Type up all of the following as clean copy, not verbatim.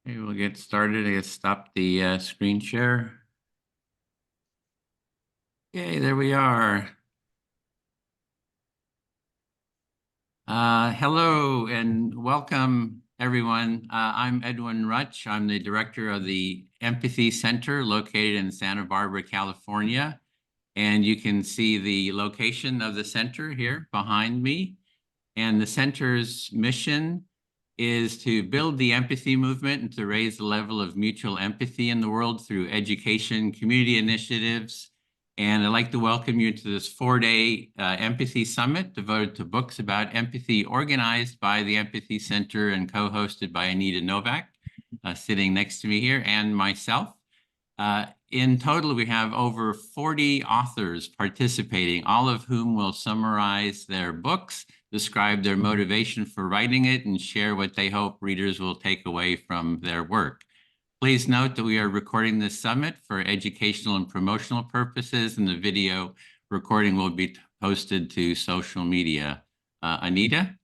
Okay, we'll get started. I stop the screen share. Okay, there we are. Hello and welcome, everyone. I'm Edwin Rutsch. I'm the director of the Empathy Center located in Santa Barbara, California. And you can see the location of the center here behind me. And the center's mission is to build the empathy movement and to raise the level of mutual empathy in the world through education, community initiatives. And I'd like to welcome you to this 4-day empathy summit devoted to books about empathy, organized by the Empathy Center and co-hosted by Anita Nowak, sitting next to me here, and myself. In total, we have over 40 authors participating, all of whom will summarize their books, describe their motivation for writing it, and share what they hope readers will take away from their work. Please note that we are recording this summit for educational and promotional purposes, and the video recording will be posted to social media. Anita?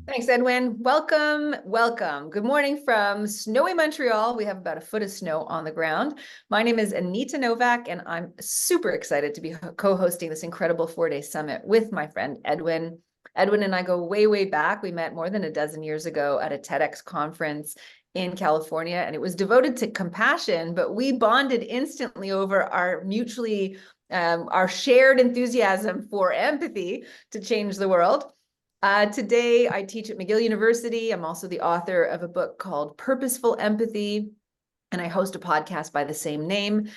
Thanks, Edwin. Welcome, welcome. Good morning from snowy Montreal. We have about a foot of snow on the ground. My name is Anita Nowak, and I'm super excited to be co-hosting this incredible 4-day summit with my friend Edwin. Edwin and I go way, way back. We met more than a dozen years ago at a TEDx conference in California, and it was devoted to compassion, but we bonded instantly over our mutually, our shared enthusiasm for empathy to change the world. Today, I teach at McGill University. I'm also the author of a book called Purposeful Empathy, and I host a podcast by the same name,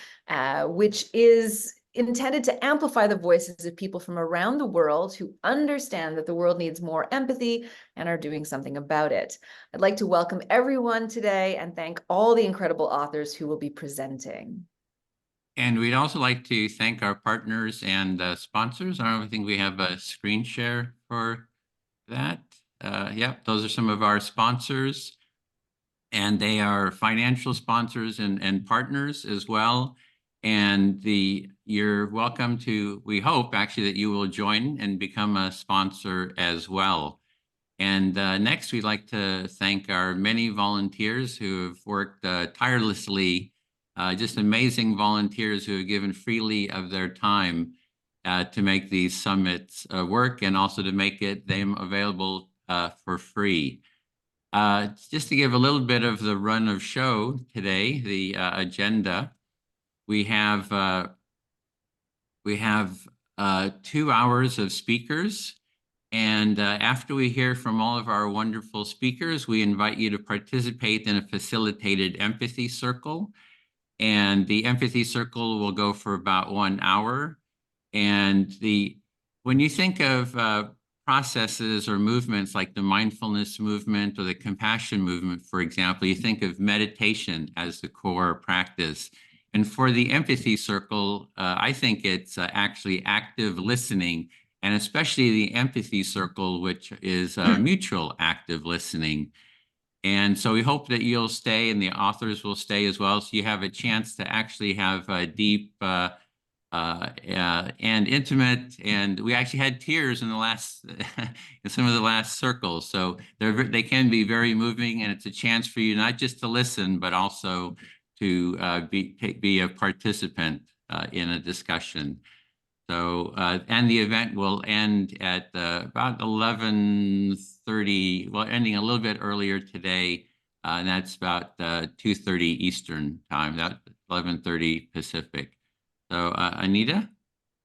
which is intended to amplify the voices of people from around the world who understand that the world needs more empathy and are doing something about it. I'd like to welcome everyone today and thank all the incredible authors who will be presenting. And we'd also like to thank our partners and sponsors. I don't think we have a screen share for that. Yep, those are some of our sponsors, and they are financial sponsors and partners as well. And you're welcome to, we hope actually that you will join and become a sponsor as well. And next, we'd like to thank our many volunteers who have worked tirelessly, just amazing volunteers who have given freely of their time to make these summits work, and also to make them available for free. Just to give a little bit of the run of show today, the agenda, we have 2 hours of speakers. And after we hear from all of our wonderful speakers, we invite you to participate in a facilitated empathy circle. And the empathy circle will go for about 1 hour. And when you think of processes or movements like the mindfulness movement or the compassion movement, for example, you think of meditation as the core practice. And for the empathy circle, I think it's actually active listening, and especially the empathy circle, which is mutual active listening. And so we hope that you'll stay and the authors will stay as well, so you have a chance to actually have a deep and intimate, and we actually had tears in the last in some of the last circles. So they can be very moving, and it's a chance for you not just to listen, but also to be a participant in a discussion. So, and the event will end at about 11:30, well, ending a little bit earlier today, and that's about 2:30 Eastern time, that's 11:30 Pacific. So, Anita?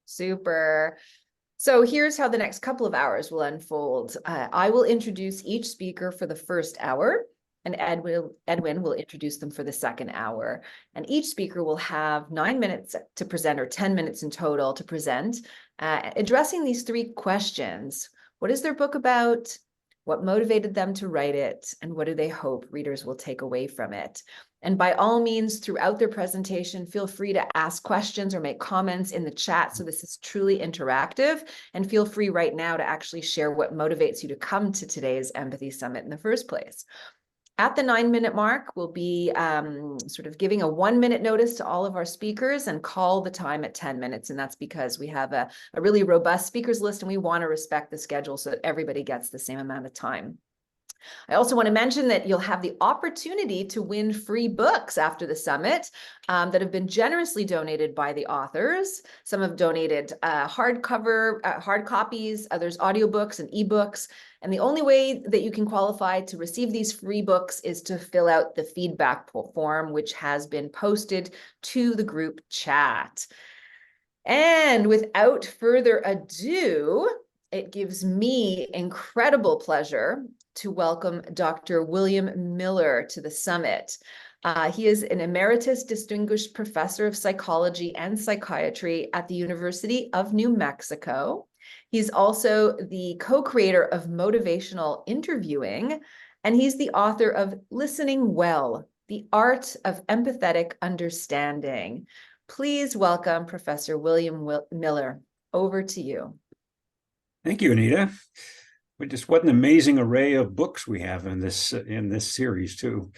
Super. So here's how the next couple of hours will unfold. I will introduce each speaker for the first hour, and Edwin will introduce them for the second hour. And each speaker will have 9 minutes to present, or 10 minutes in total to present, addressing these 3 questions. What is their book about? What motivated them to write it? And what do they hope readers will take away from it? And by all means, throughout their presentation, feel free to ask questions or make comments in the chat. So this is truly interactive, and feel free right now to actually share what motivates you to come to today's Empathy Summit in the first place. At the 9-minute mark, we'll be sort of giving a 1-minute notice to all of our speakers and call the time at 10 minutes. And that's because we have a really robust speakers list, and we want to respect the schedule so that everybody gets the same amount of time. I also want to mention that you'll have the opportunity to win free books after the summit that have been generously donated by the authors. Some have donated hard copies, others audiobooks and ebooks. And the only way that you can qualify to receive these free books is to fill out the feedback form, which has been posted to the group chat. And without further ado, it gives me incredible pleasure to welcome Dr. William Miller to the summit. He is an emeritus distinguished professor of psychology and psychiatry at the University of New Mexico. He's also the co-creator of motivational interviewing, and he's the author of Listening Well, the Art of Empathetic Understanding. Please welcome Professor William Miller. Over to you. Thank you, Anita. Just what an amazing array of books we have in this series too.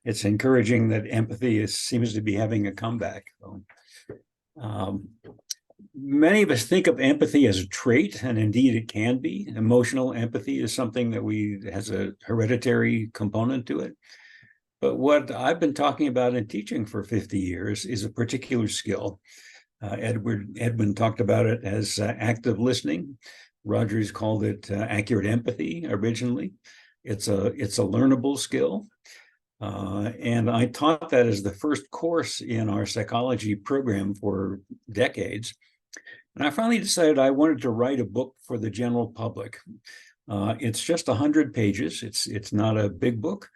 It's encouraging that empathy seems to be having a comeback. Many of us think of empathy as a trait, and indeed it can be. Emotional empathy is something that has a hereditary component to it. But what I've been talking about in teaching for 50 years is a particular skill. Edwin talked about it as active listening. Rogers called it accurate empathy originally. It's a learnable skill. And I taught that as the first course in our psychology program for decades. And I finally decided I wanted to write a book for the general public. It's just 100 pages. It's not a big book.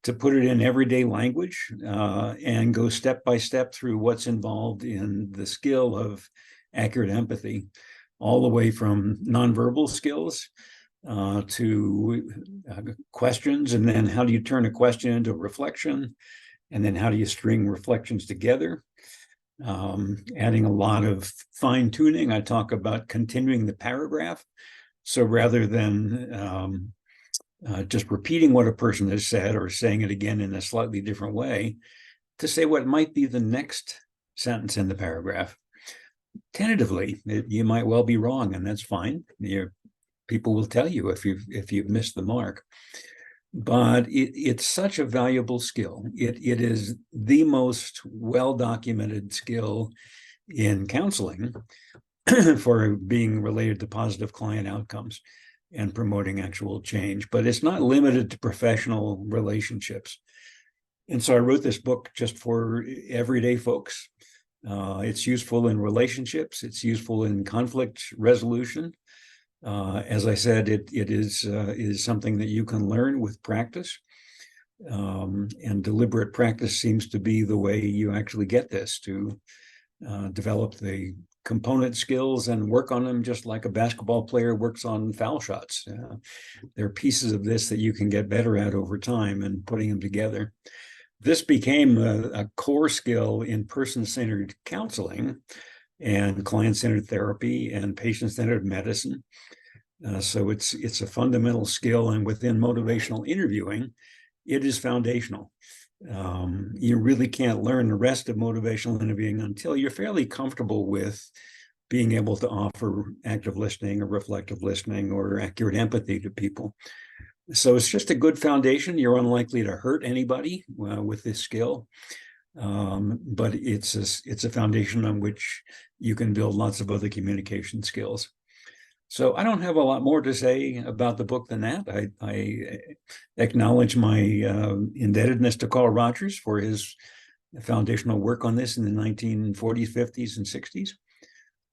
To put it in everyday language and go step by step through what's involved in the skill of accurate empathy, all the way from nonverbal skills to questions, and then how do you turn a question into reflection, and then how do you string reflections together, adding a lot of fine tuning. I talk about continuing the paragraph. So rather than just repeating what a person has said or saying it again in a slightly different way, to say what might be the next sentence in the paragraph. Tentatively, you might well be wrong, and that's fine. People will tell you if you've missed the mark. But it's such a valuable skill. It is the most well-documented skill in counseling for being related to positive client outcomes and promoting actual change, but it's not limited to professional relationships. And so I wrote this book just for everyday folks. It's useful in relationships. It's useful in conflict resolution. As I said, it is something that you can learn with practice. And deliberate practice seems to be the way you actually get this, to develop the component skills and work on them just like a basketball player works on foul shots. There are pieces of this that you can get better at over time and putting them together. This became a core skill in person-centered counseling and client-centered therapy and patient-centered medicine. So it's a fundamental skill, and within motivational interviewing, it is foundational. You really can't learn the rest of motivational interviewing until you're fairly comfortable with being able to offer active listening or reflective listening or accurate empathy to people. So it's just a good foundation. You're unlikely to hurt anybody with this skill, but it's a foundation on which you can build lots of other communication skills. So I don't have a lot more to say about the book than that. I acknowledge my indebtedness to Carl Rogers for his foundational work on this in the 1940s, 50s, and 60s.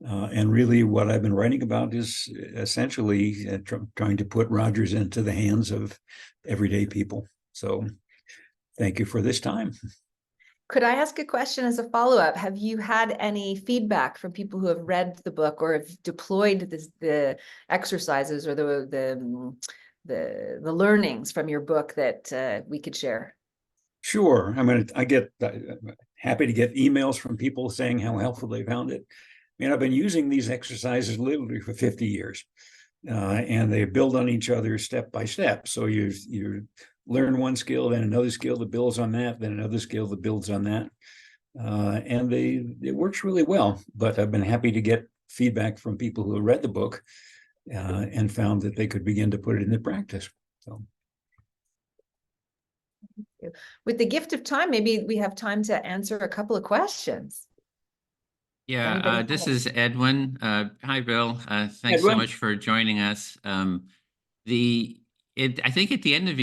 And really what I've been writing about is essentially trying to put Rogers into the hands of everyday people. So thank you for this time. Could I ask a question as a follow-up? Have you had any feedback from people who have read the book or have deployed the exercises or the learnings from your book that we could share? Sure. I mean, I get happy to get emails from people saying how helpful they found it. I mean, I've been using these exercises literally for 50 years, and they build on each other step by step. So you learn one skill, then another skill that builds on that, then another skill that builds on that. And it works really well. But I've been happy to get feedback from people who have read the book and found that they could begin to put it into practice. So With the gift of time, maybe we have time to answer a couple of questions. Yeah, Anybody this else? is Edwin. Hi, Bill. Thanks so Edwin? much for joining us. I think at the end of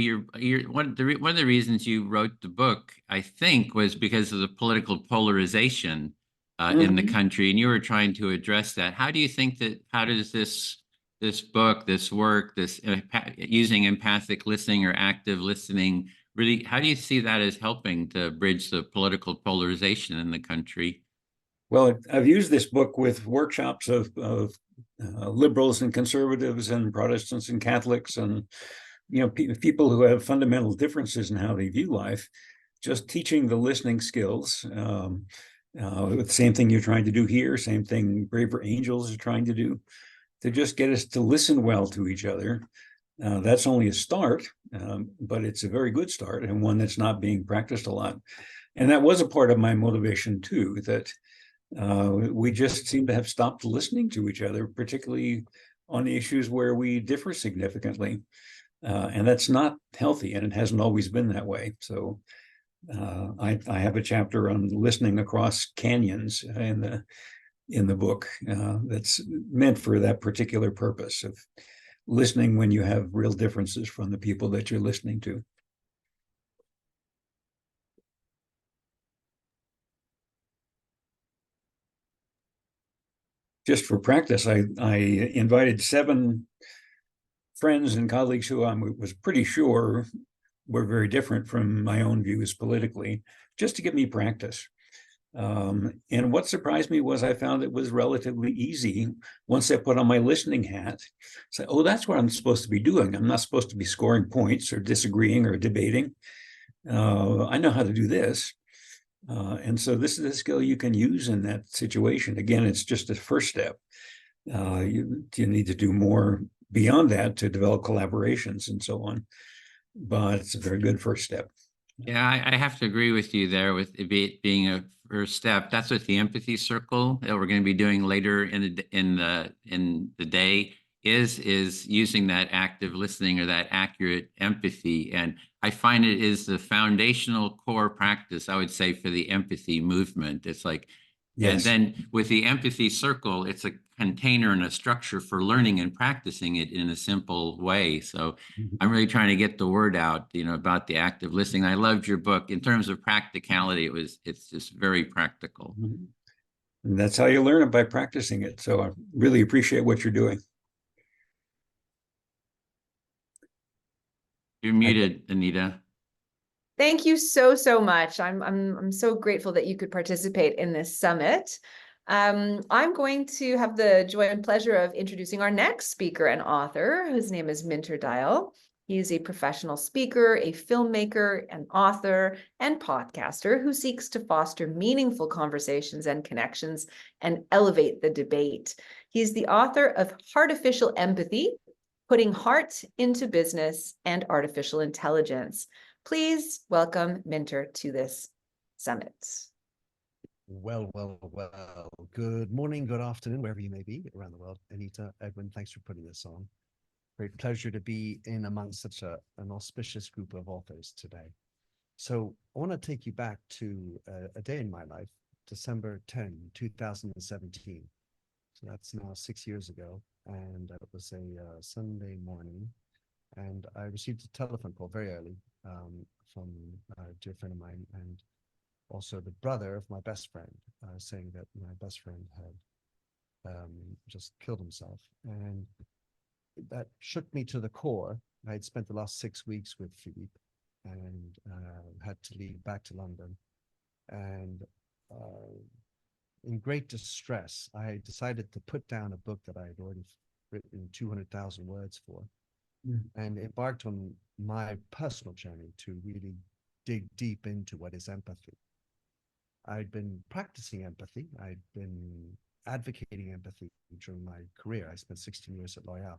one of the reasons you wrote the book, I think, was because of the political polarization in the Mhm. country, and you were trying to address that. How do you think how does this book, this work, using empathic listening or active listening, really, how do you see that as helping to bridge the political polarization in the country? Well, I've used this book with workshops of liberals and conservatives and Protestants and Catholics and people who have fundamental differences in how they view life. Just teaching the listening skills. The same thing you're trying to do here, same thing Braver Angels are trying to do, to just get us to listen well to each other. That's only a start, but it's a very good start and one that's not being practiced a lot. And that was a part of my motivation too, that we just seem to have stopped listening to each other, particularly on the issues where we differ significantly. And that's not healthy, and it hasn't always been that way. So I have a chapter on listening across canyons in the book that's meant for that particular purpose of listening when you have real differences from the people that you're listening to. Just for practice, I invited 7 friends and colleagues who I was pretty sure were very different from my own views politically, just to give me practice. And what surprised me was I found it was relatively easy once I put on my listening hat. Say, oh, that's what I'm supposed to be doing. I'm not supposed to be scoring points or disagreeing or debating. I know how to do this. And so this is a skill you can use in that situation. Again, it's just a first step. You need to do more beyond that to develop collaborations and so on. But it's a very good first step. Yeah, I have to agree with you there with it being a first step. That's what the empathy circle that we're going to be doing later in the day is using that active listening or that accurate empathy. And I find it is the foundational core practice, I would say, for the empathy movement. It's like, and Yes. then with the empathy circle, it's a container and a structure for learning and practicing it in a simple way. So I'm really trying to get the word out, about the active listening. I loved your book. In terms of practicality, it's just very practical. And that's how you learn it, by practicing it. So I really appreciate what you're doing. You're muted, Anita. Thank you so, so much. I'm so grateful that you could participate in this summit. I'm going to have the joy and pleasure of introducing our next speaker and author, whose name is Minter Dial. He is a professional speaker, a filmmaker, an author, and podcaster who seeks to foster meaningful conversations and connections and elevate the debate. He's the author of Heartificial Empathy, Putting Heart into Business and Artificial Intelligence. Please welcome Minter to this summit. Well. Good morning, good afternoon, wherever you may be around the world. Anita, Edwin, thanks for putting this on. Great pleasure to be in amongst such an auspicious group of authors today. So I want to take you back to a day in my life, December 10, 2017. So that's now 6 years ago. And it was a Sunday morning. And I received a telephone call very early from a dear friend of mine, and also the brother of my best friend, saying that my best friend had just killed himself. And that shook me to the core. I had spent the last 6 weeks with Philippe and had to leave back to London. And in great distress, I decided to put down a book that I had already written 200,000 words for, and embarked on my personal journey to really dig deep into what is empathy. I'd been practicing empathy. I'd been advocating empathy during my career. I spent 16 years at L'Oréal,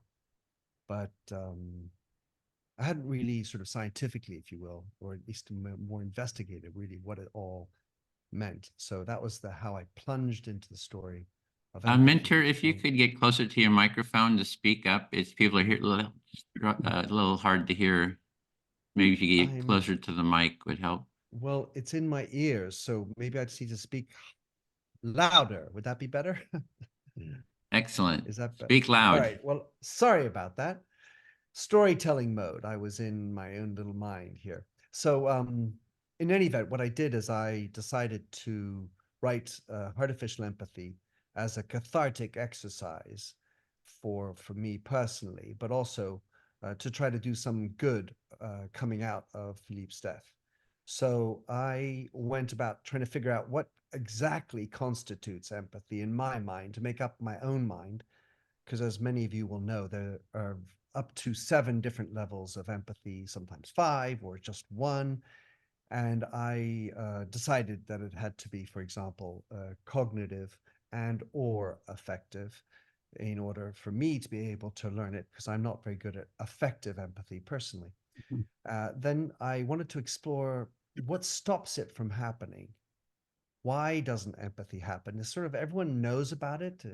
but I hadn't really sort of scientifically, if you will, or at least more investigated really what it all meant. So that was how I plunged into the story of empathy. Minter, if you could get closer to your microphone to speak up, people are here a little hard to hear. Maybe if you get I'm- closer to the mic would help. Well, it's in my ears, so maybe I just need to speak louder. Would that be better? Excellent. Is that better? Speak All loud. right. Well, sorry about that. Storytelling mode. I was in my own little mind here. So, in any event, what I did is I decided to write artificial empathy as a cathartic exercise for me personally, but also to try to do some good coming out of Philippe's death. So I went about trying to figure out what exactly constitutes empathy in my mind, to make up my own mind, because as many of you will know, there are up to 7 different levels of empathy, sometimes 5 or just 1. And I decided that it had to be, for example, cognitive and or affective in order for me to be able to learn it, because I'm not very good at affective empathy personally. Then I wanted to explore what stops it from happening. Why doesn't empathy happen? It's sort of everyone knows about it,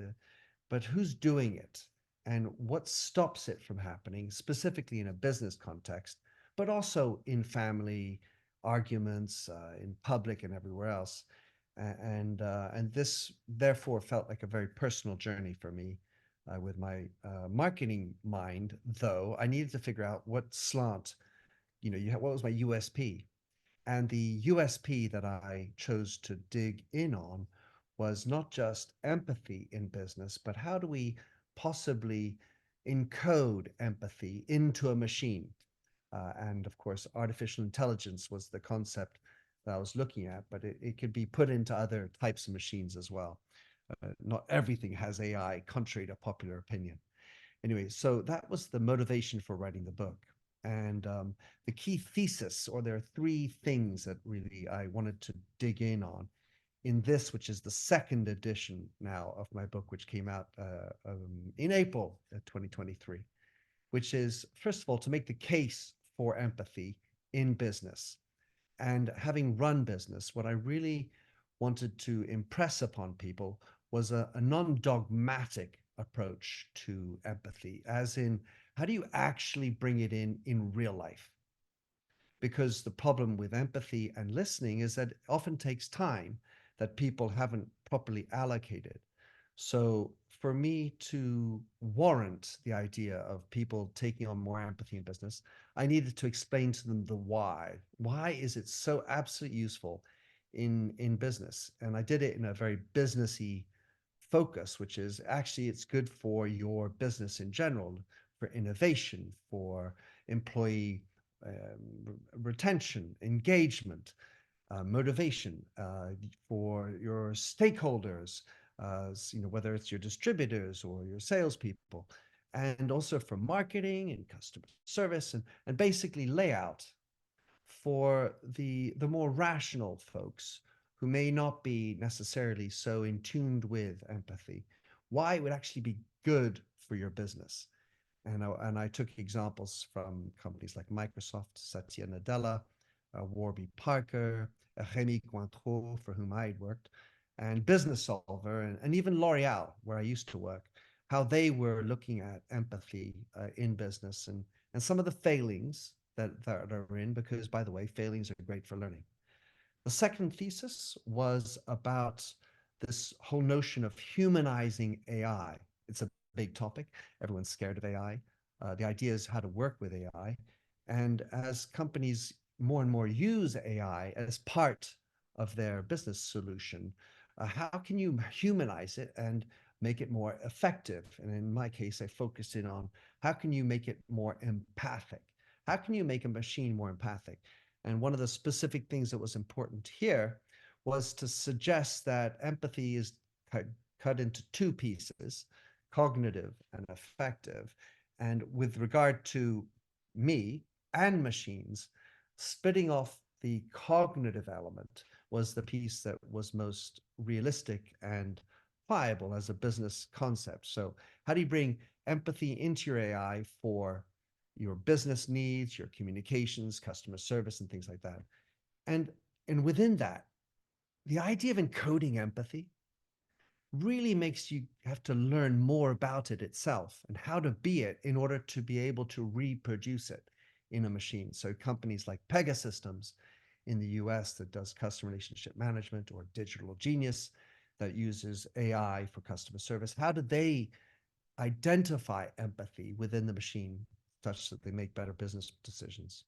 but who's doing it? And what stops it from happening, specifically in a business context, but also in family arguments, in public and everywhere else. And this therefore felt like a very personal journey for me. With my marketing mind, though, I needed to figure out what slant, what was my USP? And the USP that I chose to dig in on was not just empathy in business, but how do we possibly encode empathy into a machine? And of course, artificial intelligence was the concept that I was looking at, but it could be put into other types of machines as well. Not everything has AI, contrary to popular opinion. Anyway, so that was the motivation for writing the book. And the key thesis, or there are 3 things that really I wanted to dig in on in this, which is the 2nd edition now of my book, which came out in April 2023, which is, first of all, to make the case for empathy in business. And having run business, what I really wanted to impress upon people was a non-dogmatic approach to empathy, as in, how do you actually bring it in real life? Because the problem with empathy and listening is that it often takes time that people haven't properly allocated. So for me to warrant the idea of people taking on more empathy in business, I needed to explain to them the why. Why is it so absolutely useful in business? And I did it in a very businessy focus, which is actually it's good for your business in general, for innovation, for employee retention, engagement, motivation, for your stakeholders, whether it's your distributors or your salespeople, and also for marketing and customer service, and basically layout for the more rational folks who may not be necessarily so in tuned with empathy, why it would actually be good for your business. And I took examples from companies like Microsoft, Satya Nadella, Warby Parker, Rémi Cointreau, for whom I had worked, and Business Solver, and even L'Oreal, where I used to work, how they were looking at empathy in business, and some of the failings that are in, because, by the way, failings are great for learning. The second thesis was about this whole notion of humanizing AI. It's a big topic. Everyone's scared of AI. The idea is how to work with AI. And as companies more and more use AI as part of their business solution, how can you humanize it and make it more effective? And in my case, I focused in on how can you make it more empathic? How can you make a machine more empathic? And one of the specific things that was important here was to suggest that empathy is cut into 2 pieces, cognitive and affective. And with regard to me and machines, splitting off the cognitive element was the piece that was most realistic and viable as a business concept. So how do you bring empathy into your AI for your business needs, your communications, customer service, and things like that? And within that, the idea of encoding empathy really makes you have to learn more about it itself and how to be it in order to be able to reproduce it in a machine. So companies like Pegasystems in the US that does customer relationship management, or Digital Genius that uses AI for customer service, how do they identify empathy within the machine such that they make better business decisions?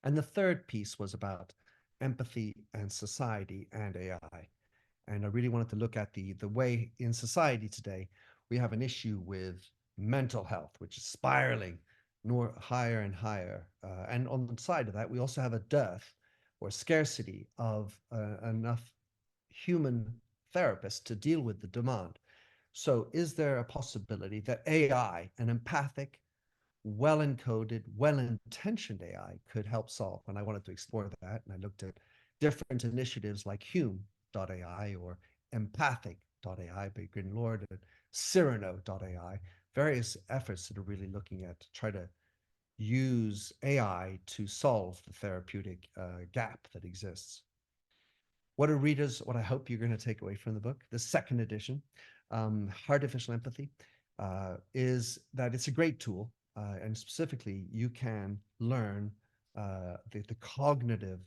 And the third piece was about empathy and society and AI. And I really wanted to look at the way in society today, we have an issue with mental health, which is spiraling higher and higher. And on the side of that, we also have a dearth or scarcity of enough human therapists to deal with the demand. So is there a possibility that AI, an empathic, well-encoded, well-intentioned AI could help solve? And I wanted to explore that. And I looked at different initiatives like Hume.ai or Empathic.ai by Grin Lord and Cyrano.ai, various efforts that are really looking at to try to use AI to solve the therapeutic gap that exists. What are readers, what I hope you're going to take away from the book, the second edition, Artificial Empathy, is that it's a great tool. And specifically, you can learn the cognitive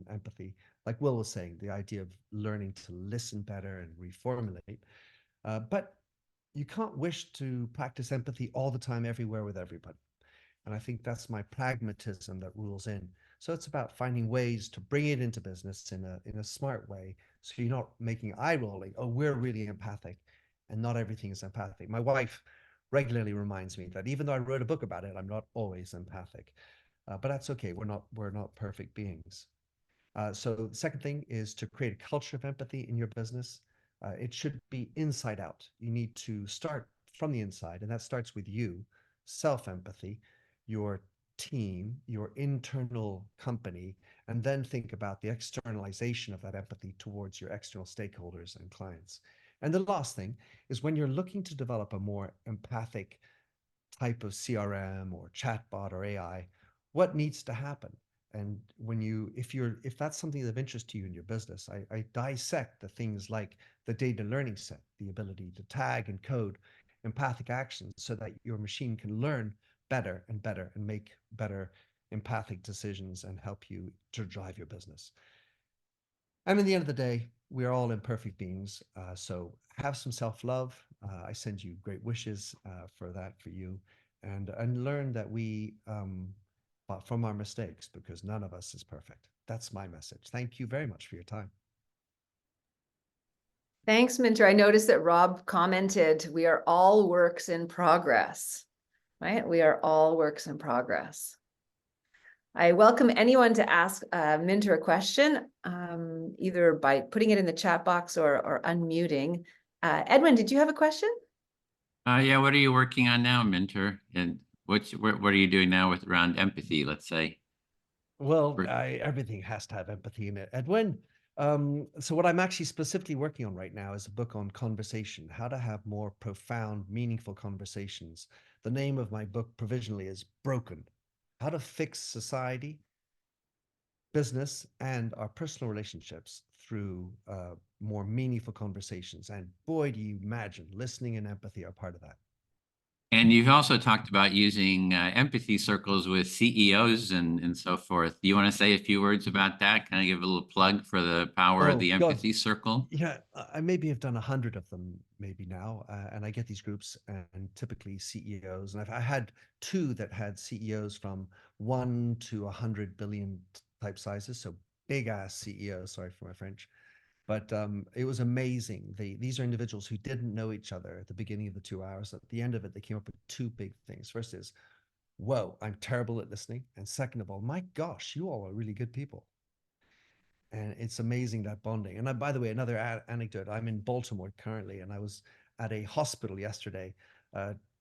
empathy, like Will was saying, the idea of learning to listen better and reformulate. But you can't wish to practice empathy all the time, everywhere, with everybody. And I think that's my pragmatism that rules in. So it's about finding ways to bring it into business in a smart way, so you're not making eye rolling, oh, we're really empathic, and not everything is empathic. My wife regularly reminds me that even though I wrote a book about it, I'm not always empathic. But that's okay. We're not perfect beings. So the second thing is to create a culture of empathy in your business. It should be inside out. You need to start from the inside, and that starts with you, self-empathy, your team, your internal company, and then think about the externalization of that empathy towards your external stakeholders and clients. And the last thing is, when you're looking to develop a more empathic type of CRM or chatbot or AI, what needs to happen? And if that's something of interest to you in your business, I dissect the things like the data learning set, the ability to tag and code empathic actions so that your machine can learn better and better and make better empathic decisions and help you to drive your business. And in the end of the day, we are all imperfect beings. So have some self-love. I send you great wishes for that for you, and learn that we from our mistakes, because none of us is perfect. That's my message. Thank you very much for your time. Thanks, Minter. I noticed that Rob commented, we are all works in progress, right? We are all works in progress. I welcome anyone to ask Minter a question, either by putting it in the chat box or unmuting. Edwin, did you have a question? Yeah, what are you working on now, Minter? And what are you doing now with around empathy, let's say? Well, everything has to have empathy in it, Edwin. So what I'm actually specifically working on right now is a book on conversation, how to have more profound, meaningful conversations. The name of my book provisionally is Broken: How to Fix Society, Business, and Our Personal Relationships Through More Meaningful Conversations. And boy, do you imagine listening and empathy are part of that. And you've also talked about using empathy circles with CEOs and so forth. Do you want to say a few words about that? Can I give a little plug for the power of the empathy circle? Yeah, I maybe have done 100 of them maybe now. And I get these groups and typically CEOs. And I had 2 that had CEOs from 1 to 100 billion type sizes. So big ass CEOs, sorry for my French. But it was amazing. These are individuals who didn't know each other at the beginning of the 2 hours. At the end of it, they came up with 2 big things. First is, whoa, I'm terrible at listening. And second of all, my gosh, you all are really good people. And it's amazing, that bonding. And by the way, another anecdote, I'm in Baltimore currently, and I was at a hospital yesterday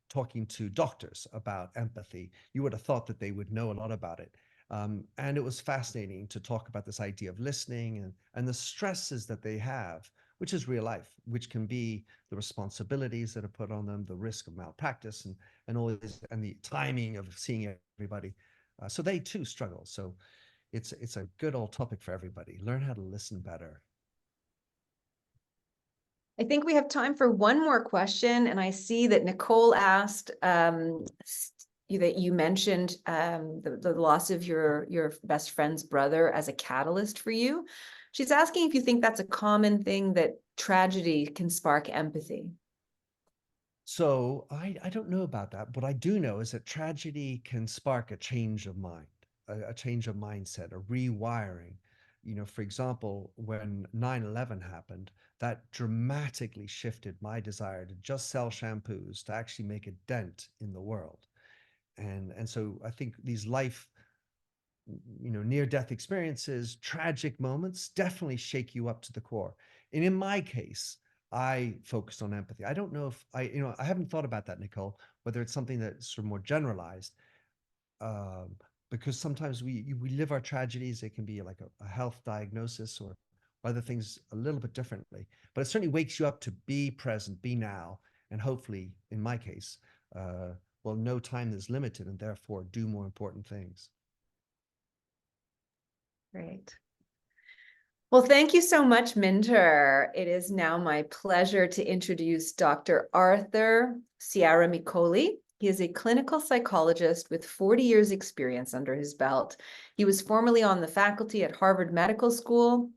talking to doctors about empathy. You would have thought that they would know a lot about it. And it was fascinating to talk about this idea of listening and the stresses that they have, which is real life, which can be the responsibilities that are put on them, the risk of malpractice and all this, and the timing of seeing everybody. So they too struggle. So it's a good old topic for everybody. Learn how to listen better. I think we have time for one more question. And I see that Nicole asked, you mentioned the loss of your best friend's brother as a catalyst for you. She's asking if you think that's a common thing, that tragedy can spark empathy. So I don't know about that. What I do know is that tragedy can spark a change of mind, a change of mindset, a rewiring. You know, for example, when 9/11 happened, that dramatically shifted my desire to just sell shampoos to actually make a dent in the world. And so I think these life, near-death experiences, tragic moments definitely shake you up to the core. And in my case, I focused on empathy. I don't know if I haven't thought about that, Nicole, whether it's something that's sort of more generalized, because sometimes we live our tragedies. It can be like a health diagnosis or other things a little bit differently, but it certainly wakes you up to be present, be now, and hopefully, in my case, know time is limited and therefore do more important things. Great. Well, thank you so much, Minter. It is now my pleasure to introduce Dr. Arthur Ciaramicoli. He is a clinical psychologist with 40 years experience under his belt. He was formerly on the faculty at Harvard Medical School.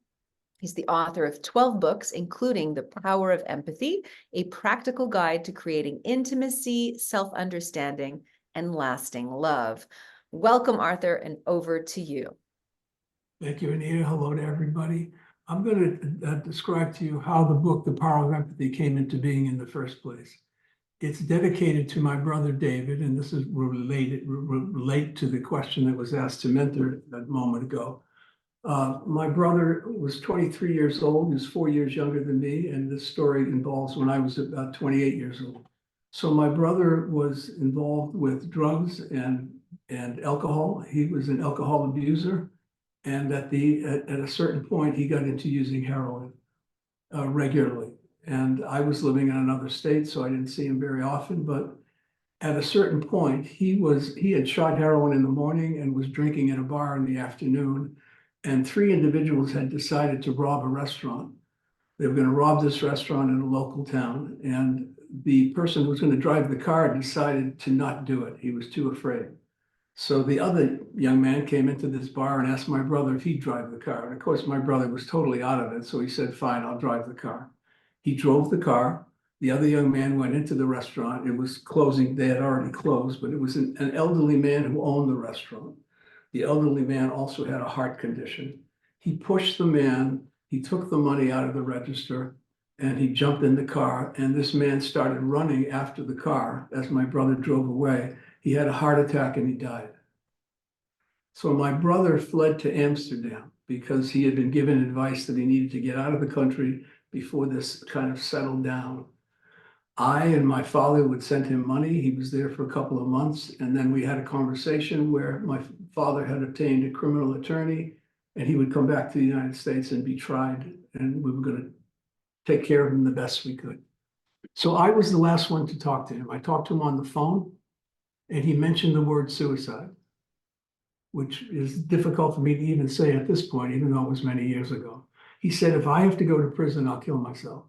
He's the author of 12 books, including The Power of Empathy, a practical guide to creating intimacy, self-understanding, and lasting love. Welcome, Arthur, and over to you. Thank you, Anita. Hello to everybody. I'm going to describe to you how the book, The Power of Empathy, came into being in the first place. It's dedicated to my brother, David, and this is relate to the question that was asked to Minter a moment ago. My brother was 23 years old. He was 4 years younger than me, and this story involves when I was about 28 years old. So my brother was involved with drugs and alcohol. He was an alcohol abuser. And at a certain point, he got into using heroin regularly. And I was living in another state, so I didn't see him very often. But at a certain point, he had shot heroin in the morning and was drinking at a bar in the afternoon. And 3 individuals had decided to rob a restaurant. They were going to rob this restaurant in a local town. And the person who was going to drive the car decided to not do it. He was too afraid. So the other young man came into this bar and asked my brother if he'd drive the car. And of course, my brother was totally out of it. So he said, fine, I'll drive the car. He drove the car. The other young man went into the restaurant. It was closing. They had already closed, but it was an elderly man who owned the restaurant. The elderly man also had a heart condition. He pushed the man. He took the money out of the register and he jumped in the car. And this man started running after the car as my brother drove away. He had a heart attack and he died. So my brother fled to Amsterdam because he had been given advice that he needed to get out of the country before this kind of settled down. I and my father would send him money. He was there for a couple of months. And then we had a conversation where my father had obtained a criminal attorney and he would come back to the United States and be tried. And we were going to take care of him the best we could. So I was the last one to talk to him. I talked to him on the phone. And he mentioned the word suicide, which is difficult for me to even say at this point, even though it was many years ago. He said, if I have to go to prison, I'll kill myself.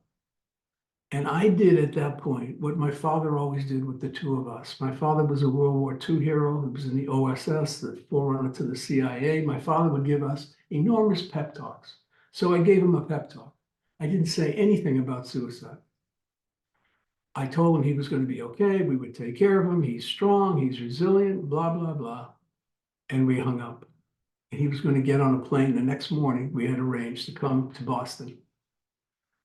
And I did at that point what my father always did with the 2 of us. My father was a World War II hero. He was in the OSS, the forerunner to the CIA. My father would give us enormous pep talks. So I gave him a pep talk. I didn't say anything about suicide. I told him he was going to be okay. We would take care of him. He's strong. He's resilient, blah, blah, blah. And we hung up. And he was going to get on a plane the next morning. We had arranged to come to Boston.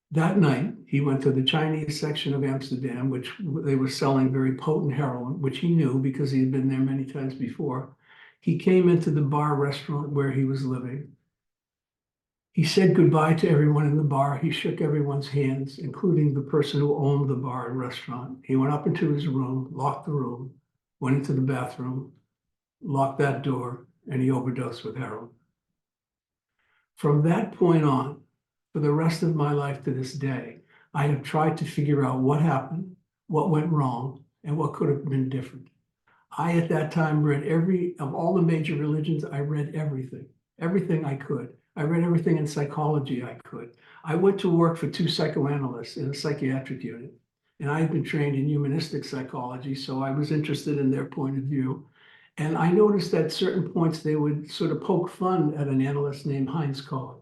That night, he went to the Chinese section of Amsterdam, which they were selling very potent heroin, which he knew because he had been there many times before. He came into the bar restaurant where he was living. He said goodbye to everyone in the bar. He shook everyone's hands, including the person who owned the bar and restaurant. He went up into his room, locked the room, went into the bathroom, locked that door, and he overdosed with heroin. From that point on, for the rest of my life to this day, I have tried to figure out what happened, what went wrong, and what could have been different. I, at that time, read of all the major religions, I read everything I could. I read everything in psychology I could. I went to work for 2 psychoanalysts in a psychiatric unit. and I had been trained in humanistic psychology, so I was interested in their point of view. And I noticed at certain points they would sort of poke fun at an analyst named Heinz Cohen.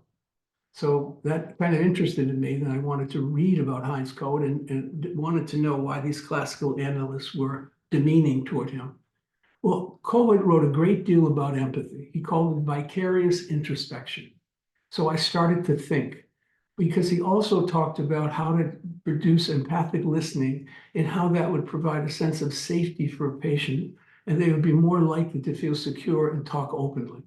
So that kind of interested in me, and I wanted to read about Heinz Cohen and wanted to know why these classical analysts were demeaning toward him. Well, Cohen wrote a great deal about empathy. He called it vicarious introspection. So I started to think, because he also talked about how to produce empathic listening and how that would provide a sense of safety for a patient, and they would be more likely to feel secure and talk openly.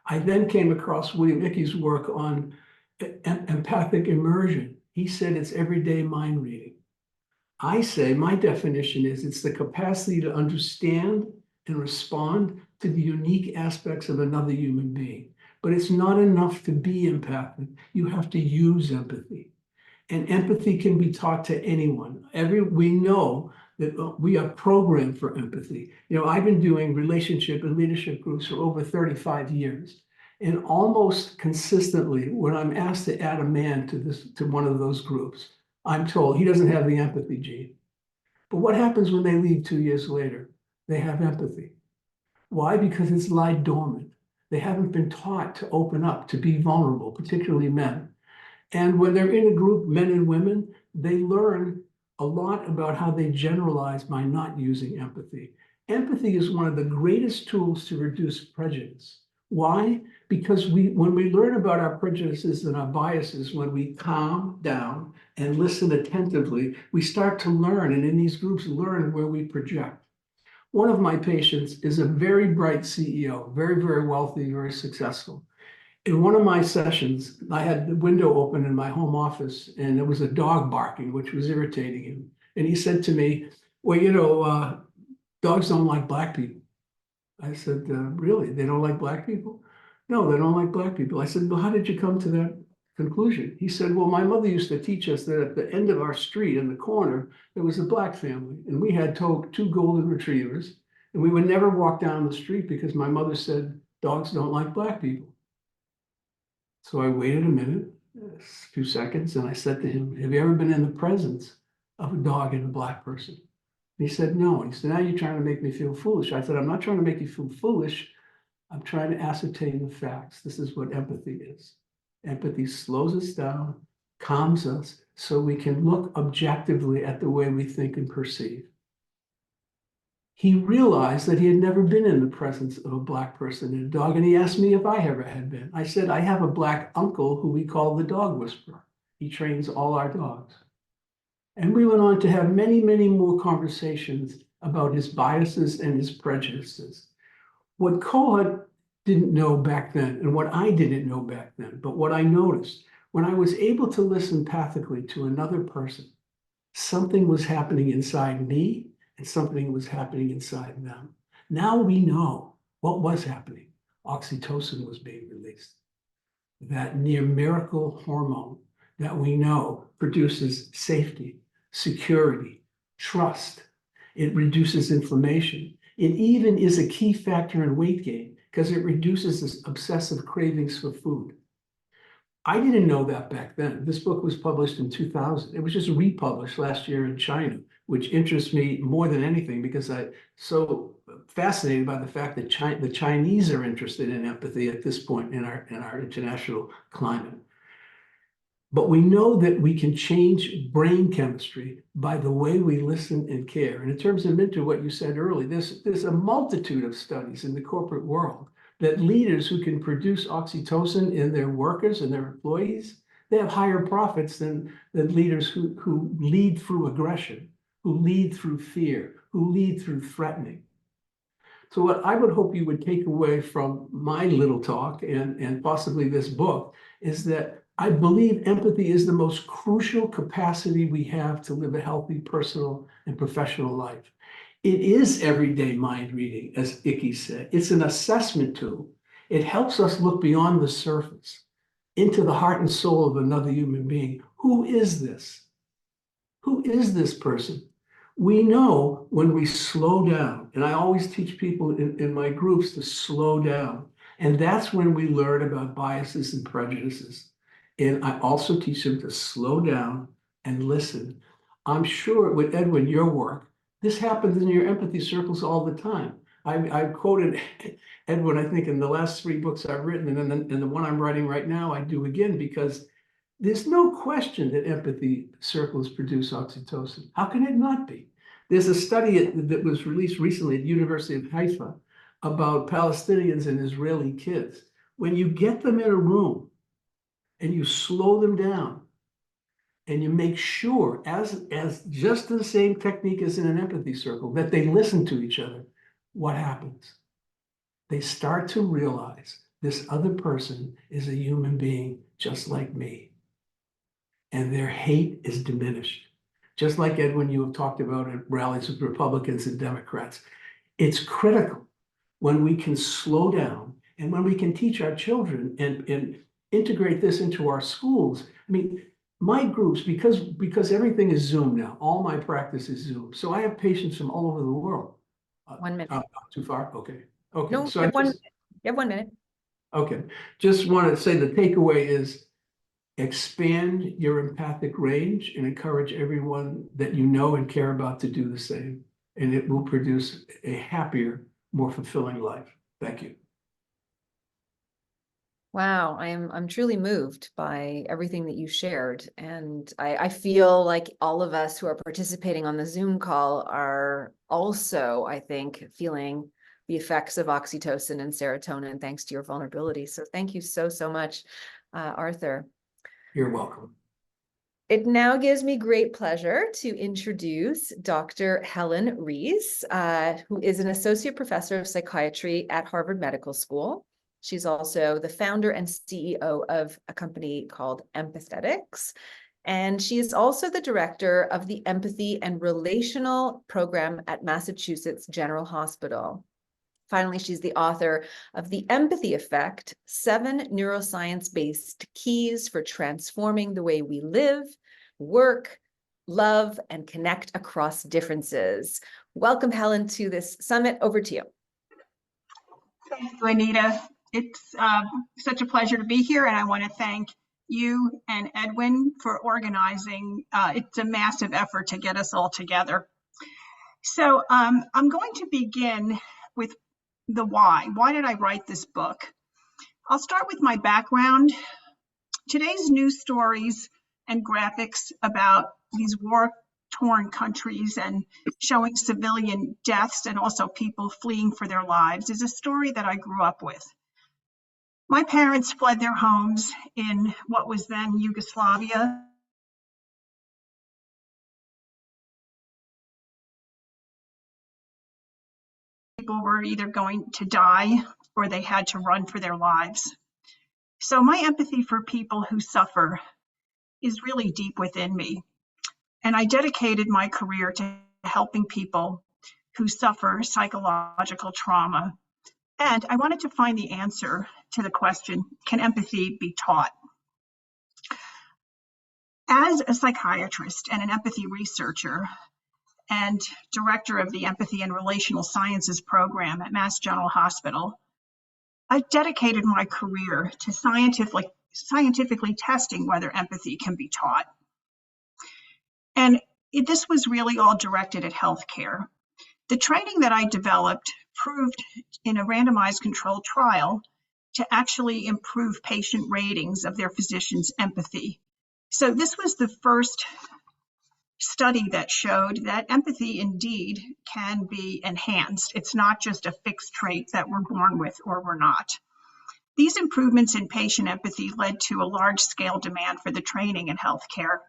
I then came across William Ickey's work on empathic immersion. He said it's everyday mind reading. I say my definition is it's the capacity to understand and respond to the unique aspects of another human being. But it's not enough to be empathic. You have to use empathy. And empathy can be taught to anyone. We know that we are programmed for empathy. You know, I've been doing relationship and leadership groups for over 35 years. And almost consistently, when I'm asked to add a man to one of those groups, I'm told he doesn't have the empathy gene. But what happens when they leave 2 years later? They have empathy. Why? Because it's lied dormant. They haven't been taught to open up, to be vulnerable, particularly men. And when they're in a group, men and women, they learn a lot about how they generalize by not using empathy. Empathy is one of the greatest tools to reduce prejudice. Why? Because when we learn about our prejudices and our biases, when we calm down and listen attentively, we start to learn, and in these groups, learn where we project. One of my patients is a very bright CEO, very, very wealthy, very successful. In one of my sessions, I had the window open in my home office, and there was a dog barking, which was irritating him. And he said to me, well, you know, dogs don't like black people. I said, really? They don't like black people? No, they don't like black people. I said, well, how did you come to that conclusion? He said, well, my mother used to teach us that at the end of our street in the corner, there was a black family, and we had two golden retrievers, and we would never walk down the street because my mother said, dogs don't like black people. So I waited a minute, a few seconds, and I said to him, have you ever been in the presence of a dog and a black person? And he said, no. And he said, now you're trying to make me feel foolish. I said, I'm not trying to make you feel foolish. I'm trying to ascertain the facts. This is what empathy is. Empathy slows us down, calms us, so we can look objectively at the way we think and perceive. He realized that he had never been in the presence of a black person and a dog, and he asked me if I ever had been. I said, I have a black uncle who we call the dog whisperer. He trains all our dogs. And we went on to have many, many more conversations about his biases and his prejudices. What Cohen didn't know back then, and what I didn't know back then, but what I noticed, when I was able to listen empathically to another person, something was happening inside me and something was happening inside them. Now we know what was happening. Oxytocin was being released. That near miracle hormone that we know produces safety, security, trust. It reduces inflammation. It even is a key factor in weight gain because it reduces this obsessive cravings for food. I didn't know that back then. This book was published in 2000. It was just republished last year in China, which interests me more than anything because I'm so fascinated by the fact that the Chinese are interested in empathy at this point in our international climate. But we know that we can change brain chemistry by the way we listen and care. And in terms of Minter, what you said earlier, there's a multitude of studies in the corporate world that leaders who can produce oxytocin in their workers and their employees, they have higher profits than leaders who lead through aggression, who lead through fear, who lead through threatening. So what I would hope you would take away from my little talk and possibly this book is that I believe empathy is the most crucial capacity we have to live a healthy personal and professional life. It is everyday mind reading, as Ickey said. It's an assessment tool. It helps us look beyond the surface into the heart and soul of another human being. Who is this? Who is this person? We know when we slow down, and I always teach people in my groups to slow down, and that's when we learn about biases and prejudices. And I also teach them to slow down and listen. I'm sure with Edwin, your work, this happens in your empathy circles all the time. I quoted Edwin, I think, in the last 3 books I've written, and then in the one I'm writing right now, I do again, because there's no question that empathy circles produce oxytocin. How can it not be? There's a study that was released recently at the University of Haifa about Palestinians and Israeli kids. When you get them in a room and you slow them down and you make sure, as just the same technique as in an empathy circle, that they listen to each other, what happens? They start to realize this other person is a human being just like me. And their hate is diminished. Just like Edwin, you have talked about at rallies with Republicans and Democrats. It's critical when we can slow down and when we can teach our children and integrate this into our schools. I mean, my groups, because everything is Zoom now, all my practice is Zoom. So I have patients from all over the world. 1 minute. Not too far? Okay. Okay. No, So you I have 1 just, minute. You have 1 minute. okay. Just want to say the takeaway is expand your empathic range and encourage everyone that you know and care about to do the same. And it will produce a happier, more fulfilling life. Thank you. Wow, I'm truly moved by everything that you shared. And I feel like all of us who are participating on the Zoom call are also, I think, feeling the effects of oxytocin and serotonin thanks to your vulnerability. So thank you so, so much, Arthur. You're welcome. It now gives me great pleasure to introduce Dr. Helen Riess, who is an associate professor of psychiatry at Harvard Medical School. She's also the founder and CEO of a company called Empathetics. And she is also the director of the Empathy and Relational Program at Massachusetts General Hospital. Finally, she's the author of The Empathy Effect, 7 neuroscience-based keys for transforming the way we live, work, love, and connect across differences. Welcome, Helen, to this summit. Over to you. Thank you, Anita. It's such a pleasure to be here, and I want to thank you and Edwin for organizing. It's a massive effort to get us all together. So I'm going to begin with the why. Why did I write this book? I'll start with my background. Today's news stories and graphics about these war-torn countries and showing civilian deaths and also people fleeing for their lives is a story that I grew up with. My parents fled their homes in what was then Yugoslavia. People were either going to die or they had to run for their lives. So my empathy for people who suffer is really deep within me. And I dedicated my career to helping people who suffer psychological trauma. And I wanted to find the answer to the question, can empathy be taught? As a psychiatrist and an empathy researcher and director of the Empathy and Relational Sciences program at Mass General Hospital, I dedicated my career to scientifically testing whether empathy can be taught. And this was really all directed at healthcare. The training that I developed proved in a randomized controlled trial to actually improve patient ratings of their physician's empathy. So this was the first study that showed that empathy indeed can be enhanced. It's not just a fixed trait that we're born with or we're not. These improvements in patient empathy led to a large-scale demand for the training in healthcare.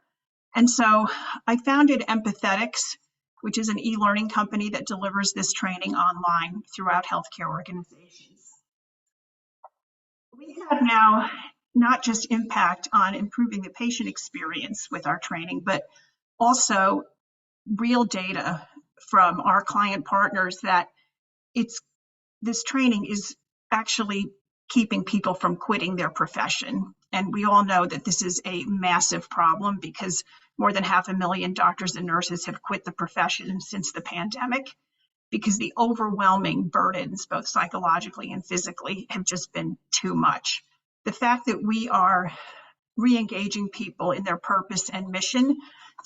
And so I founded Empathetics, which is an e-learning company that delivers this training online throughout healthcare organizations. We have now not just impact on improving the patient experience with our training, but also real data from our client partners that this training is actually keeping people from quitting their profession. And we all know that this is a massive problem because more than 500,000 doctors and nurses have quit the profession since the pandemic because the overwhelming burdens, both psychologically and physically, have just been too much. The fact that we are re-engaging people in their purpose and mission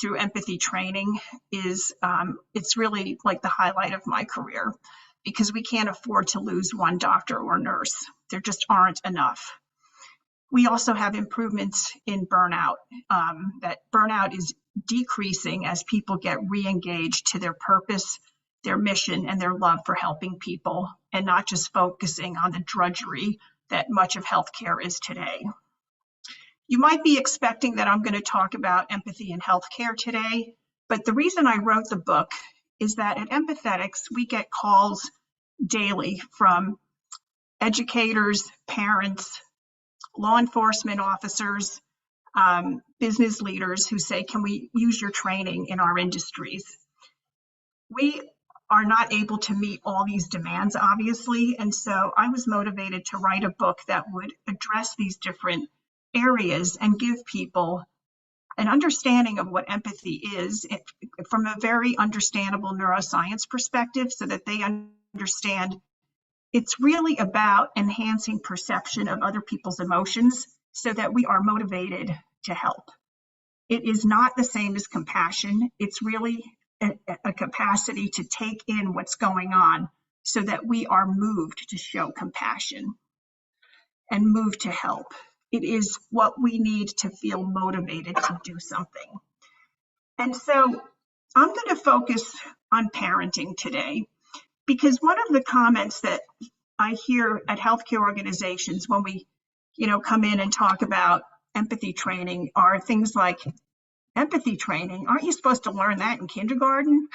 through empathy training is, it's really like the highlight of my career, because we can't afford to lose one doctor or nurse. There just aren't enough. We also have improvements in burnout, that burnout is decreasing as people get re-engaged to their purpose, their mission, and their love for helping people, and not just focusing on the drudgery that much of healthcare is today. You might be expecting that I'm going to talk about empathy in healthcare today, but the reason I wrote the book is that at Empathetics, we get calls daily from educators, parents, law enforcement officers, business leaders who say, can we use your training in our industries? We are not able to meet all these demands, obviously, and so I was motivated to write a book that would address these different areas and give people an understanding of what empathy is from a very understandable neuroscience perspective, so that they understand it's really about enhancing perception of other people's emotions so that we are motivated to help. It is not the same as compassion. It's really a capacity to take in what's going on so that we are moved to show compassion and moved to help. It is what we need to feel motivated to do something. And so I'm going to focus on parenting today, because one of the comments that I hear at healthcare organizations when we, come in and talk about empathy training are things like, empathy training, aren't you supposed to learn that in kindergarten?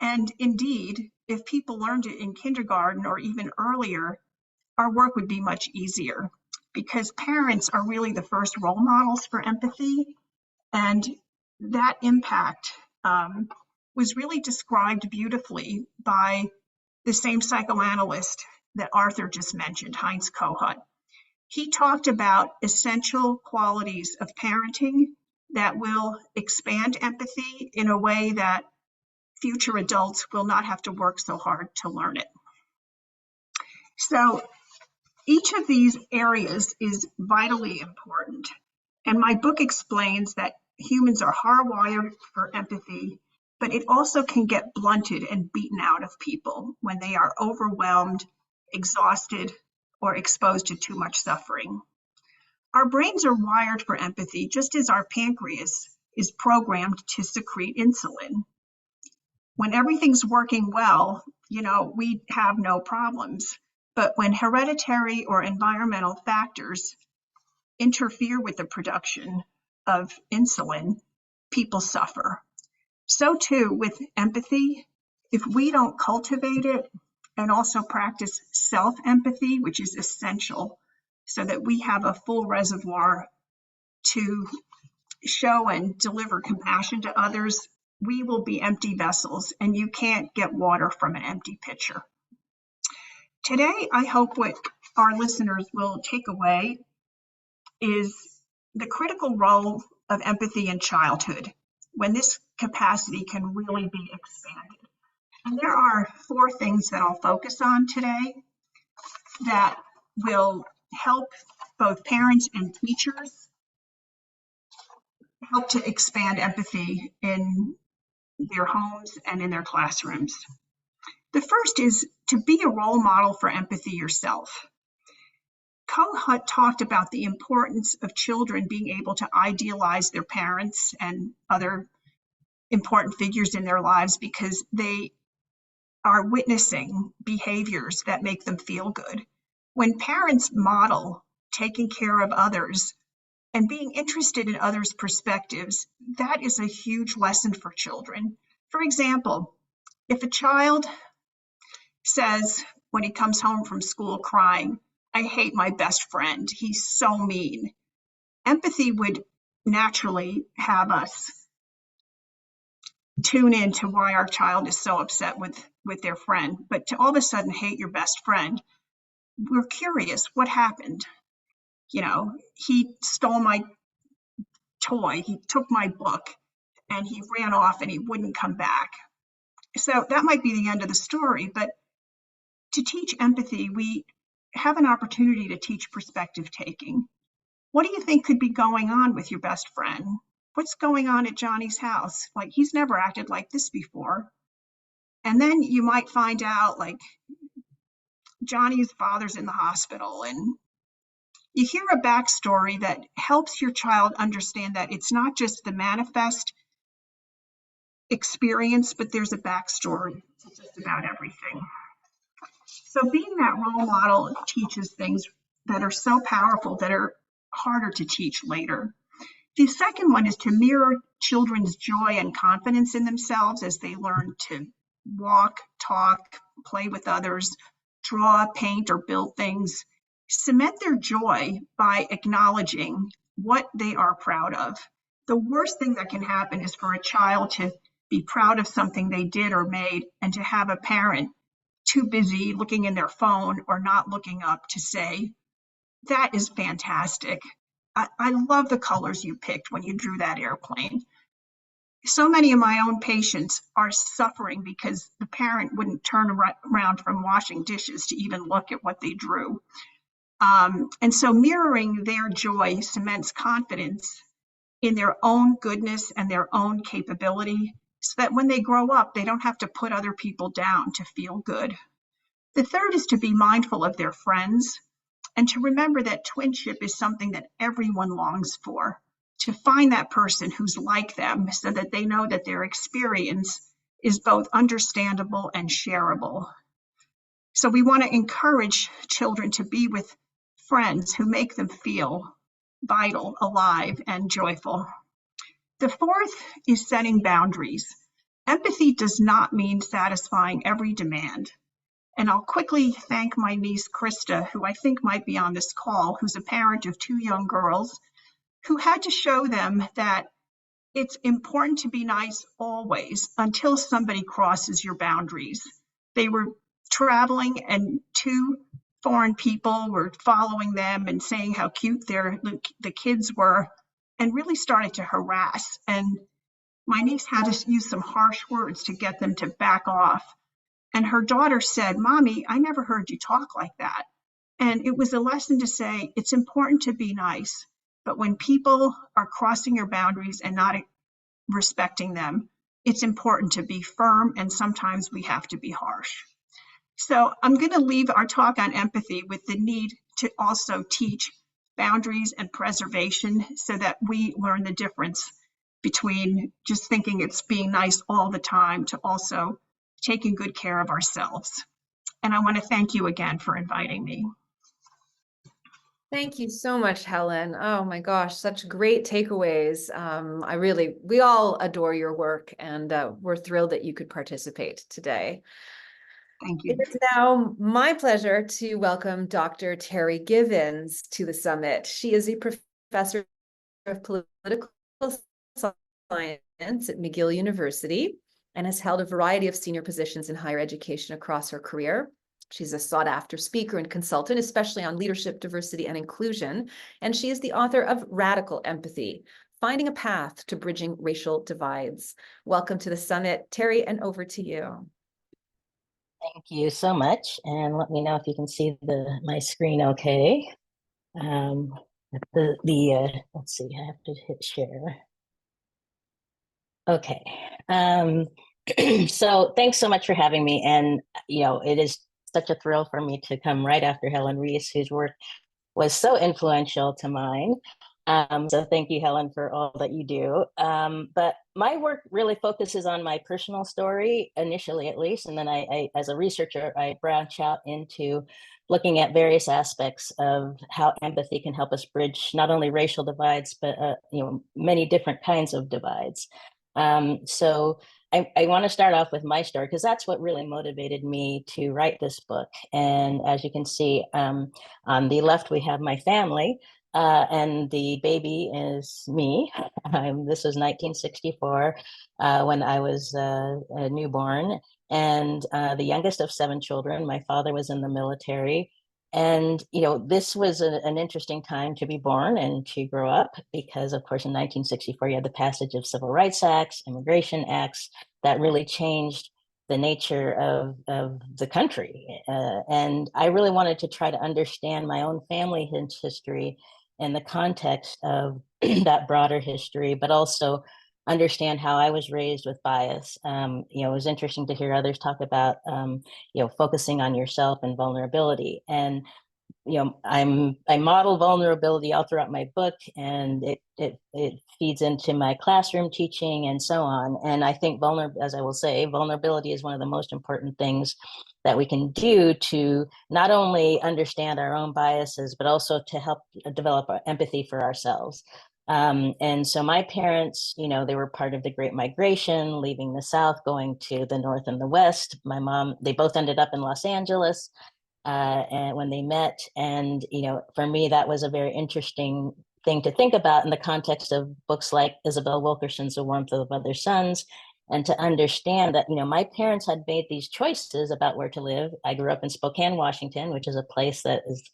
And indeed, if people learned it in kindergarten or even earlier, our work would be much easier, because parents are really the first role models for empathy. And that impact was really described beautifully by the same psychoanalyst that Arthur just mentioned, Heinz Kohut. He talked about essential qualities of parenting that will expand empathy in a way that future adults will not have to work so hard to learn it. So each of these areas is vitally important. And my book explains that humans are hardwired for empathy, but it also can get blunted and beaten out of people when they are overwhelmed, exhausted, or exposed to too much suffering. Our brains are wired for empathy, just as our pancreas is programmed to secrete insulin. When everything's working well, we have no problems. But when hereditary or environmental factors interfere with the production of insulin, people suffer. So too with empathy, if we don't cultivate it and also practice self-empathy, which is essential so that we have a full reservoir to show and deliver compassion to others, we will be empty vessels, and you can't get water from an empty pitcher. Today, I hope what our listeners will take away is the critical role of empathy in childhood, when this capacity can really be expanded. And there are 4 things that I'll focus on today that will help both parents and teachers help to expand empathy in their homes and in their classrooms. The first is to be a role model for empathy yourself. Kohut talked about the importance of children being able to idealize their parents and other important figures in their lives, because they are witnessing behaviors that make them feel good. When parents model taking care of others and being interested in others' perspectives, that is a huge lesson for children. For example, if a child says when he comes home from school crying, "I hate my best friend, he's so mean," empathy would naturally have us tune in to why our child is so upset with their friend. But to all of a sudden hate your best friend, we're curious, what happened? He stole my toy, he took my book, and he ran off and he wouldn't come back. So that might be the end of the story, but to teach empathy, we have an opportunity to teach perspective taking. What do you think could be going on with your best friend? What's going on at Johnny's house? Like, he's never acted like this before. And then you might find out, like, Johnny's father's in the hospital, and you hear a backstory that helps your child understand that it's not just the manifest experience, but there's a backstory to just about everything. So being that role model teaches things that are so powerful that are harder to teach later. The second one is to mirror children's joy and confidence in themselves as they learn to walk, talk, play with others, draw, paint, or build things. Cement their joy by acknowledging what they are proud of. The worst thing that can happen is for a child to be proud of something they did or made and to have a parent too busy looking in their phone or not looking up to say, that is fantastic. I love the colors you picked when you drew that airplane. So many of my own patients are suffering because the parent wouldn't turn around from washing dishes to even look at what they drew. And so mirroring their joy cements confidence in their own goodness and their own capability, so that when they grow up, they don't have to put other people down to feel good. The third is to be mindful of their friends and to remember that twinship is something that everyone longs for, to find that person who's like them so that they know that their experience is both understandable and shareable. So we want to encourage children to be with friends who make them feel vital, alive, and joyful. The fourth is setting boundaries. Empathy does not mean satisfying every demand. And I'll quickly thank my niece, Krista, who I think might be on this call, who's a parent of 2 young girls, who had to show them that it's important to be nice always until somebody crosses your boundaries. They were traveling and 2 foreign people were following them and saying how cute the kids were and really started to harass. And my niece had to use some harsh words to get them to back off. And her daughter said, "Mommy, I never heard you talk like that." And it was a lesson to say, it's important to be nice, but when people are crossing your boundaries and not respecting them, it's important to be firm, and sometimes we have to be harsh. So I'm going to leave our talk on empathy with the need to also teach boundaries and preservation so that we learn the difference between just thinking it's being nice all the time to also taking good care of ourselves. And I want to thank you again for inviting me. Thank you so much, Helen. Oh my gosh, such great takeaways. We all adore your work, and we're thrilled that you could participate today. Thank you. It is now my pleasure to welcome Dr. Terri Givens to the summit. She is a professor of political science at McGill University and has held a variety of senior positions in higher education across her career. She's a sought-after speaker and consultant, especially on leadership, diversity, and inclusion. And she is the author of Radical Empathy, Finding a Path to Bridging Racial Divides. Welcome to the summit, Terri, and over to you. Thank you so much. And let me know if you can see my screen okay. Let's see, I have to hit share. Okay. So thanks so much for having me. And, it is such a thrill for me to come right after Helen Riess, whose work was so influential to mine. So thank you, Helen, for all that you do. But my work really focuses on my personal story, initially at least. And then I as a researcher, I branch out into looking at various aspects of how empathy can help us bridge not only racial divides, but many different kinds of divides. So I want to start off with my story, because that's what really motivated me to write this book. And as you can see, on the left, we have my family. And the baby is me. This was 1964 when I was a newborn, and the youngest of 7 children. My father was in the military. And, this was an interesting time to be born and to grow up, because, of course, in 1964, you had the passage of Civil Rights Acts, Immigration Acts, that really changed the nature of the country. And I really wanted to try to understand my own family history in the context of that broader history, but also understand how I was raised with bias. It was interesting to hear others talk about, focusing on yourself and vulnerability. And I model vulnerability all throughout my book, and it feeds into my classroom teaching and so on. And I think as I will say, vulnerability is one of the most important things that we can do to not only understand our own biases, but also to help develop empathy for ourselves. And so my parents, they were part of the Great Migration, leaving the South, going to the North and the West. My mom, they both ended up in Los Angeles. And when they met, and for me, that was a very interesting thing to think about in the context of books like Isabel Wilkerson's The Warmth of Other Suns, and to understand that my parents had made these choices about where to live. I grew up in Spokane, Washington, which is a place that is,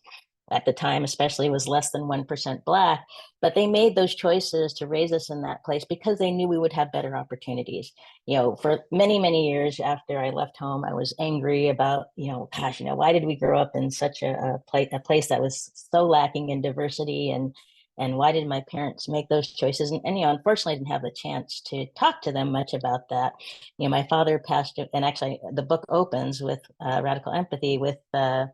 at the time especially, was less than 1% Black, but they made those choices to raise us in that place because they knew we would have better opportunities. For many, many years after I left home, I was angry about, why did we grow up in such a place that was so lacking in diversity, and why did my parents make those choices? And unfortunately, I didn't have the chance to talk to them much about that. My father passed, and actually the book opens with Radical Empathy with the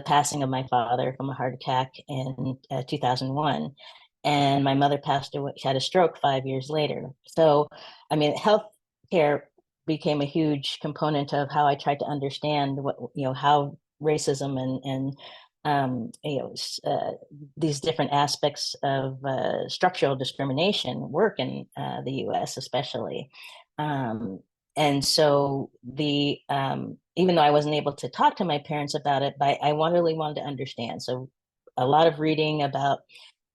passing of my father from a heart attack in 2001. And my mother passed away, she had a stroke 5 years later. So, healthcare became a huge component of how I tried to understand how racism and these different aspects of structural discrimination work in the U.S. especially. And so even though I wasn't able to talk to my parents about it, but I really wanted to understand. So a lot of reading about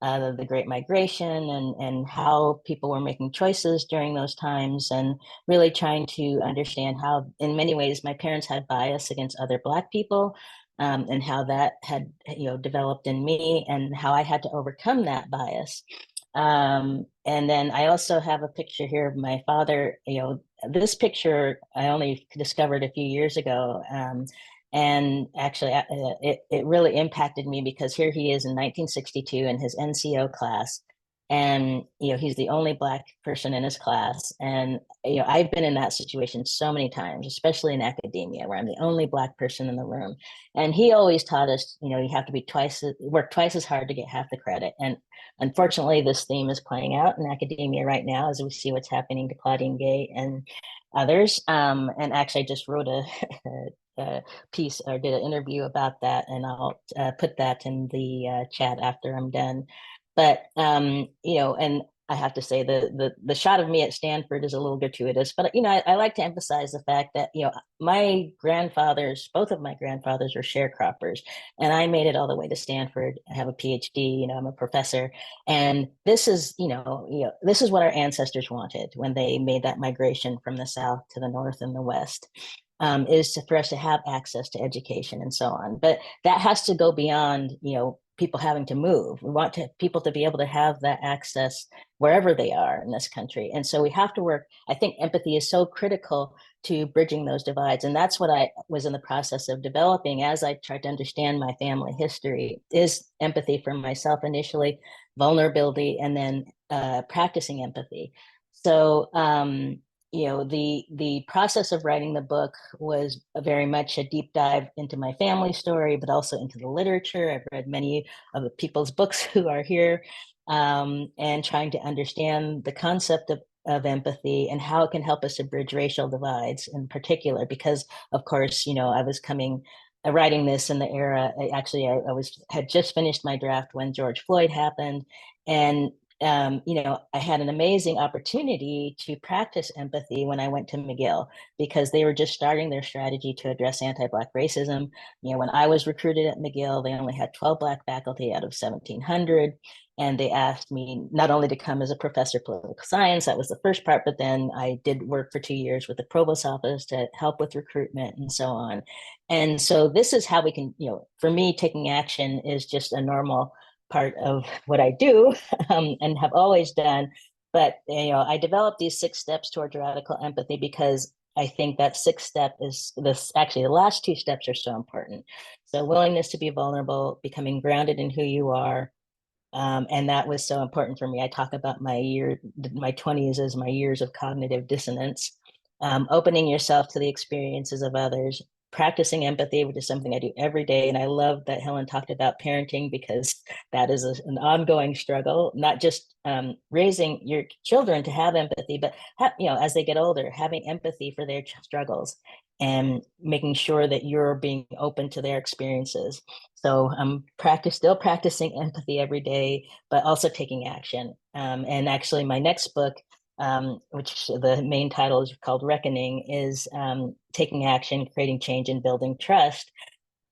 the Great Migration and how people were making choices during those times, and really trying to understand how, in many ways, my parents had bias against other Black people, and how that had developed in me, and how I had to overcome that bias. And then I also have a picture here of my father. This picture I only discovered a few years ago. And actually, it really impacted me because here he is in 1962 in his NCO class. And, he's the only Black person in his class. And, I've been in that situation so many times, especially in academia, where I'm the only Black person in the room. And he always taught us, you have to work twice as hard to get half the credit. And unfortunately, this theme is playing out in academia right now as we see what's happening to Claudine Gay and others. And actually, I just wrote a piece or did an interview about that, and I'll put that in the chat after I'm done. But and I have to say the shot of me at Stanford is a little gratuitous, but I like to emphasize the fact that both of my grandfathers were sharecroppers, and I made it all the way to Stanford. I have a PhD, I'm a professor, and this is this is what our ancestors wanted when they made that migration from the South to the North and the West. For us to have access to education and so on. But that has to go beyond, people having to move. We want people to be able to have that access wherever they are in this country. And so we have to work. I think empathy is so critical to bridging those divides. And that's what I was in the process of developing as I tried to understand my family history, is empathy for myself initially, vulnerability, and then practicing empathy. So, the process of writing the book was very much a deep dive into my family story, but also into the literature. I've read many of the people's books who are here, and trying to understand the concept of empathy and how it can help us to bridge racial divides in particular, because of course, I was writing this in the era, I had just finished my draft when George Floyd happened. And I had an amazing opportunity to practice empathy when I went to McGill, because they were just starting their strategy to address anti-Black racism. When I was recruited at McGill, they only had 12 Black faculty out of 1,700. And they asked me not only to come as a professor of political science, that was the first part, but then I did work for 2 years with the provost's office to help with recruitment and so on. And so this is how we can, for me, taking action is just a normal part of what I do and have always done. But, I developed these 6 steps towards radical empathy because I think that 6th step is the last 2 steps are so important. So willingness to be vulnerable, becoming grounded in who you are, And that was so important for me. I talk about my 20s as my years of cognitive dissonance, opening yourself to the experiences of others, practicing empathy, which is something I do every day. And I love that Helen talked about parenting, because that is an ongoing struggle, not just raising your children to have empathy, but as they get older, having empathy for their struggles and making sure that you're being open to their experiences. So I'm still practicing empathy every day, but also taking action. And actually my next book, which the main title is called Reckoning, is taking action, creating change, and building trust.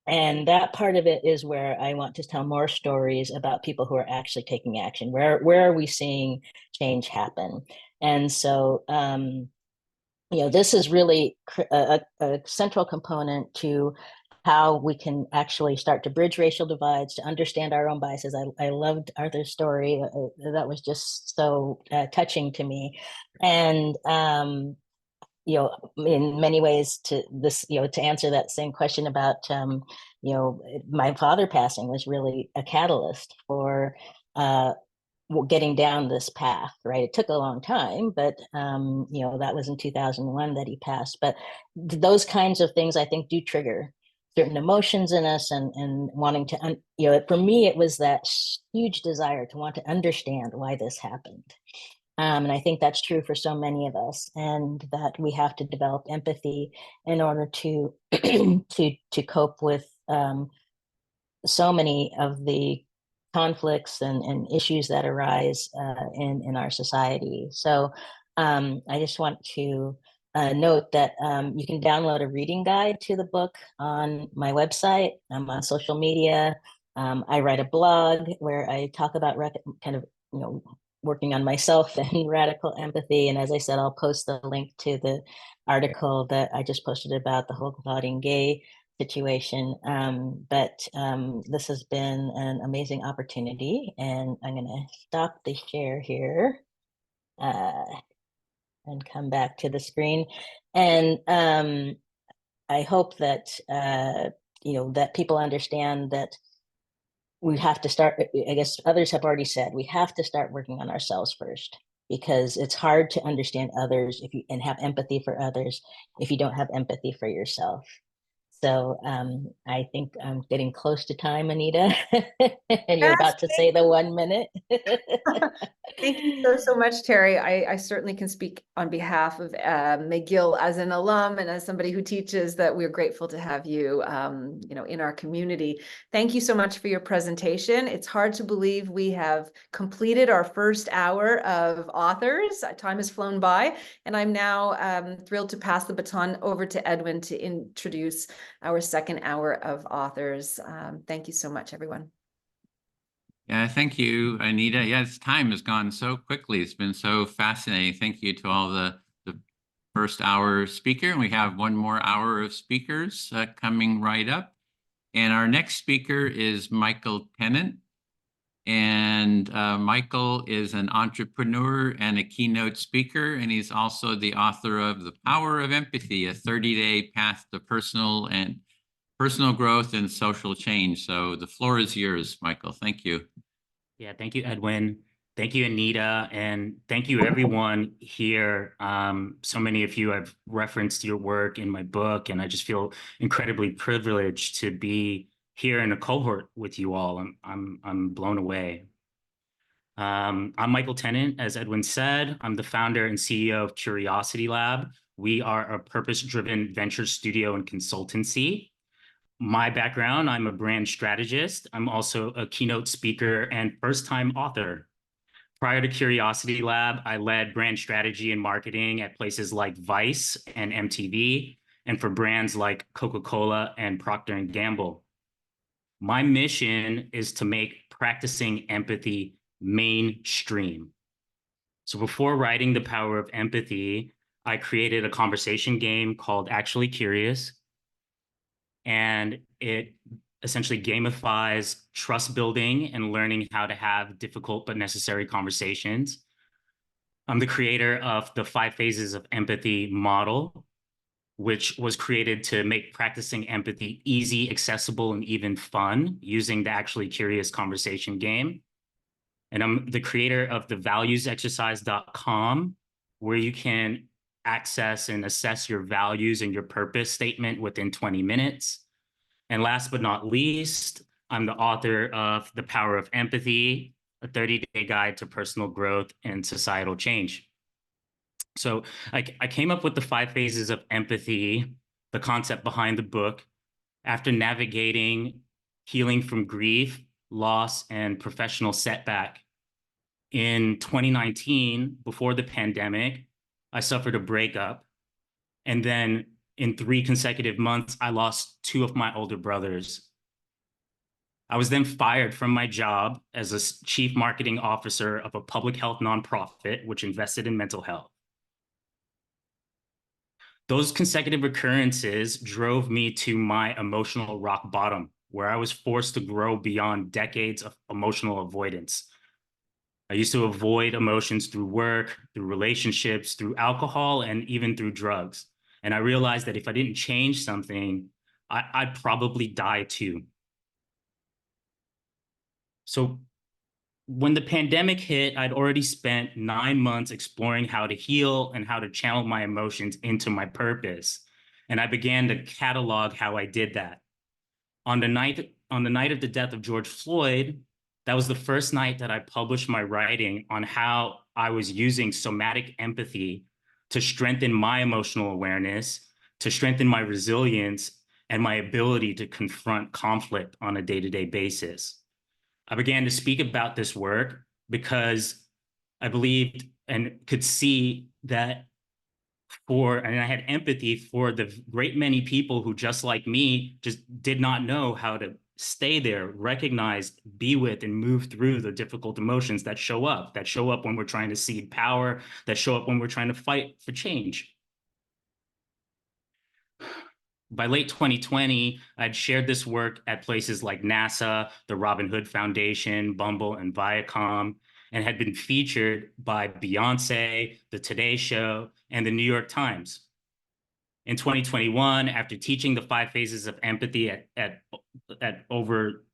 And that part of it is where I want to tell more stories about people who are actually taking action. Where are we seeing change happen? And so, this is really a central component to how we can actually start to bridge racial divides, to understand our own biases. I loved Arthur's story. That was just so touching to me. And, in many ways to answer that same question about, my father passing was really a catalyst for getting down this path, right? It took a long time, but that was in 2001 that he passed. But those kinds of things, I think, do trigger certain emotions in us, and wanting to, for me, it was that huge desire to want to understand why this happened. And I think that's true for so many of us, and that we have to develop empathy in order to to cope with so many of the conflicts and issues that arise in our society. So I just want to note that you can download a reading guide to the book on my website. I'm on social media. I write a blog where I talk about kind of, working on myself and radical empathy. And as I said, I'll post the link to the article that I just posted about the whole Claudine Gay situation. But this has been an amazing opportunity, and I'm going to stop the share here and come back to the screen. And I hope that, that people understand that we have to start, I guess others have already said, we have to start working on ourselves first, because it's hard to understand others and have empathy for others if you don't have empathy for yourself. So I think I'm getting close to time, Anita, and you're about to say the 1 minute. Thank you so much, Terri. I certainly can speak on behalf of McGill as an alum and as somebody who teaches, that we're grateful to have you, in our community. Thank you so much for your presentation. It's hard to believe we have completed our first hour of authors. Time has flown by, and I'm now thrilled to pass the baton over to Edwin to introduce our second hour of authors. Thank you so much, everyone. Yeah, thank you, Anita. Yes, time has gone so quickly. It's been so fascinating. Thank you to all the first hour speaker. And we have one more hour of speakers coming right up. And our next speaker is Michael Tennant. And Michael is an entrepreneur and a keynote speaker, and he's also the author of The Power of Empathy, a 30-day path to personal growth and social change. So the floor is yours, Michael. Thank you. Yeah, thank you, Edwin. Thank you, Anita. And thank you, everyone here. So many of you have referenced your work in my book, and I just feel incredibly privileged to be here in a cohort with you all. I'm blown away. I'm Michael Tennant, as Edwin said. I'm the founder and CEO of Curiosity Lab. We are a purpose-driven venture studio and consultancy. My background, I'm a brand strategist. I'm also a keynote speaker and first-time author. Prior to Curiosity Lab, I led brand strategy and marketing at places like Weiss and MTV, and for brands like Coca-Cola and Procter & Gamble. My mission is to make practicing empathy mainstream. So before writing The Power of Empathy, I created a conversation game called Actually Curious. And it essentially gamifies trust building and learning how to have difficult but necessary conversations. I'm the creator of the 5 Phases of Empathy model, which was created to make practicing empathy easy, accessible, and even fun using the Actually Curious conversation game. And I'm the creator of the valuesexercise.com, where you can access and assess your values and your purpose statement within 20 minutes. And last but not least, I'm the author of The Power of Empathy, a 30-day guide to personal growth and societal change. So I came up with the 5 phases of empathy, the concept behind the book, after navigating healing from grief, loss, and professional setback. In 2019, before the pandemic, I suffered a breakup. And then in 3 consecutive months, I lost 2 of my older brothers. I was then fired from my job as a chief marketing officer of a public health nonprofit, which invested in mental health. Those consecutive occurrences drove me to my emotional rock bottom, where I was forced to grow beyond decades of emotional avoidance. I used to avoid emotions through work, through relationships, through alcohol, and even through drugs. And I realized that if I didn't change something, I'd probably die too. So when the pandemic hit, I'd already spent 9 months exploring how to heal and how to channel my emotions into my purpose. And I began to catalog how I did that. On the night of the death of George Floyd, that was the first night that I published my writing on how I was using somatic empathy to strengthen my emotional awareness, to strengthen my resilience, and my ability to confront conflict on a day-to-day basis. I began to speak about this work because I believed and could see that and I had empathy for the great many people who, just like me, just did not know how to stay there, recognize, be with, and move through the difficult emotions that show up when we're trying to cede power, that show up when we're trying to fight for change. By late 2020, I'd shared this work at places like NASA, the Robin Hood Foundation, Bumble, and Viacom, and had been featured by Beyonce, The Today Show, and the New York Times. In 2021, after teaching the 5 phases of empathy at over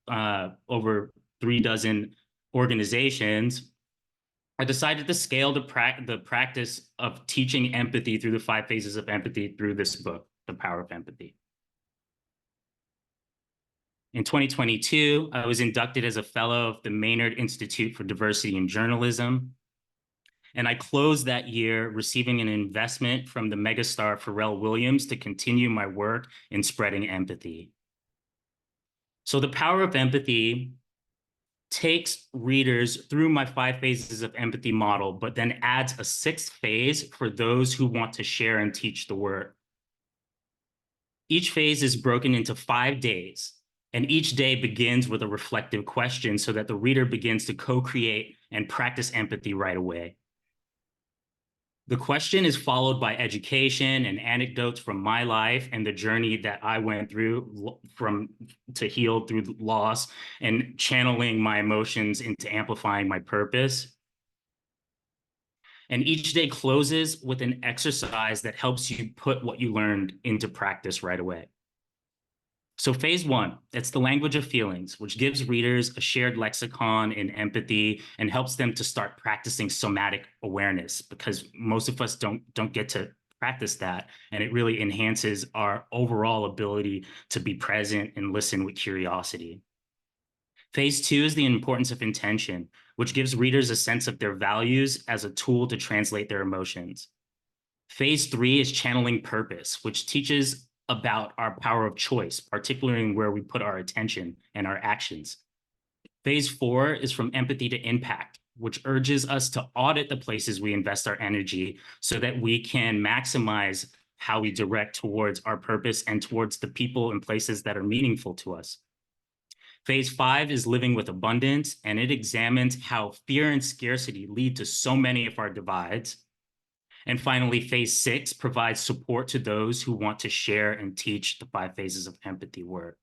3 dozen organizations, I decided to scale the practice of teaching empathy through the 5 phases of empathy through this book, The Power of Empathy. In 2022, I was inducted as a fellow of the Maynard Institute for Diversity in Journalism. And I closed that year receiving an investment from the megastar Pharrell Williams to continue my work in spreading empathy. So the Power of Empathy takes readers through my 5 phases of empathy model, but then adds a 6th phase for those who want to share and teach the word. Each phase is broken into 5 days, and each day begins with a reflective question so that the reader begins to co-create and practice empathy right away. The question is followed by education and anecdotes from my life and the journey that I went through to heal through loss and channeling my emotions into amplifying my purpose. And each day closes with an exercise that helps you put what you learned into practice right away. So phase 1, it's the language of feelings, which gives readers a shared lexicon in empathy and helps them to start practicing somatic awareness, because most of us don't get to practice that. And it really enhances our overall ability to be present and listen with curiosity. Phase 2 is the importance of intention, which gives readers a sense of their values as a tool to translate their emotions. Phase 3 is channeling purpose, which teaches about our power of choice, particularly in where we put our attention and our actions. Phase 4 is from empathy to impact, which urges us to audit the places we invest our energy so that we can maximize how we direct towards our purpose and towards the people and places that are meaningful to us. Phase 5 is living with abundance, and it examines how fear and scarcity lead to so many of our divides. And finally, phase 6 provides support to those who want to share and teach the 5 phases of empathy work.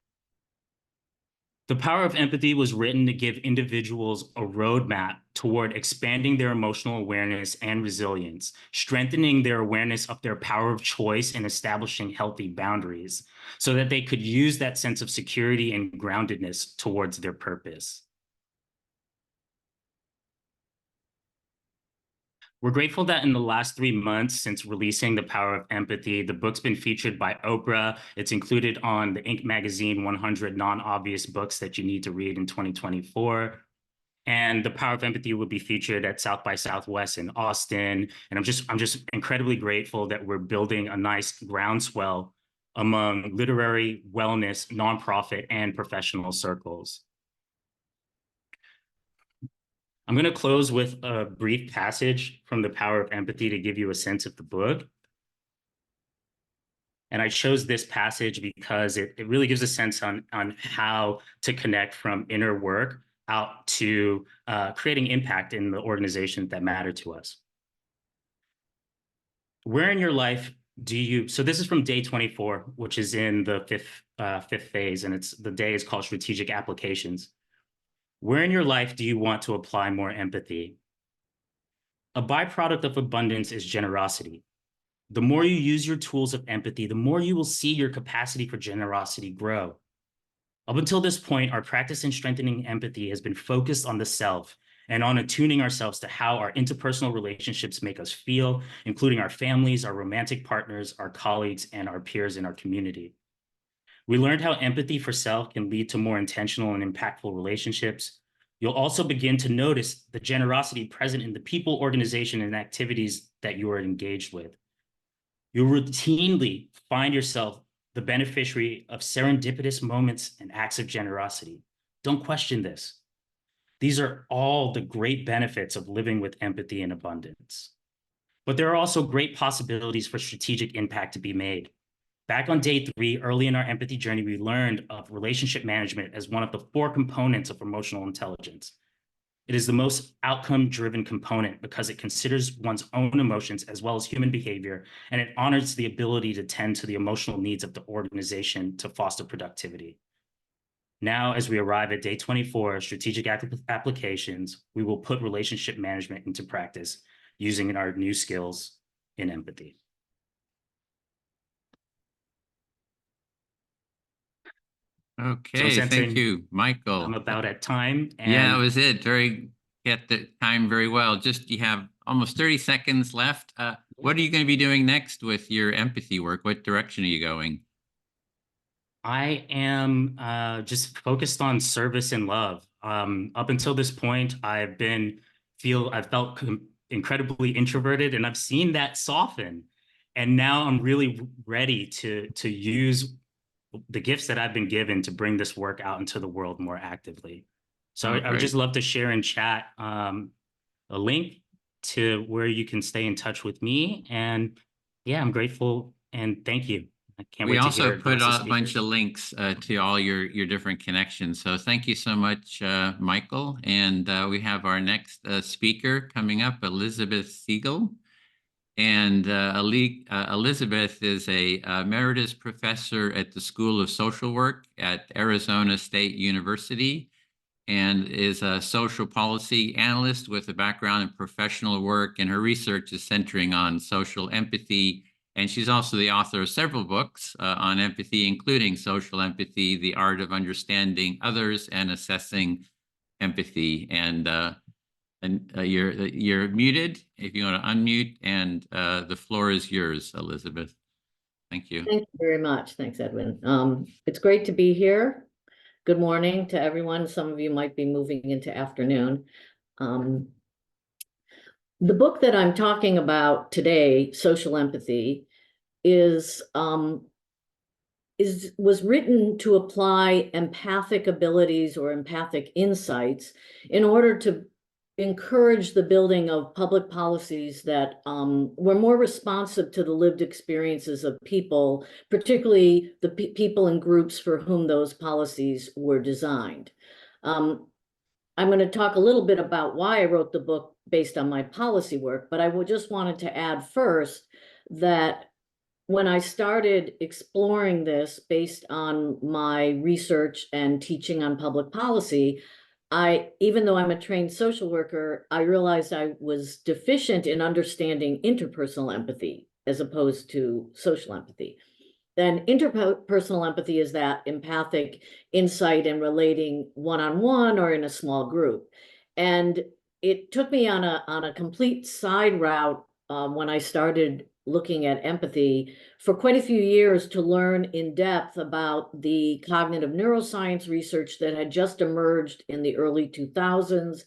The Power of Empathy was written to give individuals a roadmap toward expanding their emotional awareness and resilience, strengthening their awareness of their power of choice, and establishing healthy boundaries so that they could use that sense of security and groundedness towards their purpose. We're grateful that in the last 3 months since releasing The Power of Empathy, the book's been featured by Oprah. It's included on the Inc. magazine 100 non-obvious books that you need to read in 2024. And The Power of Empathy will be featured at South by Southwest in Austin. And I'm just incredibly grateful that we're building a nice groundswell among literary, wellness, nonprofit, and professional circles. I'm going to close with a brief passage from The Power of Empathy to give you a sense of the book. And I chose this passage because it really gives a sense on how to connect from inner work out to creating impact in the organizations that matter to us. Where in your life do you, so this is from day 24, which is in the fifth phase, and the day is called Strategic Applications. Where in your life do you want to apply more empathy? A byproduct of abundance is generosity. The more you use your tools of empathy, the more you will see your capacity for generosity grow. Up until this point, our practice in strengthening empathy has been focused on the self and on attuning ourselves to how our interpersonal relationships make us feel, including our families, our romantic partners, our colleagues, and our peers in our community. We learned how empathy for self can lead to more intentional and impactful relationships. You'll also begin to notice the generosity present in the people, organization, and activities that you are engaged with. You'll routinely find yourself the beneficiary of serendipitous moments and acts of generosity. Don't question this. These are all the great benefits of living with empathy and abundance. But there are also great possibilities for strategic impact to be made. Back on day 3, early in our empathy journey, we learned of relationship management as one of the 4 components of emotional intelligence. It is the most outcome-driven component because it considers one's own emotions as well as human behavior, and it honors the ability to tend to the emotional needs of the organization to foster productivity. Now, as we arrive at day 24, strategic applications, we will put relationship management into practice using our new skills in empathy. Okay, thank you, Michael. I'm about at time. And yeah, that was it. Get the time very well. Just you have almost 30 seconds left. What are you going to be doing next with your empathy work? What direction are you going? I am just focused on service and love. Up until this point, I've felt incredibly introverted, and I've seen that soften. And now I'm really ready to use the gifts that I've been given to bring this work out into the world more actively. So I would just love to share in chat a link to where you can stay in touch with me. And yeah, I'm grateful and thank you. I can't wait to hear. We also put a bunch of links to all your different connections. So thank you so much, Michael. And we have our next speaker coming up, Elizabeth Segal. And Elizabeth is a emeritus professor at the School of Social Work at Arizona State University and is a social policy analyst with a background in professional work. And her research is centering on social empathy. And she's also the author of several books on empathy, including Social Empathy, The Art of Understanding Others and Assessing Empathy. And you're muted if you want to unmute, and the floor is yours, Elizabeth. Thank you. Thank you very much. Thanks, Edwin. It's great to be here. Good morning to everyone. Some of you might be moving into afternoon. The book that I'm talking about today, Social Empathy, was written to apply empathic abilities or empathic insights in order to encourage the building of public policies that were more responsive to the lived experiences of people, particularly the people and groups for whom those policies were designed. I'm going to talk a little bit about why I wrote the book based on my policy work, but I just wanted to add first that when I started exploring this based on my research and teaching on public policy, even though I'm a trained social worker, I realized I was deficient in understanding interpersonal empathy as opposed to social empathy. Then interpersonal empathy is that empathic insight in relating one-on-one or in a small group. And it took me on a complete side route when I started looking at empathy for quite a few years to learn in depth about the cognitive neuroscience research that had just emerged in the early 2000s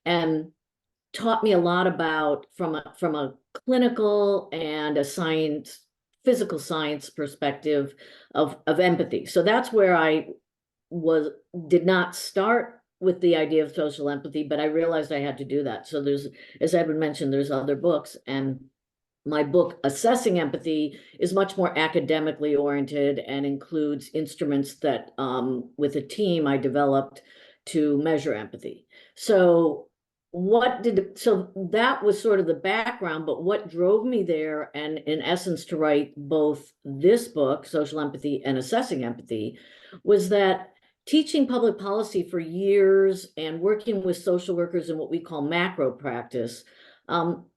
and taught me a lot about from a clinical and a physical science perspective of empathy. So that's where I did not start with the idea of social empathy, but I realized I had to do that. So there's, as Edwin mentioned, there's other books, and my book, Assessing Empathy, is much more academically oriented and includes instruments that, with a team, I developed to measure empathy. So that was sort of the background, but what drove me there, and in essence to write both this book, Social Empathy and Assessing Empathy, was that teaching public policy for years and working with social workers in what we call macro practice,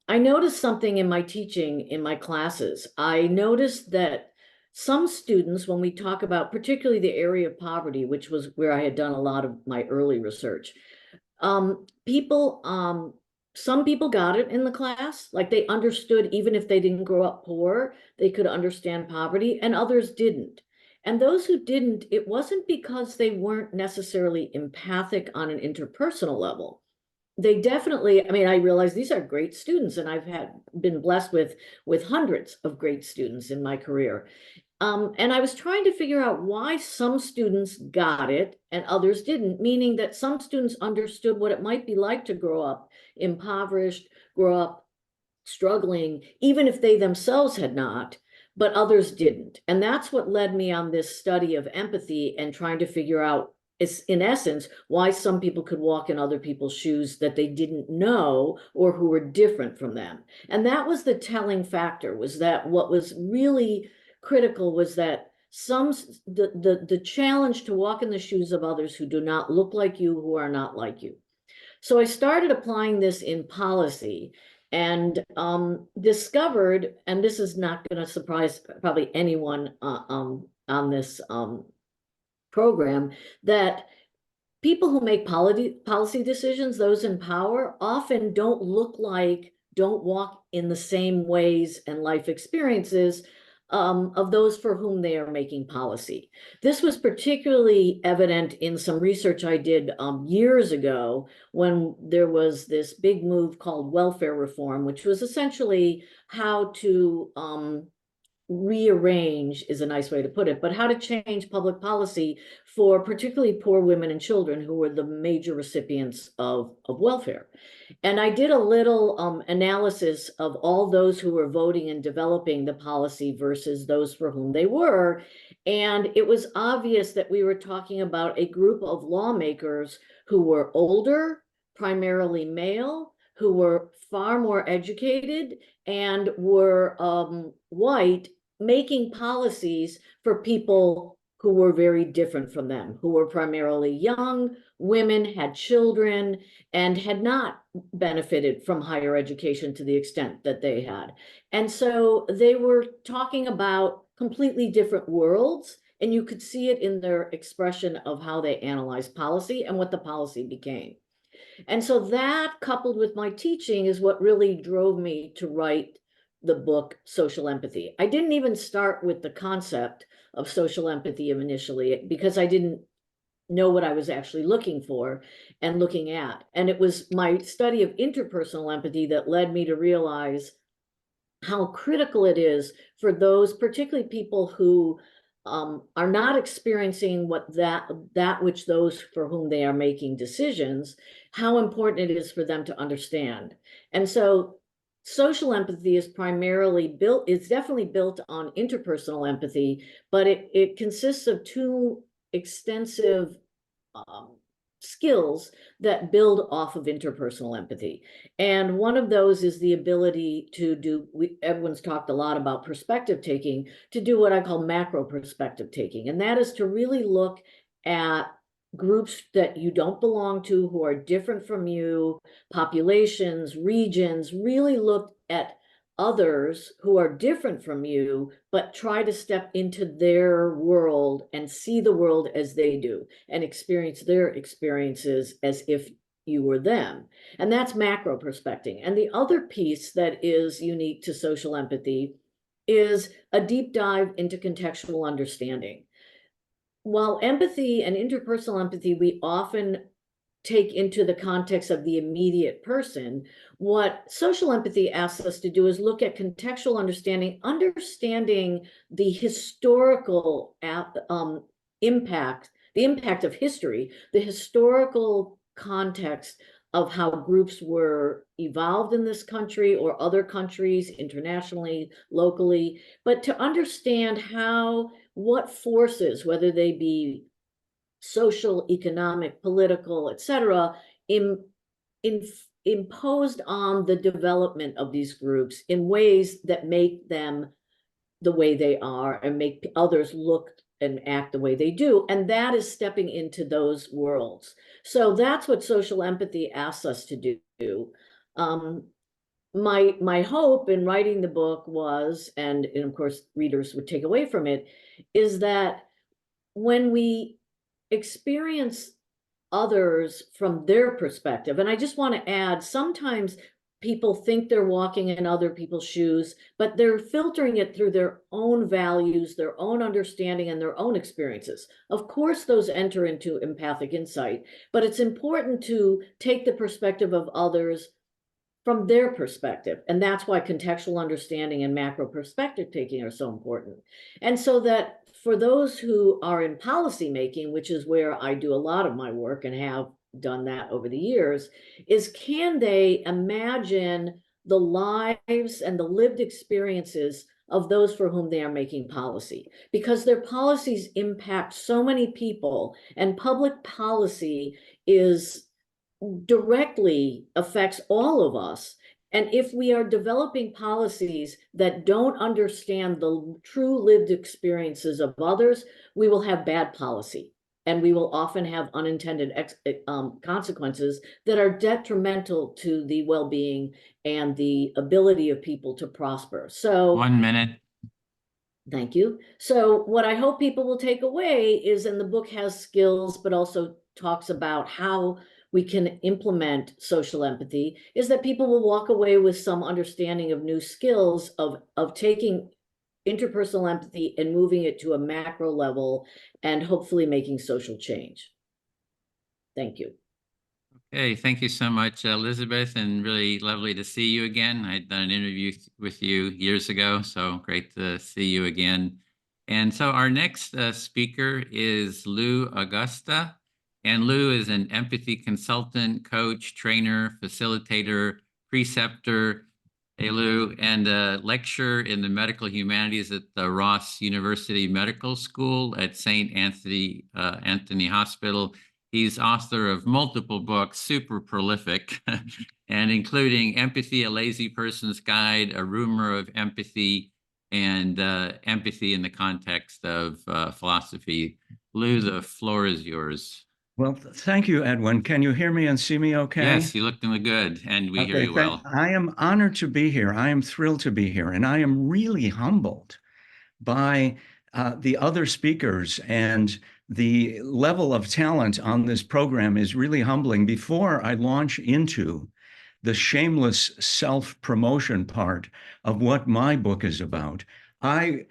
I noticed something in my teaching in my classes. I noticed that some students, when we talk about particularly the area of poverty, which was where I had done a lot of my early research, some people got it in the class, like they understood, even if they didn't grow up poor, they could understand poverty, and others didn't. And those who didn't, it wasn't because they weren't necessarily empathic on an interpersonal level. They definitely, I mean, I realize these are great students, and I've been blessed with hundreds of great students in my career. And I was trying to figure out why some students got it and others didn't, meaning that some students understood what it might be like to grow up impoverished, grow up struggling, even if they themselves had not, but others didn't. And that's what led me on this study of empathy and trying to figure out, in essence, why some people could walk in other people's shoes that they didn't know or who were different from them. And that was the telling factor, was that what was really critical was that the challenge to walk in the shoes of others who do not look like you, who are not like you. So I started applying this in policy and discovered, and this is not going to surprise probably anyone on this program, that people who make policy decisions, those in power, often don't walk in the same ways and life experiences of those for whom they are making policy. This was particularly evident in some research I did years ago when there was this big move called welfare reform, which was essentially how to rearrange, is a nice way to put it, but how to change public policy for particularly poor women and children who were the major recipients of welfare. And I did a little analysis of all those who were voting and developing the policy versus those for whom they were. And it was obvious that we were talking about a group of lawmakers who were older, primarily male, who were far more educated and were white, making policies for people who were very different from them, who were primarily young, women, had children, and had not benefited from higher education to the extent that they had. And so they were talking about completely different worlds, and you could see it in their expression of how they analyzed policy and what the policy became. And so that, coupled with my teaching, is what really drove me to write the book Social Empathy. I didn't even start with the concept of social empathy initially because I didn't know what I was actually looking for and looking at. And it was my study of interpersonal empathy that led me to realize how critical it is for those, particularly people who are not experiencing that which those for whom they are making decisions, how important it is for them to understand. And so social empathy is it's definitely built on interpersonal empathy, but it consists of two extensive skills that build off of interpersonal empathy. And one of those is the ability to do, everyone's talked a lot about perspective taking, to do what I call macro perspective taking. And that is to really look at groups that you don't belong to, who are different from you, populations, regions, really look at others who are different from you, but try to step into their world and see the world as they do and experience their experiences as if you were them. And that's macro perspective. And the other piece that is unique to social empathy is a deep dive into contextual understanding. While empathy and interpersonal empathy, we often take into the context of the immediate person, what social empathy asks us to do is look at contextual understanding, understanding the historical impact, the impact of history, the historical context of how groups were evolved in this country or other countries, internationally, locally, but to understand what forces, whether they be social, economic, political, etc., imposed on the development of these groups in ways that make them the way they are and make others look and act the way they do. And that is stepping into those worlds. So that's what social empathy asks us to do. My hope in writing the book was, and of course readers would take away from it, is that when we experience others from their perspective, and I just want to add, sometimes people think they're walking in other people's shoes, but they're filtering it through their own values, their own understanding, and their own experiences. Of course, those enter into empathic insight, but it's important to take the perspective of others from their perspective. And that's why contextual understanding and macro perspective taking are so important. And so that for those who are in policy making, which is where I do a lot of my work and have done that over the years, is can they imagine the lives and the lived experiences of those for whom they are making policy? Because their policies impact so many people, and public policy directly affects all of us. And if we are developing policies that don't understand the true lived experiences of others, we will have bad policy. And we will often have unintended consequences that are detrimental to the well-being and the ability of people to prosper. So 1 minute. Thank you. So what I hope people will take away is, and the book has skills, but also talks about how we can implement social empathy, is that people will walk away with some understanding of new skills of taking interpersonal empathy and moving it to a macro level and hopefully making social change. Thank you. Okay, thank you so much, Elizabeth, and really lovely to see you again. I'd done an interview with you years ago, so great to see you again. And so our next speaker is Lynne Agosta. And Lou is an empathy consultant, coach, trainer, facilitator, preceptor, hey Lou, and a lecturer in the medical humanities at the Ross University Medical School at St. Anthony Hospital. He's author of multiple books, super prolific, and including Empathy, A Lazy Person's Guide, A Rumor of Empathy, and Empathy in the Context of Philosophy. Lou, the floor is yours. Well, thank you, Edwin. Can you hear me and see me okay? Yes, you look good, and we hear you well. I am honored to be here. I am thrilled to be here, and I am really humbled by the other speakers, and the level of talent on this program is really humbling. Before I launch into the shameless self-promotion part of what my book is about, I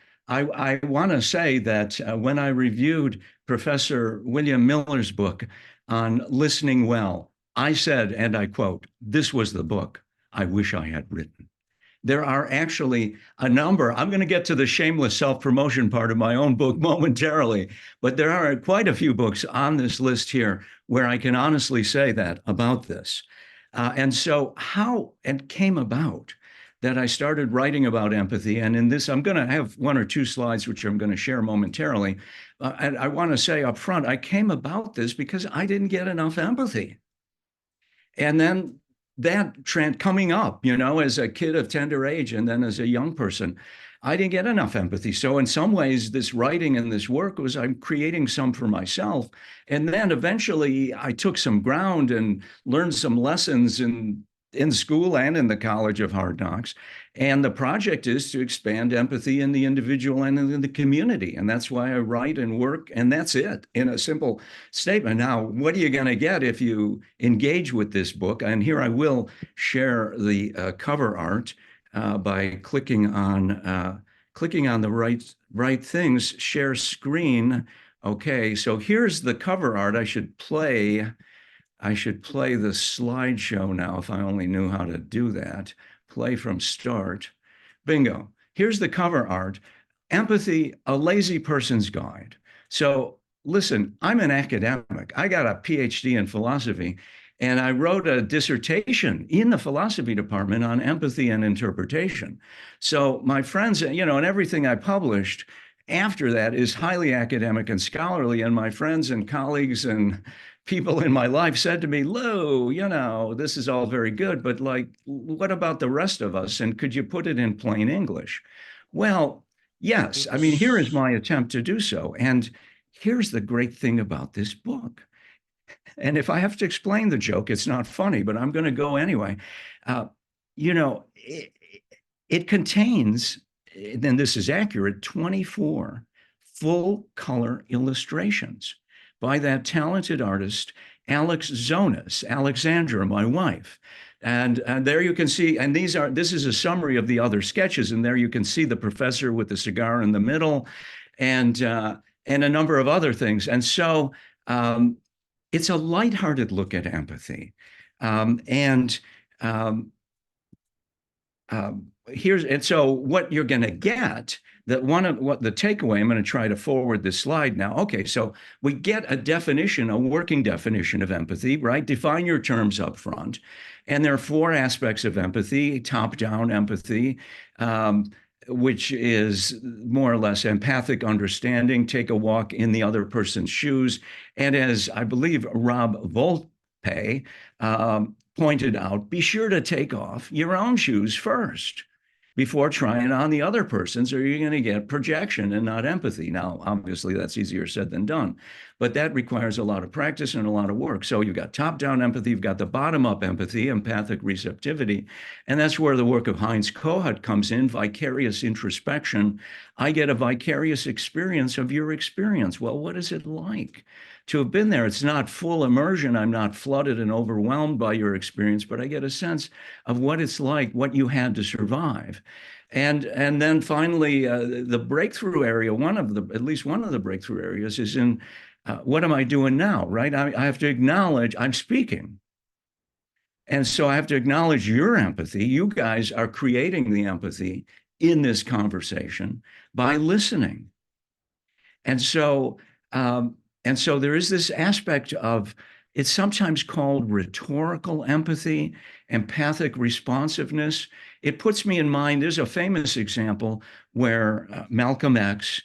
want to say that when I reviewed Professor William Miller's book on listening well, I said, and I quote, "This was the book I wish I had written." There are actually a number. I'm going to get to the shameless self-promotion part of my own book momentarily, but there are quite a few books on this list here where I can honestly say that about this. And so how it came about that I started writing about empathy. And in this, I'm going to have 1 or 2 slides, which I'm going to share momentarily. And I want to say up front, I came about this because I didn't get enough empathy. And then that coming up, as a kid of tender age, and then as a young person, I didn't get enough empathy. So in some ways, this writing and this work was, I'm creating some for myself. And then eventually I took some ground and learned some lessons in in school and in the College of Hard Knocks. And the project is to expand empathy in the individual and in the community. And that's why I write and work. And that's it in a simple statement. Now, what are you going to get if you engage with this book? And here I will share the cover art by clicking on the right things, share screen. Okay, so here's the cover art. I should play the slideshow now if I only knew how to do that. Play from start. Bingo. Here's the cover art. Empathy, a lazy person's guide. So listen, I'm an academic. I got a PhD in philosophy, and I wrote a dissertation in the philosophy department on empathy and interpretation. So my friends, and everything I published after that is highly academic and scholarly, and my friends and colleagues and people in my life said to me, Lou, this is all very good, but what about the rest of us? And could you put it in plain English? Well, yes. I mean, here is my attempt to do so. And here's the great thing about this book. And if I have to explain the joke, it's not funny, but I'm going to go anyway. It contains, and this is accurate, 24 full color illustrations by that talented artist, Alexandra, my wife. And there you can see, and this is a summary of the other sketches. And there you can see the professor with the cigar in the middle and a number of other things. And so it's a lighthearted look at empathy. So what you're going to get, what the takeaway, I'm going to try to forward this slide now. Okay, so we get a definition, a working definition of empathy, right? Define your terms up front. And there are 4 aspects of empathy: top-down empathy, which is more or less empathic understanding, take a walk in the other person's shoes. And as I believe Rob Volpe pointed out, be sure to take off your own shoes first before trying on the other person's, or you're going to get projection and not empathy. Now, obviously, that's easier said than done, but that requires a lot of practice and a lot of work. So you've got top-down empathy, you've got the bottom-up empathy, empathic receptivity, and that's where the work of Heinz Kohut comes in, vicarious introspection. I get a vicarious experience of your experience. Well, what is it like to have been there? It's not full immersion. I'm not flooded and overwhelmed by your experience, but I get a sense of what it's like, what you had to survive. And then finally, the breakthrough area, at least one of the breakthrough areas is in what am I doing now, right? I have to acknowledge I'm speaking. And so I have to acknowledge your empathy. You guys are creating the empathy in this conversation by listening. And so there is this aspect of, it's sometimes called rhetorical empathy, empathic responsiveness. It puts me in mind, there's a famous example where Malcolm X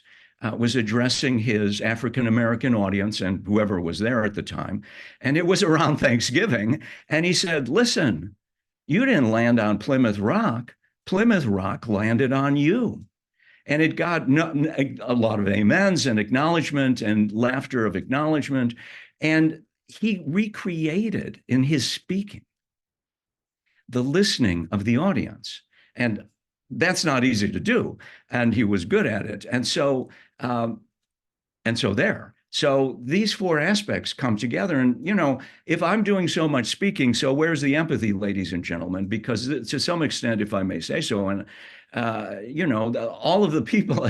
was addressing his African-American audience and whoever was there at the time, and it was around Thanksgiving, and he said, listen, you didn't land on Plymouth Rock. Plymouth Rock landed on you. And it got a lot of amens and acknowledgement and laughter of acknowledgement. And he recreated in his speaking the listening of the audience. And that's not easy to do. And he was good at it. And so there. So these 4 aspects come together. And, if I'm doing so much speaking, so where's the empathy, ladies and gentlemen? Because to some extent, if I may say so, and all of the people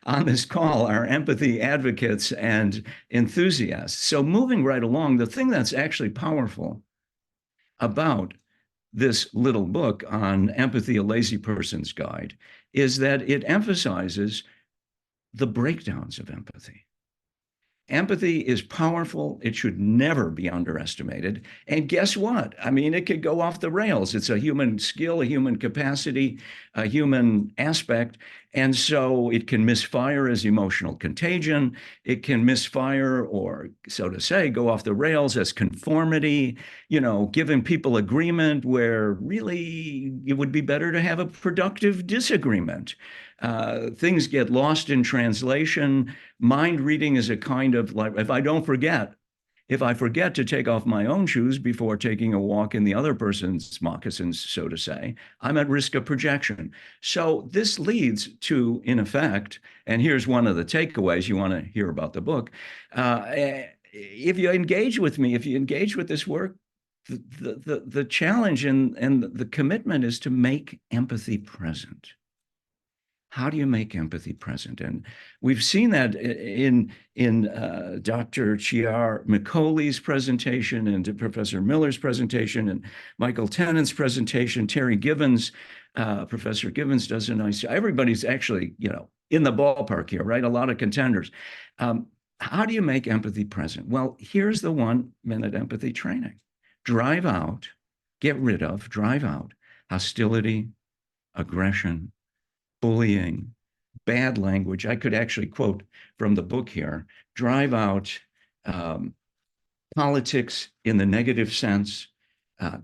on this call are empathy advocates and enthusiasts. So moving right along, the thing that's actually powerful about this little book on Empathy, a Lazy Person's Guide, is that it emphasizes the breakdowns of empathy. Empathy is powerful. It should never be underestimated. And guess what? I mean, it could go off the rails. It's a human skill, a human capacity, a human aspect. And so it can misfire as emotional contagion. It can misfire, or so to say, go off the rails as conformity, giving people agreement where really it would be better to have a productive disagreement. Things get lost in translation. Mind reading is a kind of, like, if I don't forget, if I forget to take off my own shoes before taking a walk in the other person's moccasins, so to say, I'm at risk of projection. So this leads to, in effect, and here's one of the takeaways you want to hear about the book. If you engage with me, if you engage with this work, the challenge and the commitment is to make empathy present. How do you make empathy present? And we've seen that in Dr. Ciaramicoli's presentation and Professor Miller's presentation and Michael Tennant's presentation. Terri Givens, Professor Givens does a nice job. Everybody's actually, in the ballpark here, right? A lot of contenders. How do you make empathy present? Well, here's the 1-minute empathy training. Drive out hostility, aggression, bullying, bad language. I could actually quote from the book here. Drive out politics in the negative sense,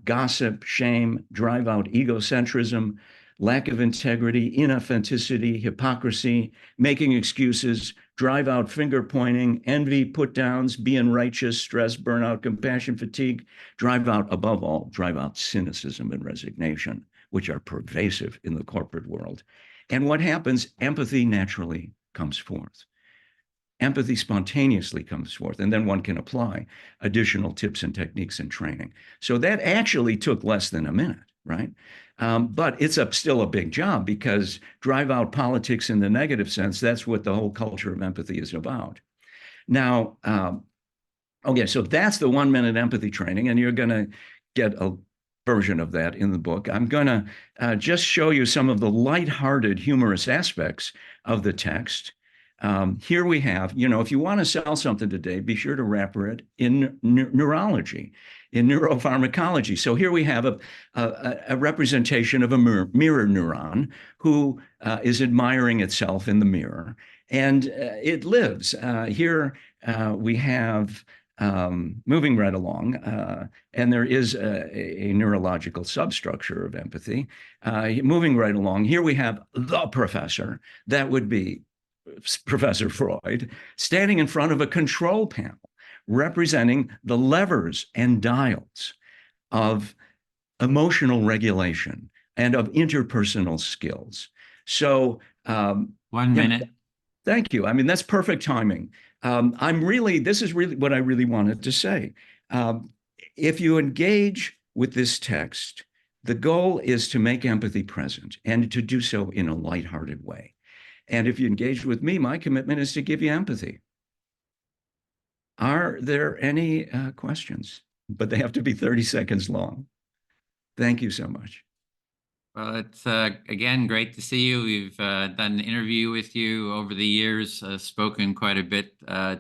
gossip, shame, drive out egocentrism, lack of integrity, inauthenticity, hypocrisy, making excuses, drive out finger pointing, envy, put downs, being righteous, stress, burnout, compassion, fatigue, above all, drive out cynicism and resignation, which are pervasive in the corporate world. And what happens? Empathy naturally comes forth. Empathy spontaneously comes forth, and then one can apply additional tips and techniques and training. So that actually took less than a minute, right? But it's still a big job, because drive out politics in the negative sense, that's what the whole culture of empathy is about. Now, okay, so that's the 1-minute empathy training, and you're going to get a version of that in the book. I'm going to just show you some of the lighthearted, humorous aspects of the text. Here we have, if you want to sell something today, be sure to wrap it in neurology, in neuropharmacology. So here we have a representation of a mirror neuron who is admiring itself in the mirror, and it lives. Here we have, moving right along, and there is a neurological substructure of empathy. Moving right along, here we have the professor, that would be Professor Freud, standing in front of a control panel representing the levers and dials of emotional regulation and of interpersonal skills. So 1 minute. Thank you. I mean, that's perfect timing. This is really what I really wanted to say. If you engage with this text, the goal is to make empathy present and to do so in a lighthearted way. And if you engage with me, my commitment is to give you empathy. Are there any questions? But they have to be 30 seconds long. Thank you so much. Well, it's again great to see you. We've done an interview with you over the years, spoken quite a bit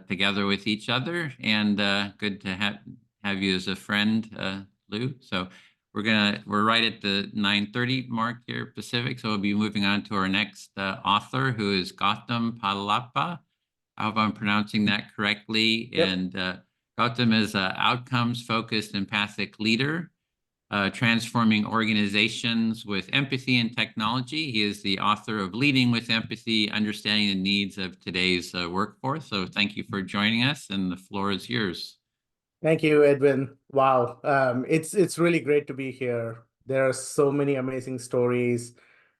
together with each other, and good to have you as a friend, Lou. So we're right at the 9:30 mark here Pacific, so we'll be moving on to our next author, who is Gautham Pallapa. I hope I'm pronouncing that correctly. Yep. And Gautham is an outcomes-focused empathic leader, transforming organizations with empathy and technology. He is the author of Leading with Empathy, Understanding the Needs of Today's Workforce. So thank you for joining us, and the floor is yours. Thank you, Edwin. Wow, it's really great to be here. There are so many amazing stories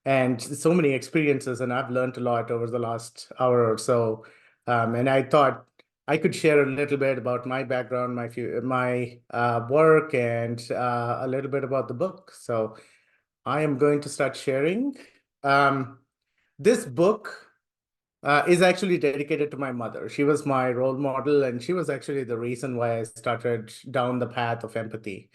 and so many experiences, and I've learned a lot over the last hour or so. And I thought I could share a little bit about my background, my work, and a little bit about the book. So I am going to start sharing. This book is actually dedicated to my mother. She was my role model, and she was actually the reason why I started down the path of empathy.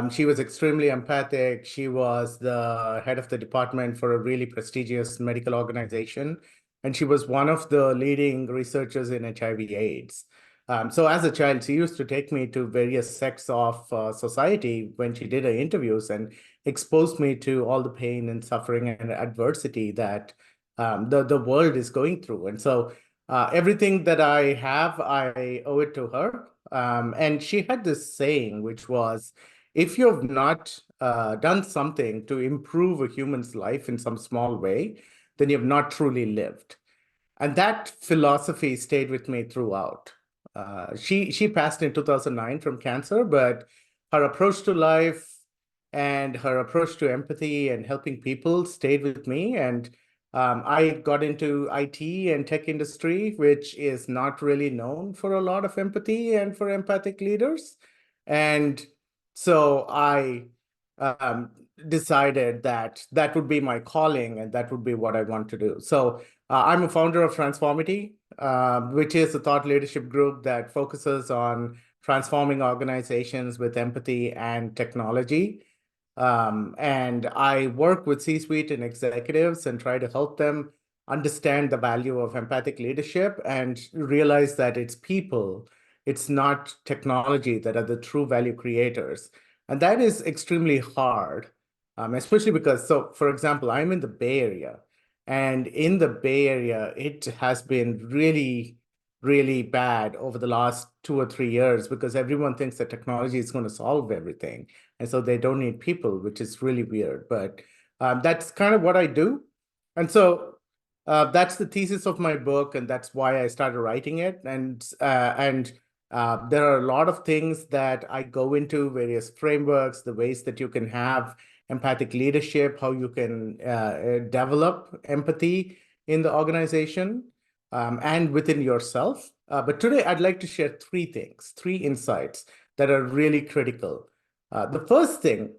She was extremely empathic. She was the head of the department for a really prestigious medical organization, and she was one of the leading researchers in HIV/AIDS. So as a child, she used to take me to various sects of society when she did her interviews and exposed me to all the pain and suffering and adversity that the world is going through. And so everything that I have, I owe it to her. And she had this saying, which was, if you have not done something to improve a human's life in some small way, then you have not truly lived. And that philosophy stayed with me throughout. She passed in 2009 from cancer, but her approach to life and her approach to empathy and helping people stayed with me. And I got into IT and tech industry, which is not really known for a lot of empathy and for empathic leaders. And so I decided that that would be my calling and that would be what I want to do. So I'm a founder of Transformity, which is a thought leadership group that focuses on transforming organizations with empathy and technology. And I work with C-suite and executives and try to help them understand the value of empathic leadership and realize that it's people, it's not technology that are the true value creators. And that is extremely hard, especially because, so for example, I'm in the Bay Area. And in the Bay Area, it has been really, really bad over the last 2 or 3 years because everyone thinks that technology is going to solve everything. And so they don't need people, which is really weird. But that's kind of what I do. And so that's the thesis of my book, and that's why I started writing it. And there are a lot of things that I go into, various frameworks, the ways that you can have empathic leadership, how you can develop empathy in the organization and within yourself. But today I'd like to share 3 things, 3 insights that are really critical. The first thing,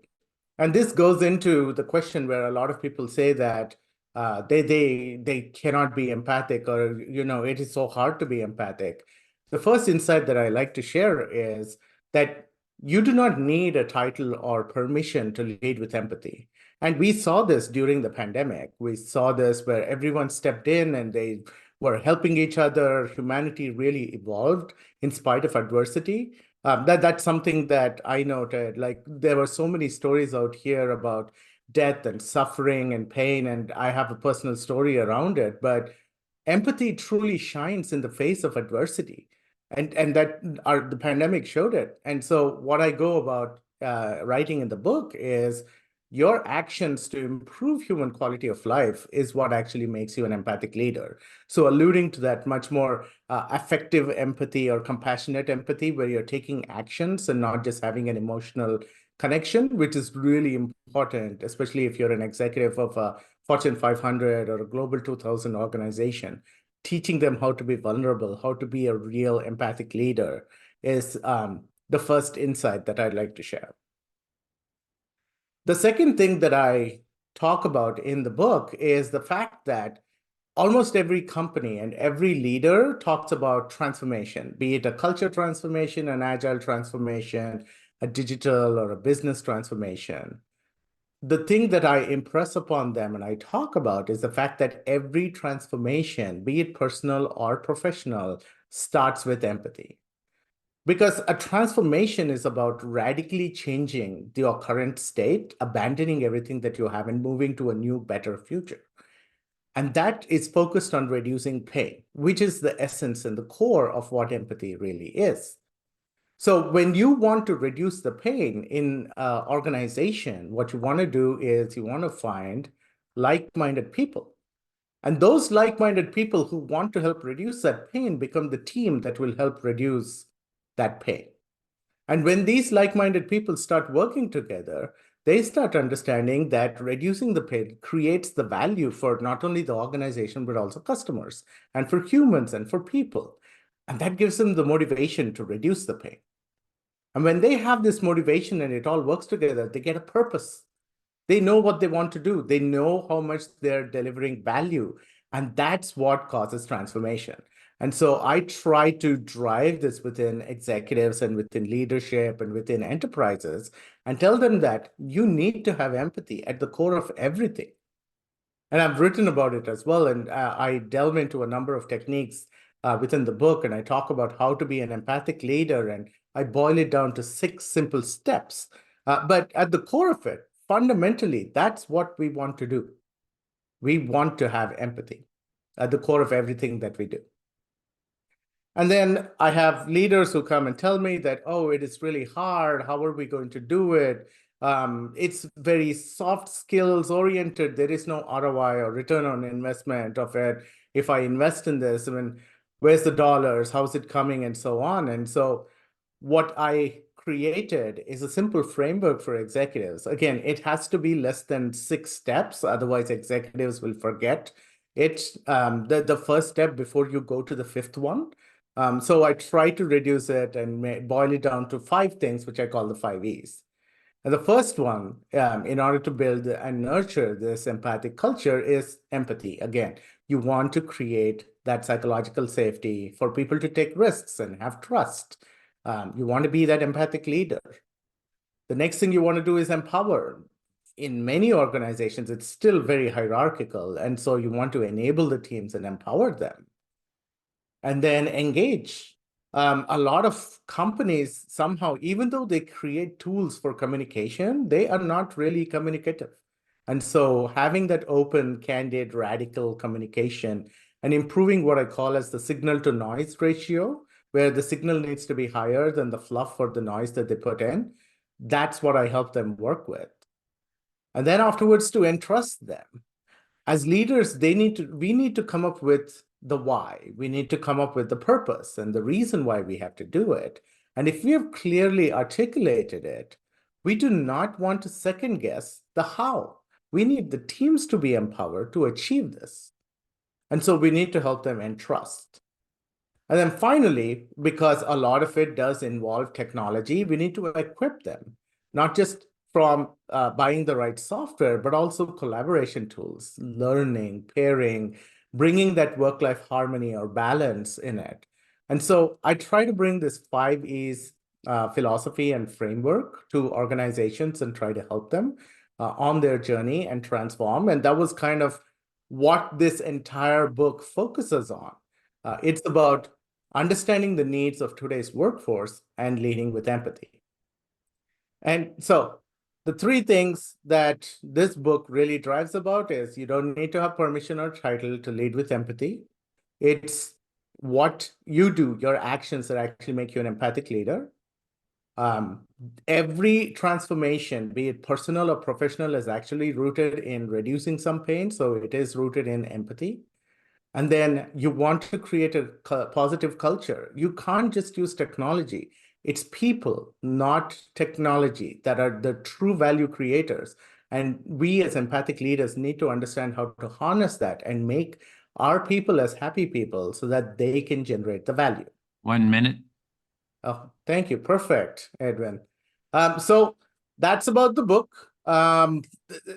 and this goes into the question where a lot of people say that they cannot be empathic, or it is so hard to be empathic. The first insight that I like to share is that you do not need a title or permission to lead with empathy. And we saw this during the pandemic. We saw this where everyone stepped in and they were helping each other. Humanity really evolved in spite of adversity. That's something that I noted. Like, there were so many stories out here about death and suffering and pain, and I have a personal story around it. But empathy truly shines in the face of adversity. And that the pandemic showed it. And so what I go about writing in the book is your actions to improve human quality of life is what actually makes you an empathic leader. So alluding to that much more affective empathy or compassionate empathy, where you're taking actions and not just having an emotional connection, which is really important, especially if you're an executive of a Fortune 500 or a Global 2000 organization. Teaching them how to be vulnerable, how to be a real empathic leader is the first insight that I'd like to share. The second thing that I talk about in the book is the fact that almost every company and every leader talks about transformation, be it a culture transformation, an agile transformation, a digital or a business transformation. The thing that I impress upon them and I talk about is the fact that every transformation, be it personal or professional, starts with empathy. Because a transformation is about radically changing your current state, abandoning everything that you have and moving to a new, better future. And that is focused on reducing pain, which is the essence and the core of what empathy really is. So when you want to reduce the pain in an organization, what you want to do is you want to find like-minded people. And those like-minded people who want to help reduce that pain become the team that will help reduce that pain. And when these like-minded people start working together, they start understanding that reducing the pain creates the value for not only the organization, but also customers and for humans and for people. And that gives them the motivation to reduce the pain. And when they have this motivation and it all works together, they get a purpose. They know what they want to do. They know how much they're delivering value. And that's what causes transformation. And so I try to drive this within executives and within leadership and within enterprises and tell them that you need to have empathy at the core of everything. And I've written about it as well. And I delve into a number of techniques within the book. And I talk about how to be an empathic leader. And I boil it down to 6 simple steps. But at the core of it, fundamentally, that's what we want to do. We want to have empathy at the core of everything that we do. And then I have leaders who come and tell me that, oh, it is really hard. How are we going to do it? It's very soft skills oriented. There is no ROI or return on investment of it. If I invest in this, I mean, where's the dollars, how's it coming, and so on. And so what I created is a simple framework for executives. Again, it has to be less than 6 steps, otherwise executives will forget it. The first step before you go to the 5th one. So I try to reduce it and boil it down to 5 things, which I call the 5 E's. And the first one, in order to build and nurture this empathic culture, is empathy. Again, you want to create that psychological safety for people to take risks and have trust. You want to be that empathic leader. The next thing you want to do is empower. In many organizations, it's still very hierarchical. And so you want to enable the teams and empower them. And then engage. A lot of companies somehow, even though they create tools for communication, they are not really communicative. And so having that open, candid, radical communication and improving what I call as the signal to noise ratio, where the signal needs to be higher than the fluff or the noise that they put in, that's what I help them work with. And then afterwards to entrust them. As leaders, we need to come up with the why. We need to come up with the purpose and the reason why we have to do it. And if we have clearly articulated it, we do not want to second guess the how. We need the teams to be empowered to achieve this. And so we need to help them entrust. And then finally, because a lot of it does involve technology, we need to equip them, not just from buying the right software, but also collaboration tools, learning, pairing, bringing that work-life harmony or balance in it. And so I try to bring this 5 E's philosophy and framework to organizations and try to help them on their journey and transform. And that was kind of what this entire book focuses on. It's about understanding the needs of today's workforce and leading with empathy. And so the 3 things that this book really drives about is you don't need to have permission or title to lead with empathy. It's what you do, your actions that actually make you an empathic leader. Every transformation, be it personal or professional, is actually rooted in reducing some pain. So it is rooted in empathy. And then you want to create a positive culture. You can't just use technology. It's people, not technology, that are the true value creators. And we as empathic leaders need to understand how to harness that and make our people as happy people so that they can generate the value. 1 minute. Oh, thank you. Perfect, Edwin. So that's about the book.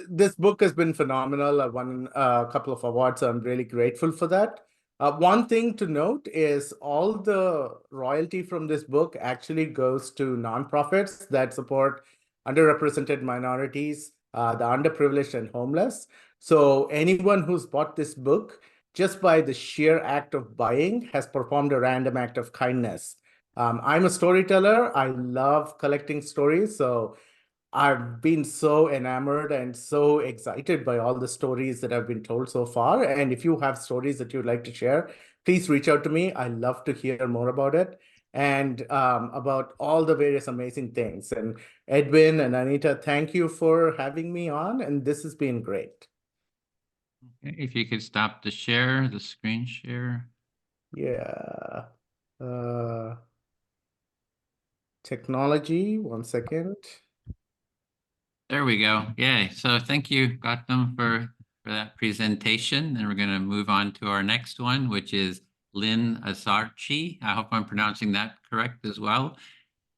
This book has been phenomenal. I won a couple of awards, so I'm really grateful for that. One thing to note is all the royalty from this book actually goes to nonprofits that support underrepresented minorities, the underprivileged and homeless. So anyone who's bought this book, just by the sheer act of buying, has performed a random act of kindness. I'm a storyteller. I love collecting stories. So I've been so enamored and so excited by all the stories that have been told so far. And if you have stories that you'd like to share, please reach out to me. I love to hear more about it and about all the various amazing things. And Edwin and Anita, thank you for having me on. And this has been great. If you could stop the share, the screen share. Yeah. Technology, 1 second. There we go. Yay. So thank you, Gautham, for that presentation. And we're going to move on to our next one, which is Lynne Azarchi. I hope I'm pronouncing that correct as well.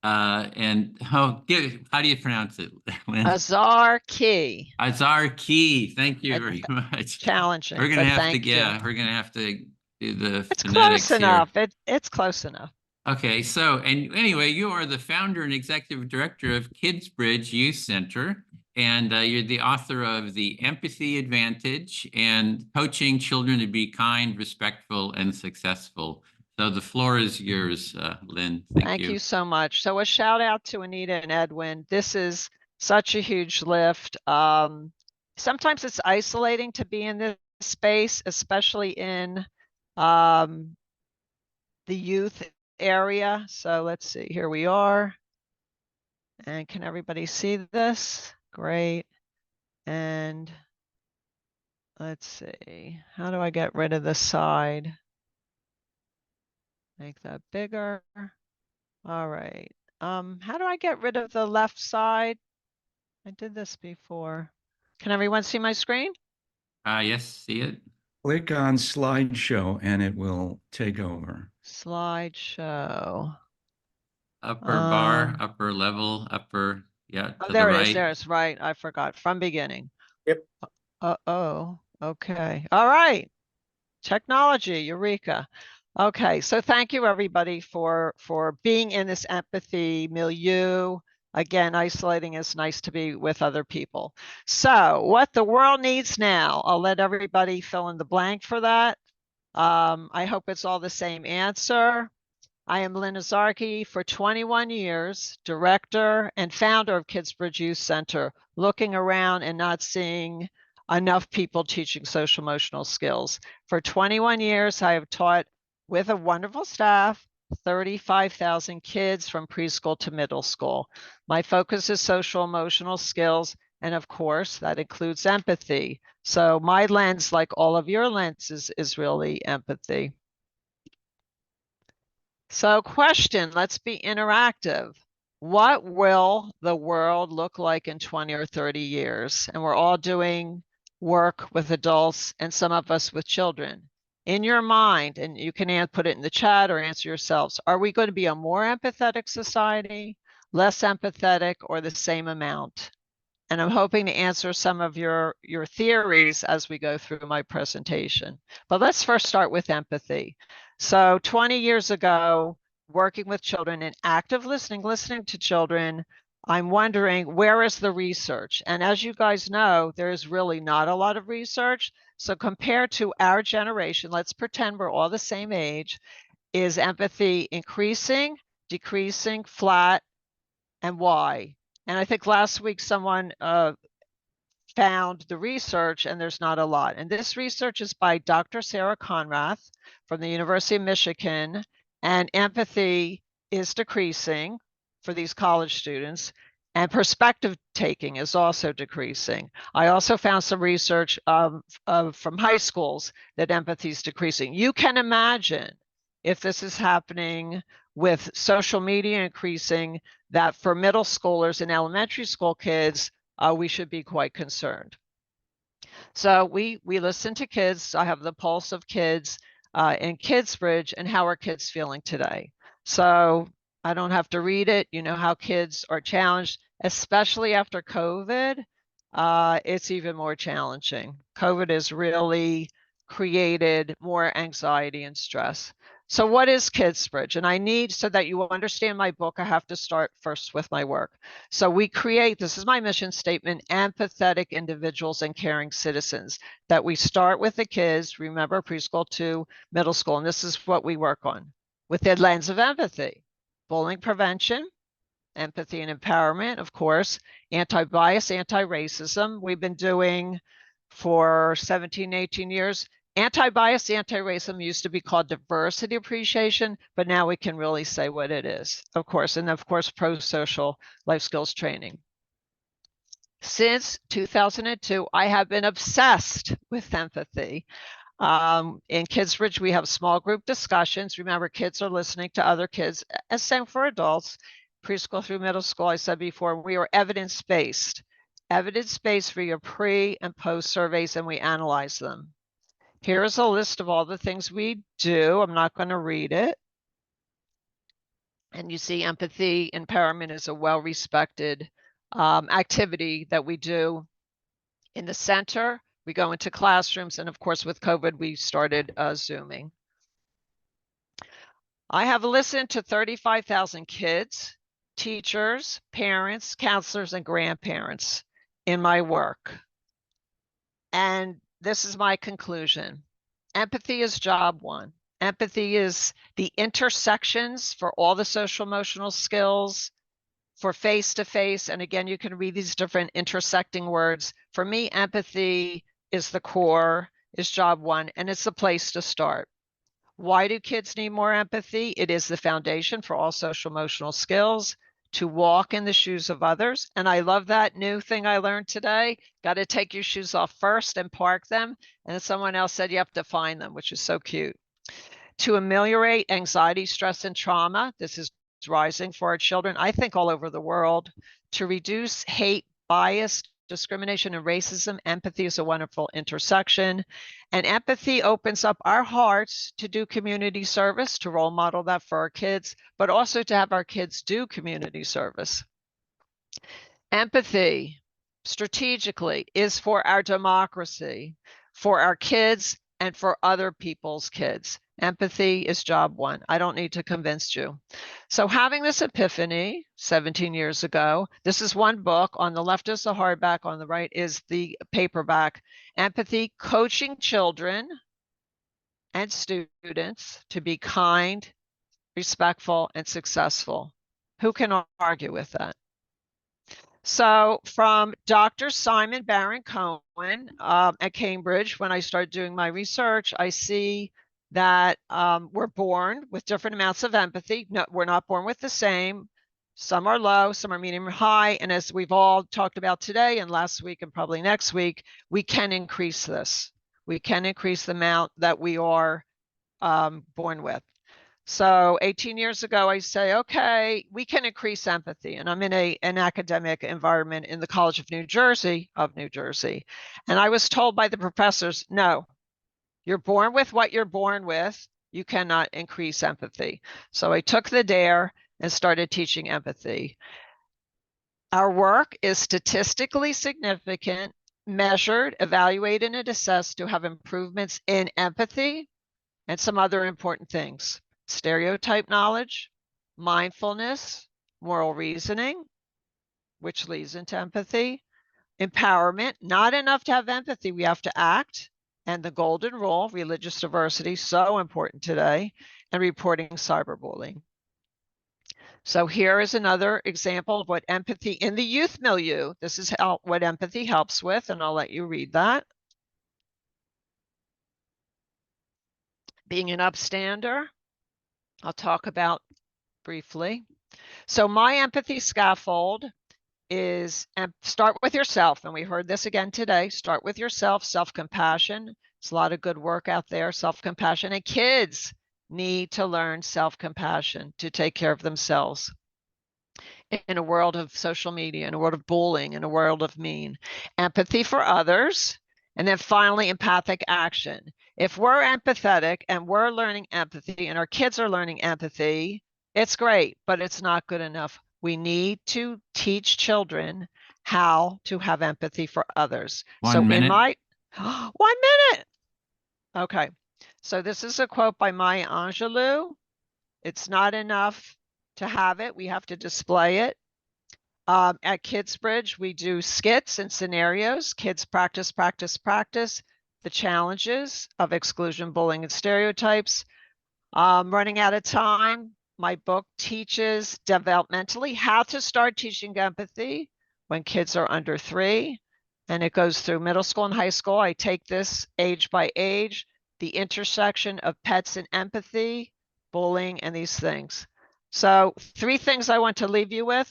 How do you pronounce it, Lynne? Azarchi. Azarchi. Thank you very much. Challenging. We're going to have to, thank you. we're going to have to do the It's phonetics close here. enough. It's close enough. Okay, so, and anyway, you are the founder and executive director of Kidsbridge Youth Center, and you're the author of The Empathy Advantage and Coaching Children to Be Kind, Respectful, and Successful. So the floor is yours, Lynne. Thank you. You so much. So a shout out to Anita and Edwin. This is such a huge lift. Sometimes it's isolating to be in this space, especially in the youth area. So let's see, here we are. And can everybody see this? Great. And let's see, how do I get rid of the side? Make that bigger. All right. How do I get rid of the left side? I did this before. Can everyone see my screen? Yes, see it? Click on slideshow and it will take over. Slideshow. Upper bar, upper level, upper, yeah, Oh, to the there it is. right. There it's right. I forgot from beginning. Yep. Uh-oh. Okay. All right. Technology, Eureka. Okay, so thank you everybody for being in this empathy milieu. Again, isolating is nice to be with other people. So what the world needs now, I'll let everybody fill in the blank for that. I hope it's all the same answer. I am Lynne Azarchi, for 21 years, director and founder of Kidsbridge Youth Center, looking around and not seeing enough people teaching social emotional skills. For 21 years, I have taught with a wonderful staff, 35,000 kids from preschool to middle school. My focus is social emotional skills, and of course, that includes empathy. So my lens, like all of your lenses, is really empathy. So question, let's be interactive. What will the world look like in 20 or 30 years? And we're all doing work with adults and some of us with children. In your mind, and you can put it in the chat or answer yourselves, are we going to be a more empathetic society, less empathetic, or the same amount? And I'm hoping to answer some of your theories as we go through my presentation. But let's first start with empathy. So 20 years ago, working with children and active listening to children, I'm wondering, where is the research? And as you guys know, there's really not a lot of research. So compared to our generation, let's pretend we're all the same age, is empathy increasing, decreasing, flat, and why? And I think last week someone found the research, and there's not a lot. And this research is by Dr. Sarah Conrath from the University of Michigan, and empathy is decreasing for these college students, and perspective taking is also decreasing. I also found some research from high schools that empathy is decreasing. You can imagine if this is happening with social media increasing, that for middle schoolers and elementary school kids, we should be quite concerned. So we listen to kids. I have the pulse of kids in Kidsbridge, and how are kids feeling today? So I don't have to read it. You know how kids are challenged, especially after COVID. It's even more challenging. COVID has really created more anxiety and stress. So what is Kidsbridge? And I need, so that you understand my book, I have to start first with my work. So we create, this is my mission statement, empathetic individuals and caring citizens, that we start with the kids, remember preschool to middle school, and this is what we work on with the lens of empathy, bullying prevention, empathy and empowerment, of course, anti-bias, anti-racism. We've been doing for 17, 18 years. Anti-bias, anti-racism used to be called diversity appreciation, but now we can really say what it is, of course, and of course, pro-social life skills training. Since 2002, I have been obsessed with empathy. In Kidsbridge, we have small group discussions. Remember, kids are listening to other kids, and same for adults, preschool through middle school. I said before, we are evidence-based for your pre and post surveys, and we analyze them. Here's a list of all the things we do. I'm not going to read it. And you see empathy empowerment is a well-respected activity that we do in the center. We go into classrooms, and of course with COVID, we started Zooming. I have listened to 35,000 kids, teachers, parents, counselors, and grandparents in my work. And this is my conclusion. Empathy is job one. Empathy is the intersections for all the social emotional skills, for face-to-face. And again, you can read these different intersecting words. For me, empathy is the core, is job one, and it's the place to start. Why do kids need more empathy? It is the foundation for all social emotional skills, to walk in the shoes of others. And I love that new thing I learned today. Got to take your shoes off first and park them. And someone else said you have to find them, which is so cute. to ameliorate anxiety, stress, and trauma. This is rising for our children, I think, all over the world. To reduce hate, bias, discrimination, and racism, empathy is a wonderful intersection. And empathy opens up our hearts to do community service, to role model that for our kids, but also to have our kids do community service. Empathy, strategically, is for our democracy, for our kids, and for other people's kids. Empathy is job one. I don't need to convince you. So having this epiphany 17 years ago, this is one book. On the left is the hardback, on the right is the paperback. Empathy, Coaching Children and Students to be kind, respectful, and successful. Who can argue with that? So from Dr. Simon Baron-Cohen at Cambridge, when I started doing my research, I see that we're born with different amounts of empathy. No, we're not born with the same. Some are low, some are medium or high. And as we've all talked about today and last week and probably next week, we can increase this. We can increase the amount that we are born with. So 18 years ago, I say, okay, we can increase empathy. And I'm in an academic environment in the College of New Jersey. And I was told by the professors, no, you're born with what you're born with. You cannot increase empathy. So I took the dare and started teaching empathy. Our work is statistically significant, measured, evaluated, and assessed to have improvements in empathy and some other important things. Stereotype knowledge, mindfulness, moral reasoning, which leads into empathy, empowerment. Not enough to have empathy, we have to act. And the golden rule, religious diversity, so important today, and reporting cyberbullying. So here is another example of what empathy in the youth milieu, this is what empathy helps with, and I'll let you read that. Being an upstander, I'll talk about briefly. So my empathy scaffold is start with yourself. And we heard this again today. Start with yourself, self-compassion. There's a lot of good work out there, self-compassion. And kids need to learn self-compassion to take care of themselves in a world of social media, in a world of bullying, in a world of mean. Empathy for others. And then finally, empathic action. If we're empathetic and we're learning empathy and our kids are learning empathy, it's great, but it's not good enough. We need to teach children how to have empathy for others. 1 minute. 1 minute. Okay. So this is a quote by Maya Angelou. It's not enough to have it. We have to display it. At Kidsbridge, we do skits and scenarios. Kids practice the challenges of exclusion, bullying, and stereotypes. Running out of time. My book teaches developmentally how to start teaching empathy when kids are under 3, and it goes through middle school and high school. I take this age by age, the intersection of pets and empathy, bullying, and these things. So 3 things I want to leave you with.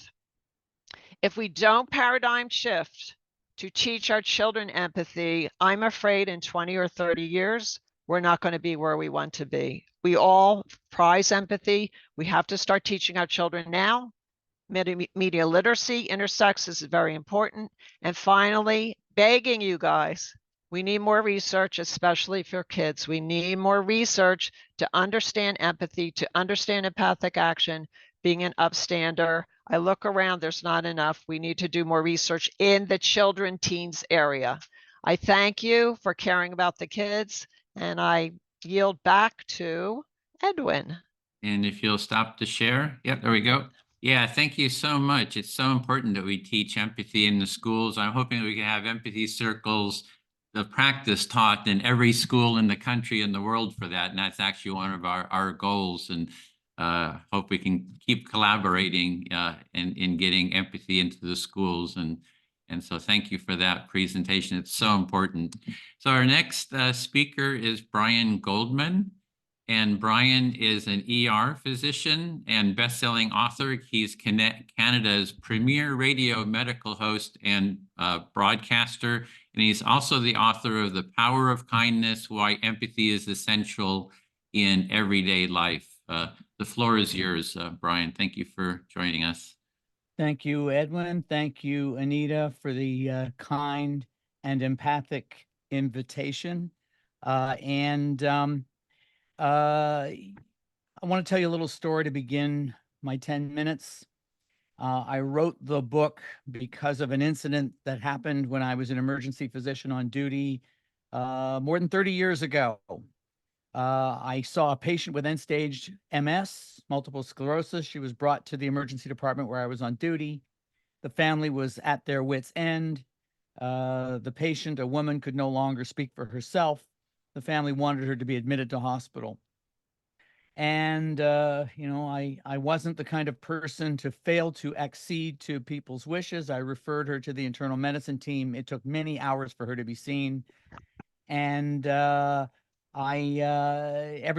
If we don't paradigm shift to teach our children empathy, I'm afraid in 20 or 30 years, we're not going to be where we want to be. We all prize empathy. We have to start teaching our children now. Media literacy, intersex is very important. And finally, begging you guys, we need more research, especially for kids. We need more research to understand empathy, to understand empathic action, being an upstander. I look around, there's not enough. We need to do more research in the children, teens area. I thank you for caring about the kids, and I yield back to Edwin. And if you'll stop to share. Yep, there we go. Yeah, thank you so much. It's so important that we teach empathy in the schools. I'm hoping we can have empathy circles, the practice taught in every school in the country and the world for that. And that's actually one of our goals. And hope we can keep collaborating in getting empathy into the schools. And so thank you for that presentation. It's so important. So our next speaker is Brian Goldman. And Brian is an ER physician and best-selling author. He's Canada's premier radio medical host and broadcaster. And he's also the author of The Power of Kindness, Why Empathy is Essential in everyday life. The floor is yours, Brian. Thank you for joining us. Thank you, Edwin. Thank you, Anita, for the kind and empathic invitation. I want to tell you a little story to begin my 10 minutes. I wrote the book because of an incident that happened when I was an emergency physician on duty more than 30 years ago. I saw a patient with end-stage MS, multiple sclerosis. She was brought to the emergency department where I was on duty. The family was at their wits' end. The patient, a woman, could no longer speak for herself. The family wanted her to be admitted to hospital. And, I wasn't the kind of person to fail to accede to people's wishes. I referred her to the internal medicine team. It took many hours for her to be seen. And every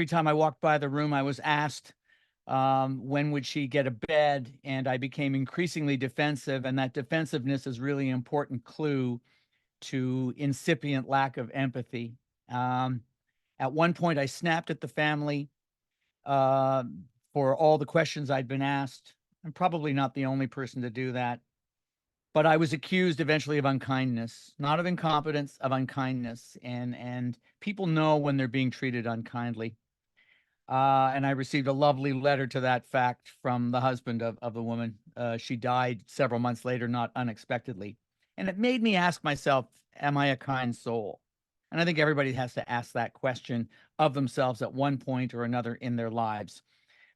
time I walked by the room, I was asked, when would she get a bed? And I became increasingly defensive. And that defensiveness is really an important clue to incipient lack of empathy. At one point, I snapped at the family for all the questions I'd been asked. I'm probably not the only person to do that. But I was accused eventually of unkindness, not of incompetence, of unkindness. And people know when they're being treated unkindly. And I received a lovely letter to that fact from the husband of the woman. She died several months later, not unexpectedly. And it made me ask myself, am I a kind soul? And I think everybody has to ask that question of themselves at one point or another in their lives.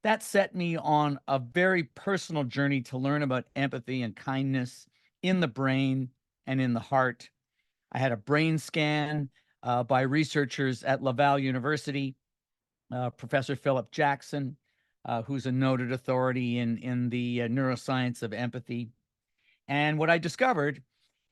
That set me on a very personal journey to learn about empathy and kindness in the brain and in the heart. I had a brain scan by researchers at Laval University, Professor Philip Jackson, who's a noted authority in the neuroscience of empathy. And what I discovered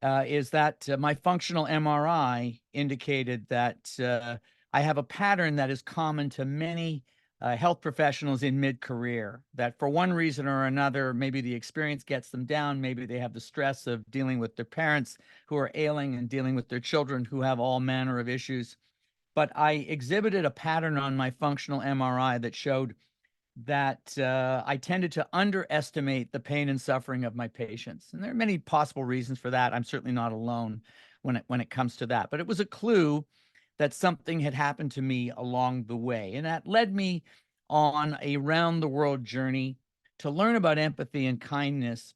is that my functional MRI indicated that I have a pattern that is common to many health professionals in mid-career, that for one reason or another, maybe the experience gets them down, maybe they have the stress of dealing with their parents who are ailing and dealing with their children who have all manner of issues. But I exhibited a pattern on my functional MRI that showed that I tended to underestimate the pain and suffering of my patients. And there are many possible reasons for that. I'm certainly not alone when it comes to that. But it was a clue that something had happened to me along the way. And that led me on a round-the-world journey to learn about empathy and kindness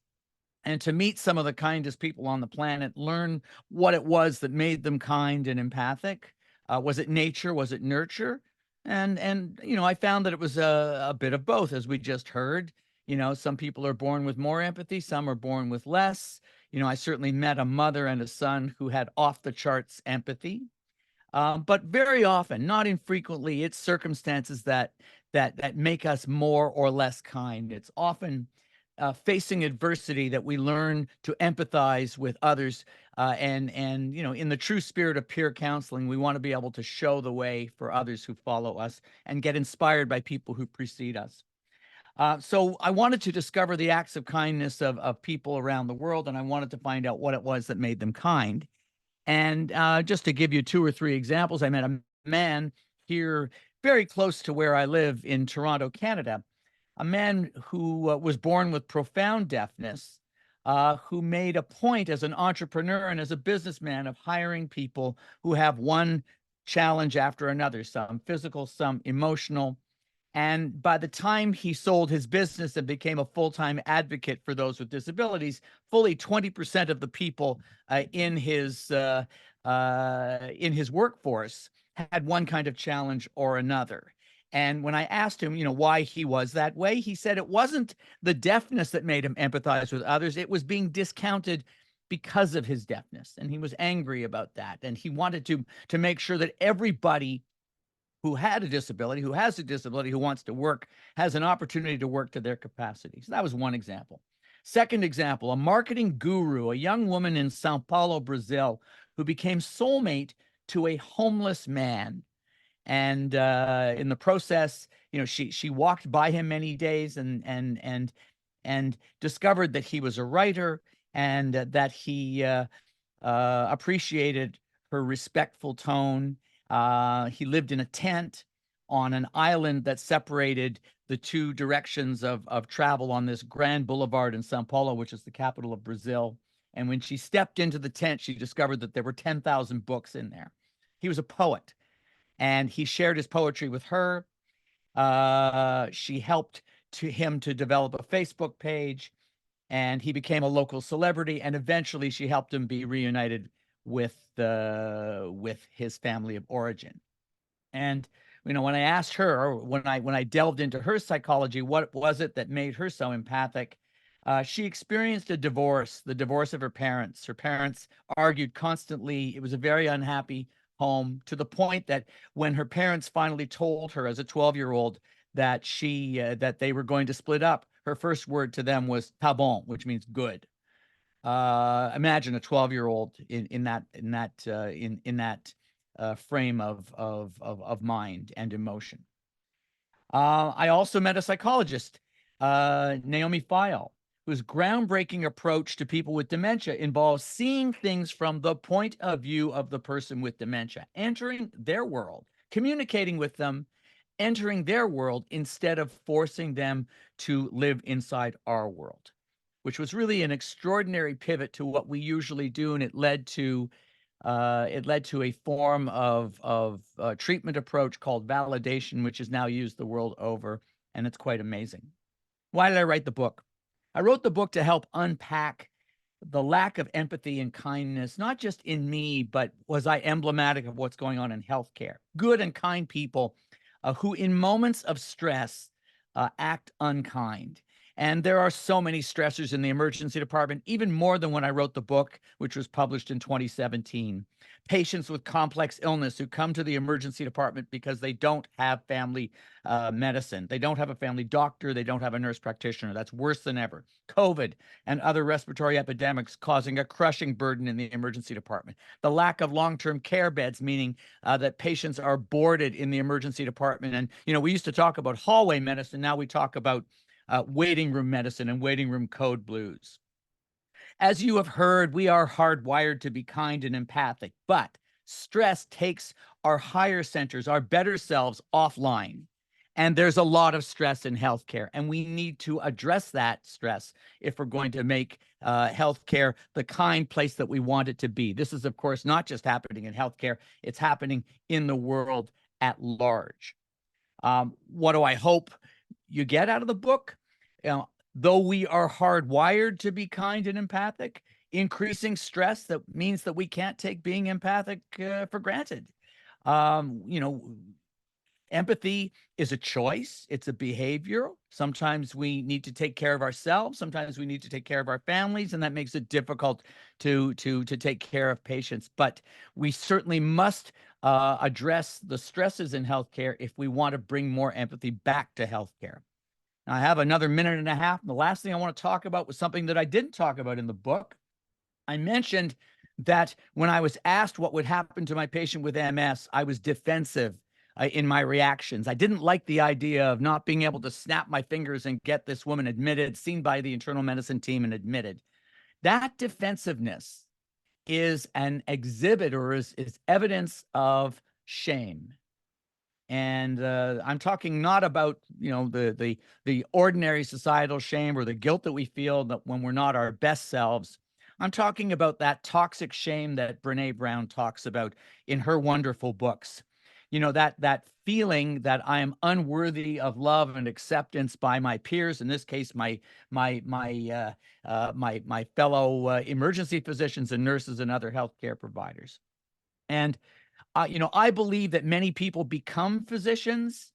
and to meet some of the kindest people on the planet, learn what it was that made them kind and empathic. Was it nature? Was it nurture? And I found that it was a bit of both, as we just heard. Some people are born with more empathy, some are born with less. I certainly met a mother and a son who had off the charts empathy. But very often, not infrequently, it's circumstances that make us more or less kind. It's often facing adversity that we learn to empathize with others. And in the true spirit of peer counseling, we want to be able to show the way for others who follow us and get inspired by people who precede us. So I wanted to discover the acts of kindness of people around the world, and I wanted to find out what it was that made them kind. And just to give you 2 or 3 examples, I met a man here very close to where I live in Toronto, Canada, a man who was born with profound deafness, who made a point as an entrepreneur and as a businessman of hiring people who have one challenge after another, some physical, some emotional. And by the time he sold his business and became a full-time advocate for those with disabilities, fully 20% of the people in his workforce had one kind of challenge or another. And when I asked him, why he was that way, he said it wasn't the deafness that made him empathize with others. It was being discounted because of his deafness. And he was angry about that. And he wanted to make sure that everybody who had a disability, who has a disability, who wants to work, has an opportunity to work to their capacity. So that was one example. Second example, a marketing guru, a young woman in Sao Paulo, Brazil, who became soulmate to a homeless man. And in the process, she walked by him many days and discovered that he was a writer and that he appreciated her respectful tone. He lived in a tent on an island that separated the two directions of travel on this grand boulevard in Sao Paulo, which is the capital of Brazil. And when she stepped into the tent, she discovered that there were 10,000 books in there. He was a poet, and he shared his poetry with her. She helped him to develop a Facebook page, and he became a local celebrity. And eventually she helped him be reunited with his family of origin. And when I asked her, or when I delved into her psychology, what was it that made her so empathic? She experienced a divorce, the divorce of her parents. Her parents argued constantly. It was a very unhappy home, to the point that when her parents finally told her as a 12-year-old that that they were going to split up, her first word to them was "tá bom," which means good. Imagine a 12-year-old in that frame of mind and emotion. I also met a psychologist, Naomi Fayal, whose groundbreaking approach to people with dementia involves seeing things from the point of view of the person with dementia, entering their world, communicating with them, entering their world instead of forcing them to live inside our world, which was really an extraordinary pivot to what we usually do, and it led to a form of treatment approach called validation, which is now used the world over, and it's quite amazing. Why did I write the book? I wrote the book to help unpack the lack of empathy and kindness, not just in me, but was I emblematic of what's going on in healthcare? Good and kind people who in moments of stress act unkind. And there are so many stressors in the emergency department, even more than when I wrote the book, which was published in 2017. Patients with complex illness who come to the emergency department because they don't have family medicine. They don't have a family doctor. They don't have a nurse practitioner. That's worse than ever. COVID and other respiratory epidemics causing a crushing burden in the emergency department. The lack of long-term care beds, meaning that patients are boarded in the emergency department. And, we used to talk about hallway medicine. Now we talk about waiting room medicine and waiting room code blues. As you have heard, we are hardwired to be kind and empathic, but stress takes our higher centers, our better selves, offline. And there's a lot of stress in healthcare, and we need to address that stress if we're going to make healthcare the kind place that we want it to be. This is, of course, not just happening in healthcare, it's happening in the world at large. What do I hope you get out of the book? Though we are hardwired to be kind and empathic, increasing stress, that means that we can't take being empathic for granted. Empathy is a choice. It's a behavior. Sometimes we need to take care of ourselves. Sometimes we need to take care of our families, and that makes it difficult to take care of patients. But we certainly must address the stresses in healthcare if we want to bring more empathy back to healthcare. Now, I have another minute and a half. And the last thing I want to talk about was something that I didn't talk about in the book. I mentioned that when I was asked what would happen to my patient with MS, I was defensive in my reactions. I didn't like the idea of not being able to snap my fingers and get this woman admitted, seen by the internal medicine team and admitted. That defensiveness is an exhibit, or is evidence of shame. And I'm talking not about, the ordinary societal shame or the guilt that we feel that when we're not our best selves. I'm talking about that toxic shame that Brené Brown talks about in her wonderful books. That feeling that I am unworthy of love and acceptance by my peers, in this case, my fellow emergency physicians and nurses and other healthcare providers. And I believe that many people become physicians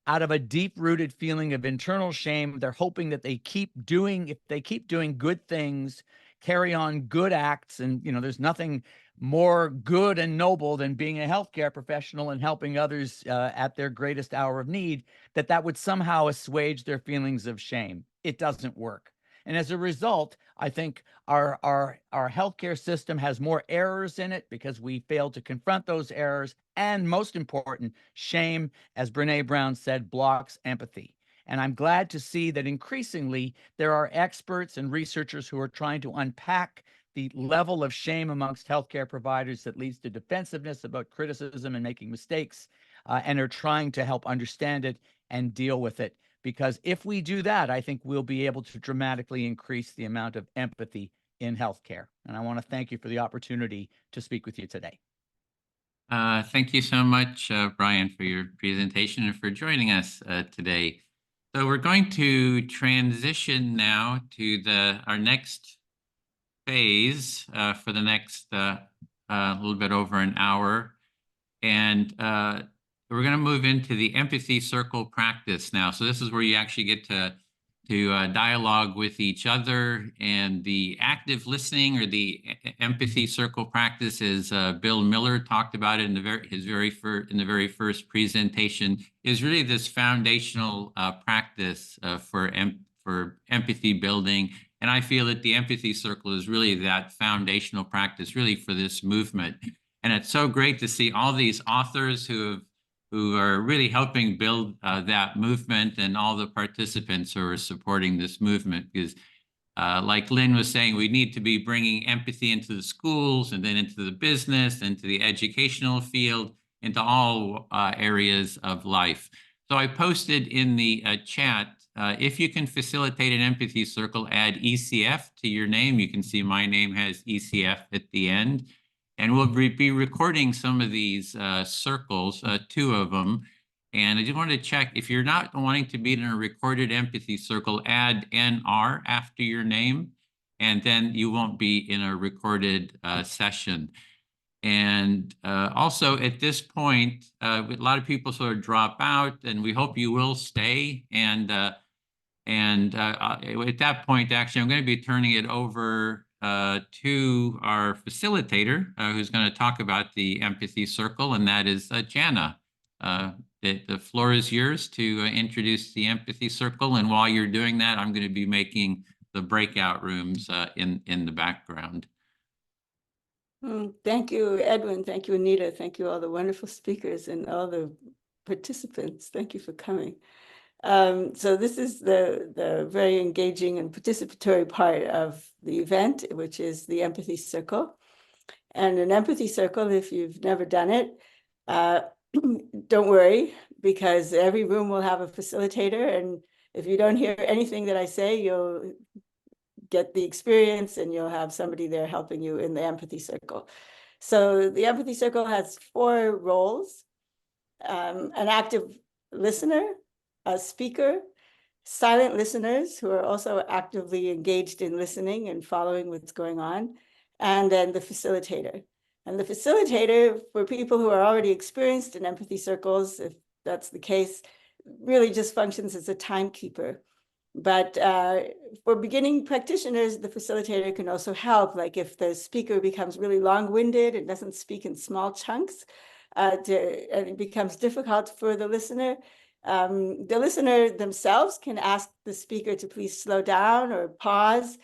out of a deep-rooted feeling of internal shame. They're hoping that if they keep doing good things, carry on good acts, and there's nothing more good and noble than being a healthcare professional and helping others at their greatest hour of need, that would somehow assuage their feelings of shame. It doesn't work. And as a result, I think our healthcare system has more errors in it because we fail to confront those errors. And most important, shame, as Brené Brown said, blocks empathy. And I'm glad to see that increasingly there are experts and researchers who are trying to unpack the level of shame amongst healthcare providers that leads to defensiveness about criticism and making mistakes. and are trying to help understand it and deal with it. Because if we do that, I think we'll be able to dramatically increase the amount of empathy in healthcare. And I want to thank you for the opportunity to speak with you today. Thank you so much, Brian, for your presentation and for joining us today. So we're going to transition now to our next phase for the next little bit over an hour. And we're going to move into the empathy circle practice now. So this is where you actually get to dialogue with each other, and the active listening or the empathy circle practice, as Bill Miller talked about it in the very first presentation, is really this foundational practice for empathy building. And I feel that the empathy circle is really that foundational practice really for this movement. And it's so great to see all these authors who are really helping build that movement, and all the participants who are supporting this movement. Because like Lynne was saying, we need to be bringing empathy into the schools, and then into the business, into the educational field, into all areas of life. So I posted in the chat, if you can facilitate an empathy circle, add ECF to your name. You can see my name has ECF at the end. And we'll be recording some of these circles, 2 of them. And I just wanted to check, if you're not wanting to be in a recorded empathy circle, add NR after your name, and then you won't be in a recorded session. And also at this point, a lot of people sort of drop out, and we hope you will stay. And at that point, actually, I'm going to be turning it over to our facilitator, who's going to talk about the empathy circle, and that is Janna. The floor is yours to introduce the empathy circle, and while you're doing that, I'm going to be making the breakout rooms in the background. Thank you, Edwin. Thank you, Anita. Thank you, all the wonderful speakers and all the participants. Thank you for coming. So this is the very engaging and participatory part of the event, which is the empathy circle. And an empathy circle, if you've never done it, don't worry, because every room will have a facilitator. And if you don't hear anything that I say, you'll get the experience, and you'll have somebody there helping you in the empathy circle. So the empathy circle has 4 roles: an active listener, a speaker, silent listeners who are also actively engaged in listening and following what's going on, and then the facilitator. And the facilitator, for people who are already experienced in empathy circles, if that's the case, really just functions as a timekeeper. But for beginning practitioners, the facilitator can also help. Like if the speaker becomes really long-winded and doesn't speak in small chunks, and it becomes difficult for the listener themselves can ask the speaker to please slow down or pause.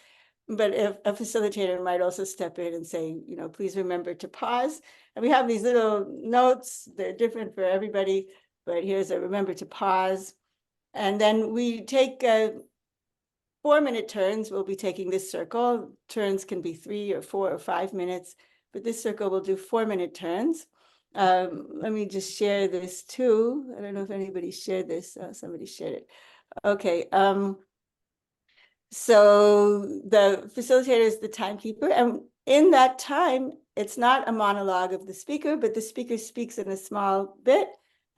But if a facilitator might also step in and say, please remember to pause. And we have these little notes. They're different for everybody, but here's a remember to pause. And then we take 4-minute turns. We'll be taking this circle. Turns can be 3 or 4 or 5 minutes, but this circle will do 4-minute turns. Let me just share this too. I don't know if anybody shared this. Somebody shared it. Okay. So the facilitator is the timekeeper. And in that time, it's not a monologue of the speaker, but the speaker speaks in a small bit.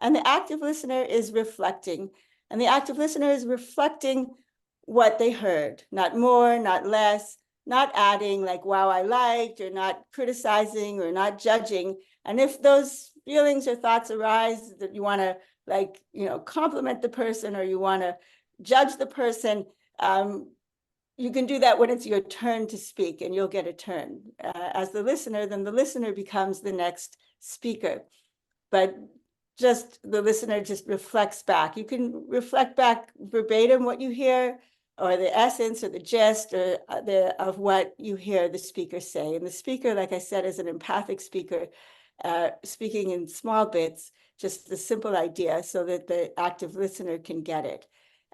And the active listener is reflecting. And the active listener is reflecting what they heard, not more, not less, not adding like, wow, I liked, or not criticizing or not judging. And if those feelings or thoughts arise that you want to compliment the person, or you want to judge the person, you can do that when it's your turn to speak, and you'll get a turn. As the listener, then the listener becomes the next speaker. But the listener just reflects back. You can reflect back verbatim what you hear, or the essence or the gist or of what you hear the speaker say. And the speaker, like I said, is an empathic speaker, speaking in small bits, just the simple idea so that the active listener can get it.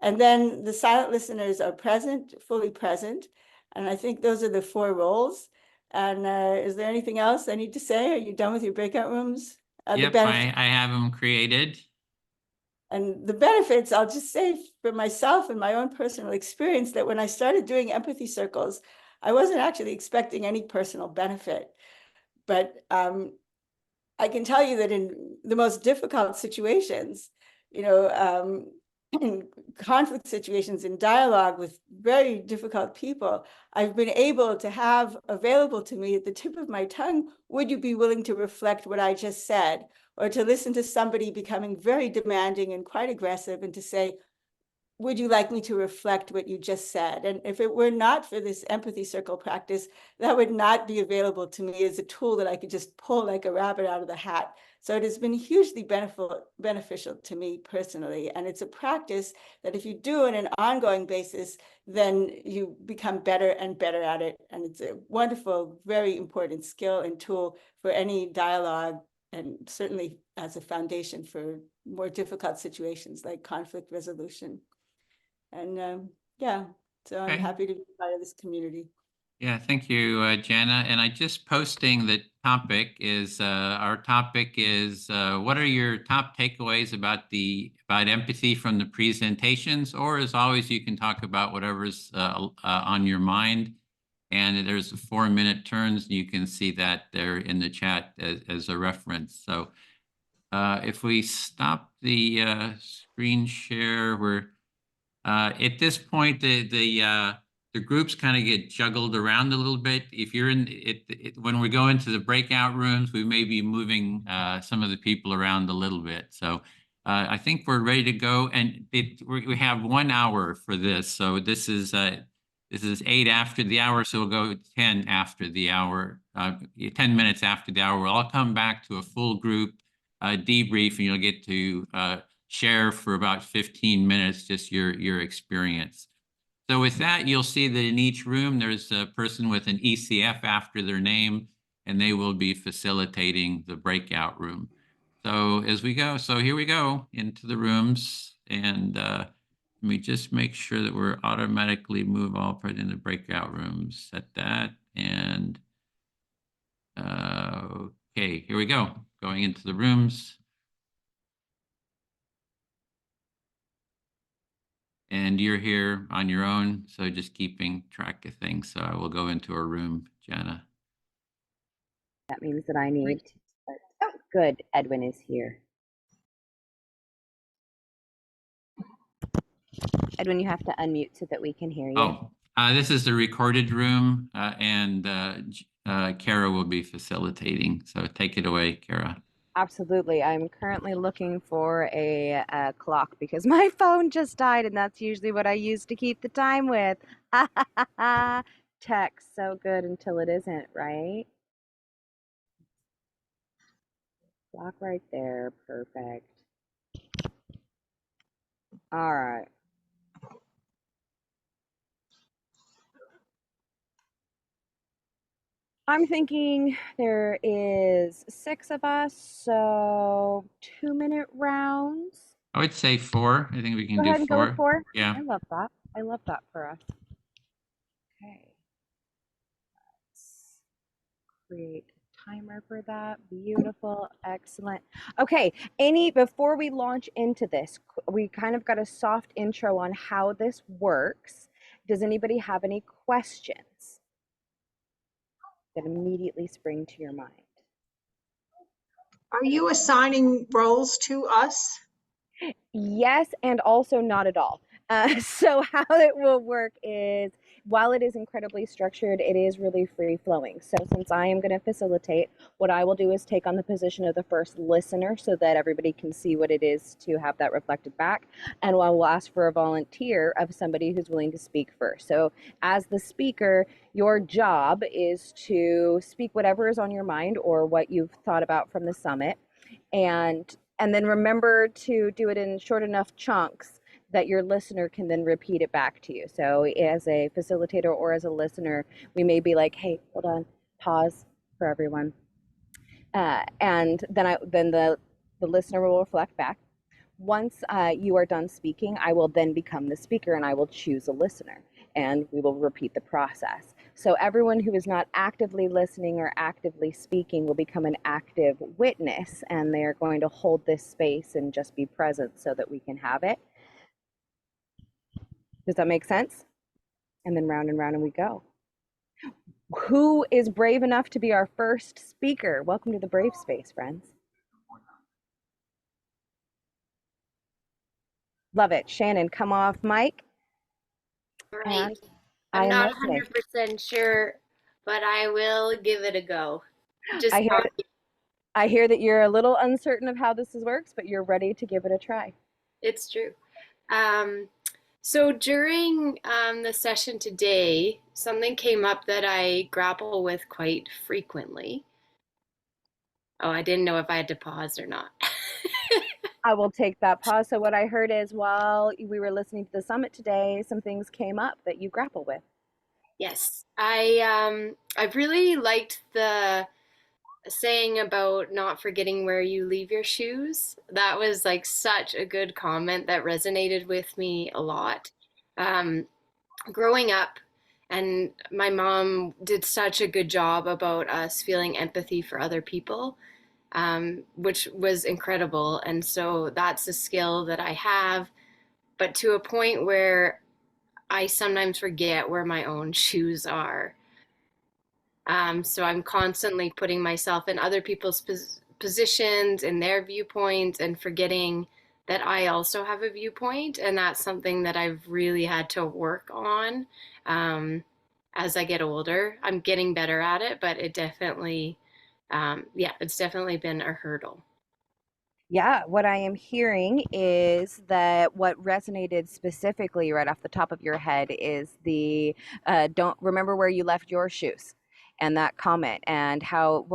And then the silent listeners are present, fully present. And I think those are the 4 roles. And is there anything else I need to say? Are you done with your breakout rooms? The Yep, benefits. I have them created. And the benefits, I'll just say for myself and my own personal experience, that when I started doing empathy circles, I wasn't actually expecting any personal benefit. But I can tell you that in the most difficult situations, in conflict situations, in dialogue with very difficult people, I've been able to have available to me at the tip of my tongue, would you be willing to reflect what I just said? Or to listen to somebody becoming very demanding and quite aggressive and to say, would you like me to reflect what you just said? And if it were not for this empathy circle practice, that would not be available to me as a tool that I could just pull like a rabbit out of the hat. So it has been hugely beneficial to me personally. And it's a practice that if you do on an ongoing basis, then you become better and better at it. And it's a wonderful, very important skill and tool for any dialogue, and certainly as a foundation for more difficult situations like conflict resolution. And yeah, so I'm Okay. happy to be part of this community. Yeah, thank you, Janna. And I just posting the topic is, our topic is, what are your top takeaways about empathy from the presentations? Or as always, you can talk about whatever's on your mind. And there's 4-minute turns. You can see that there in the chat as a reference. So if we stop the screen share, we're at this point, the groups kind of get juggled around a little bit. If you're in it, when we go into the breakout rooms, we may be moving some of the people around a little bit. So I think we're ready to go, and we have 1 hour for this. So this is 8 after the hour, so we'll go 10 after the hour, 10 minutes after the hour. We'll all come back to a full group debrief, and you'll get to share for about 15 minutes, just your experience. So with that, you'll see that in each room, there's a person with an ECF after their name, and they will be facilitating the breakout room. So as we go, so here we go into the rooms, and let me just make sure that we're automatically move all part in the breakout rooms, set that, and okay, here we go, going into the rooms. And you're here on your own, so just keeping track of things. So I will go into a room, Janna. That means that I need to start. Oh, good. Edwin is here. Edwin, you have to unmute so that we can hear you. Oh, this is the recorded room, and Kara will be facilitating. So take it away, Kara. Absolutely. I'm currently looking for a clock because my phone just died, and that's usually what I use to keep the time with. Tech's so good until it isn't, right? Clock right there. Perfect. All right. I'm thinking there is 6 of us, so 2-minute rounds. I would say 4. I think we can Go do ahead and 4. go with 4. Yeah. I love that. I love that for us. Okay. Let's create a timer for that. Beautiful. Excellent. Okay. Before we launch into this, we kind of got a soft intro on how this works. Does anybody have any questions that immediately spring to your mind? Are you assigning roles to us? Yes, and also not at all. So how it will work is, while it is incredibly structured, it is really free flowing. So since I am going to facilitate, what I will do is take on the position of the first listener so that everybody can see what it is to have that reflected back. And I will ask for a volunteer of somebody who's willing to speak first. So as the speaker, your job is to speak whatever is on your mind or what you've thought about from the summit. And then remember to do it in short enough chunks that your listener can then repeat it back to you. So as a facilitator or as a listener, we may be like, hey, hold on, pause for everyone. And then the listener will reflect back. Once you are done speaking, I will then become the speaker and I will choose a listener and we will repeat the process. So everyone who is not actively listening or actively speaking will become an active witness, and they're going to hold this space and just be present so that we can have it. Does that make sense? And then round and we go. Who is brave enough to be our first speaker? Welcome to the Brave Space, friends. Love it. Shannon, come off mic. Right. I I'm am not listening. 100% sure, but I will give it a go. Just I hear that you're a little uncertain of how this works, but you're ready to give it a try. It's true. So during the session today, something came up that I grapple with quite frequently. Oh, I didn't know if I had to pause or not. I will take that pause. So what I heard is while we were listening to the summit today, some things came up that you grapple with. Yes, I really liked the saying about not forgetting where you leave your shoes. That was like such a good comment that resonated with me a lot. Growing up, and my mom did such a good job about us feeling empathy for other people, which was incredible. And so that's a skill that I have, but to a point where I sometimes forget where my own shoes are. So I'm constantly putting myself in other people's positions, in their viewpoints, and forgetting that I also have a viewpoint. And that's something that I've really had to work on as I get older. I'm getting better at it, but it definitely, it's definitely been a hurdle. Yeah, what I am hearing is that what resonated specifically right off the top of your head is the don't remember where you left your shoes, and that comment, and how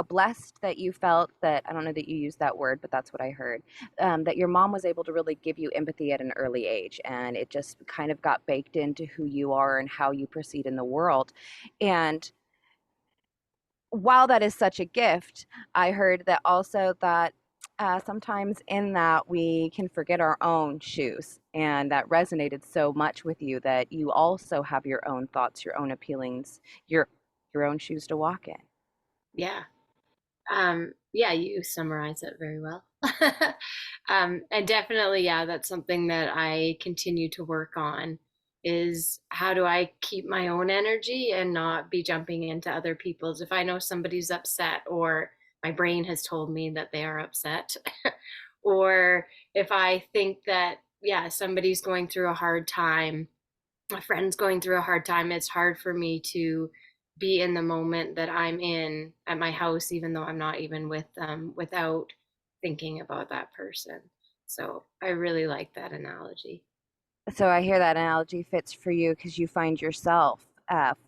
blessed that you felt that, I don't know that you used that word, but that's what I heard, that your mom was able to really give you empathy at an early age, and it just kind of got baked into who you are and how you proceed in the world. And while that is such a gift, I heard that also that sometimes in that we can forget our own shoes, and that resonated so much with you that you also have your own thoughts, your own feelings, your own shoes to walk in. Yeah. You summarize it very well. And definitely, that's something that I continue to work on, is how do I keep my own energy and not be jumping into other people's. If I know somebody's upset, or my brain has told me that they are upset, or if I think that, somebody's going through a hard time, a friend's going through a hard time, it's hard for me to be in the moment that I'm in at my house, even though I'm not even with them, without thinking about that person. So I really like that analogy. So I hear that analogy fits for you because you find yourself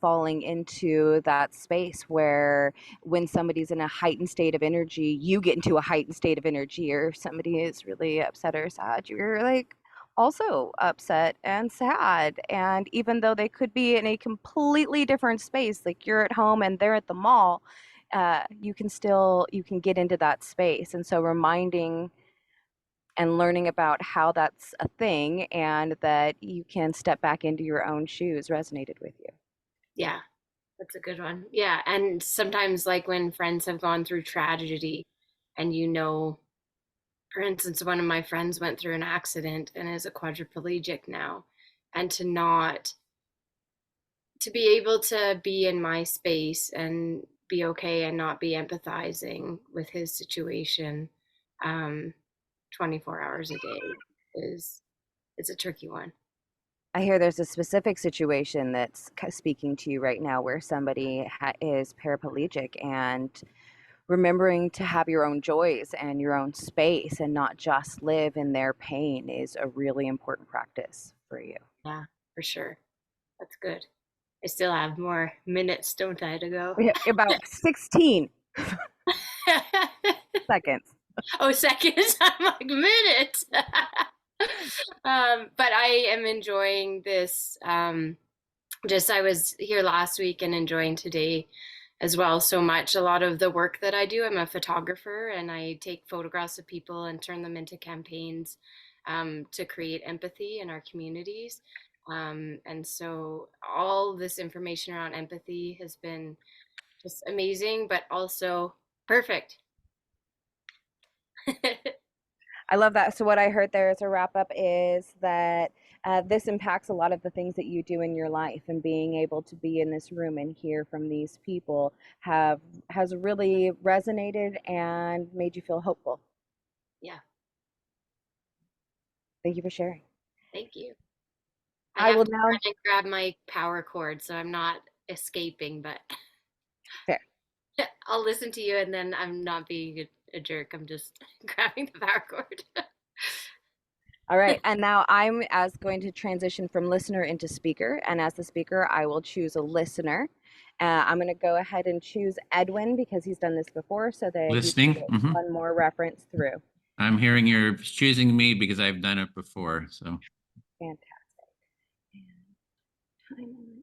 falling into that space where when somebody's in a heightened state of energy, you get into a heightened state of energy, or if somebody is really upset or sad, you're like also upset and sad. And even though they could be in a completely different space, like you're at home and they're at the mall, you can get into that space. And so reminding and learning about how that's a thing and that you can step back into your own shoes resonated with you. Yeah, that's a good one. Yeah. And sometimes, like when friends have gone through tragedy, and for instance, one of my friends went through an accident and is a quadriplegic now, and to be able to be in my space and be okay and not be empathizing with his situation 24 hours a day it's a tricky one. I hear there's a specific situation that's speaking to you right now where somebody is paraplegic, and remembering to have your own joys and your own space and not just live in their pain is a really important practice for you. Yeah, for sure. That's good. I still have more minutes, don't I, to go? About 16 seconds. Oh, seconds. I'm like, minutes. But I am enjoying this. I was here last week and enjoying today as well so much. A lot of the work that I do, I'm a photographer, and I take photographs of people and turn them into campaigns to create empathy in our communities. And so all this information around empathy has been just amazing, but also perfect. I love that. So what I heard there as a wrap up is that this impacts a lot of the things that you do in your life, and being able to be in this room and hear from these people has really resonated and made you feel hopeful. Yeah. Thank you for sharing. Thank you. I have will to now run and grab my power cord, so I'm not escaping, but fair. I'll listen to you, and then I'm not being a jerk. I'm just grabbing the power cord. All right, and now I'm going to transition from listener into speaker, and as the speaker, I will choose a listener. I'm going to go ahead and choose Edwin because he's done this before, so that you can Listening. get Mhm. one more reference through. I'm hearing you're choosing me because I've done it before. So Fantastic.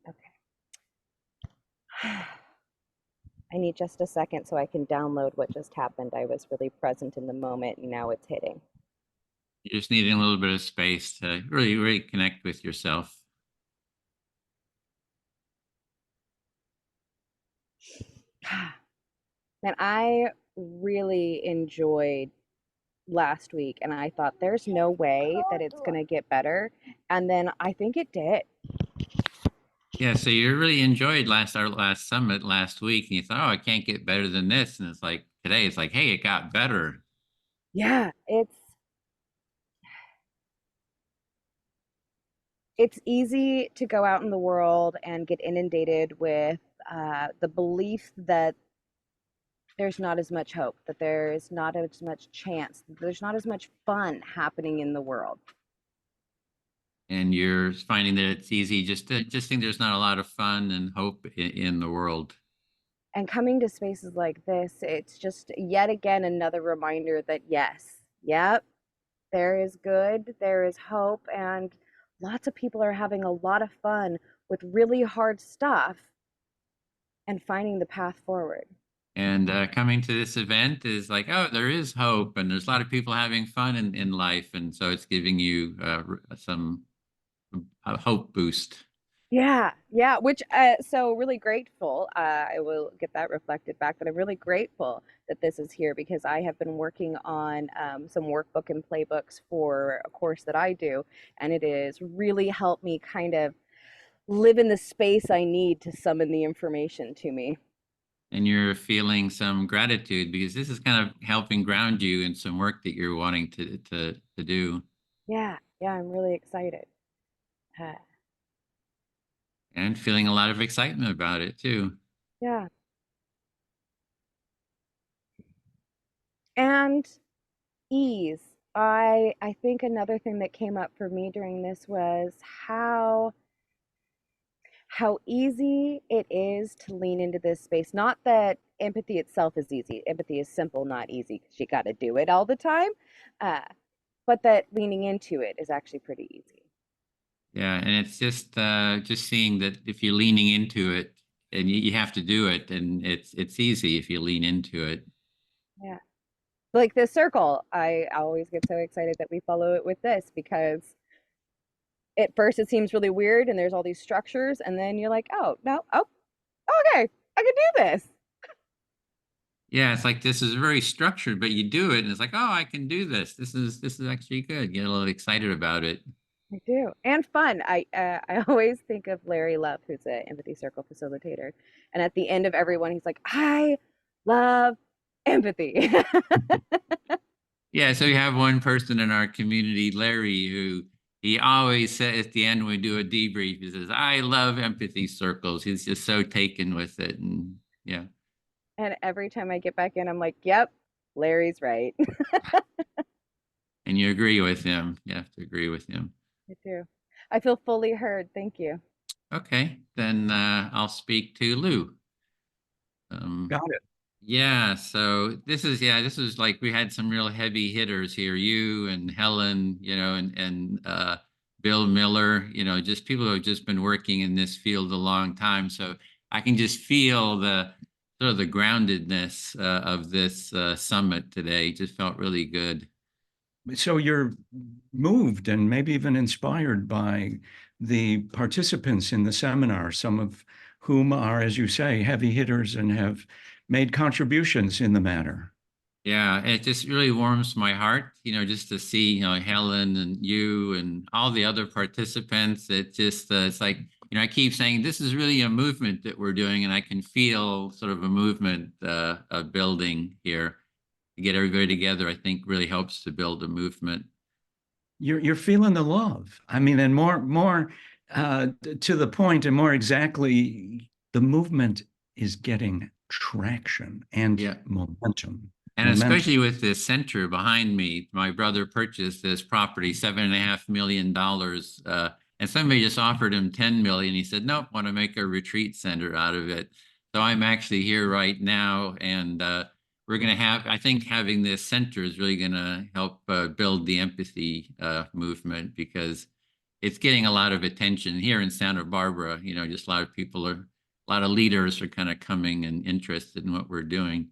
Okay. I need just a second so I can download what just happened. I was really present in the moment, and now it's hitting. you're just needing a little bit of space to really connect with yourself. Man, I really enjoyed last week, and I thought there's no way that it's going to get better, and then I think it did. Yeah, so you really enjoyed our last summit last week, and you thought, oh, I can't get better than this. And it's like today, it's like, hey, it got better. Yeah, it's easy to go out in the world and get inundated with the belief that there's not as much hope, that there's not as much chance, that there's not as much fun happening in the world. And you're finding that it's easy just to think there's not a lot of fun and hope in the world. And coming to spaces like this, it's just yet again another reminder that yes, yep, there is good, there is hope, and lots of people are having a lot of fun with really hard stuff and finding the path forward. And coming to this event is like, oh, there is hope, and there's a lot of people having fun in life, and so it's giving you some hope boost. Yeah, which so really grateful. I will get that reflected back, but I'm really grateful that this is here because I have been working on some workbook and playbooks for a course that I do, and it has really helped me kind of live in the space I need to summon the information to me. And you're feeling some gratitude because this is kind of helping ground you in some work that you're wanting to do. Yeah, I'm really excited. And feeling a lot of excitement about it too. Yeah. And ease. I think another thing that came up for me during this was how easy it is to lean into this space. Not that empathy itself is easy. Empathy is simple, not easy, because you got to do it all the time. But that leaning into it is actually pretty easy. Yeah, and it's just seeing that if you're leaning into it and you have to do it, and it's easy if you lean into it. Yeah. Like this circle, I always get so excited that we follow it with this because at first it seems really weird and there's all these structures, and then you're like, oh, no, okay, I can do this. Yeah, it's like this is very structured, but you do it, and it's like, oh, I can do this. This is actually good. Get a little excited about it. I do, and fun. I always think of Larry Love, who's an empathy circle facilitator, and at the end of every one, he's like, I love empathy. Yeah, so we have one person in our community, Larry, who he always says at the end when we do a debrief, he says, I love empathy circles. He's just so taken with it. And yeah. And every time I get back in, I'm like, yep, Larry's right. And you agree with him. You have to agree with him. I do. I feel fully heard. Thank you. Okay, then I'll speak to Lou. Got it. Yeah, so this is like we had some real heavy hitters here, you and Helen, and Bill Miller, just people who have just been working in this field a long time. So I can just feel the sort of the groundedness of this summit today. Just felt really good. so you're moved and maybe even inspired by the participants in the seminar, some of whom are, as you say, heavy hitters and have made contributions in the matter. Yeah, it just really warms my heart, just to see, Helen and you and all the other participants. It just, it's like, I keep saying this is really a movement that we're doing, and I can feel sort of a movement of building here. To get everybody together, I think really helps to build a movement. You're feeling the love. I mean, and more to the point, and more exactly, the movement is getting traction and momentum. And especially with this center behind me, my brother purchased this property, $7.5 million. And somebody just offered him 10 million. He said, nope, want to make a retreat center out of it. So I'm actually here right now. And we're going to I think having this center is really going to help build the empathy movement, because it's getting a lot of attention here in Santa Barbara. Just a lot of leaders are kind of coming and interested in what we're doing.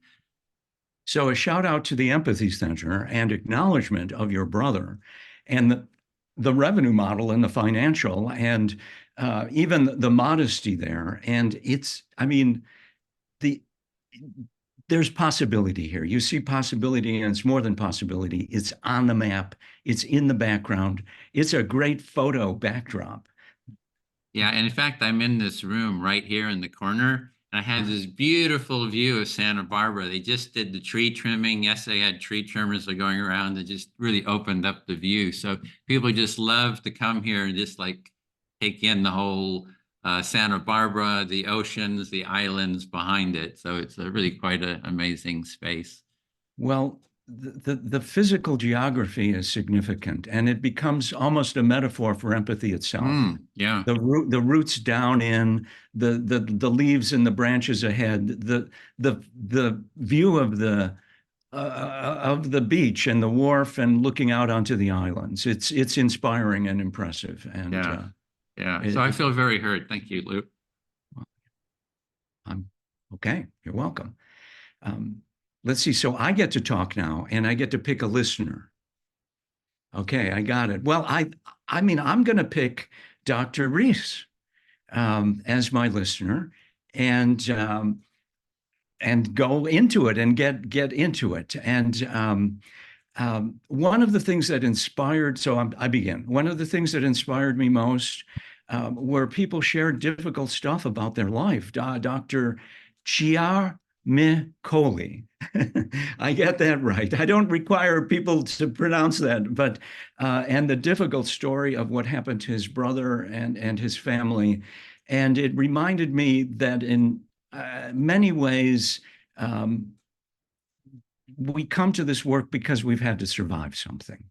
So a shout out to the Empathy Center and acknowledgement of your brother and the revenue model and the financial and even the modesty there. And there's possibility here. You see possibility, and it's more than possibility. It's on the map. It's in the background. It's a great photo backdrop. Yeah, and in fact, I'm in this room right here in the corner. I had this beautiful view of Santa Barbara. They just did the tree trimming. Yes, they had tree trimmers that are going around that just really opened up the view. So people just love to come here and just like take in the whole Santa Barbara, the oceans, the islands behind it. So it's really quite an amazing space. Well, the physical geography is significant, and it becomes almost a metaphor for empathy itself. Yeah. The roots down in, the leaves and the branches ahead, the view of the beach and the wharf and looking out onto the islands. It's inspiring and impressive. And so I feel very heard. Thank you, Lou. I'm okay. You're welcome. Let's see. So I get to talk now, and I get to pick a listener. Okay, I got it. Well, I mean, I'm going to pick Dr. Riess as my listener, and go into it and get into it. And one of the things that inspired, I begin. One of the things that inspired me most were people shared difficult stuff about their life. Dr. Ciaramicoli. I get that right. I don't require people to pronounce that, but and the difficult story of what happened to his brother and his family. And it reminded me that in many ways, we come to this work because we've had to survive something.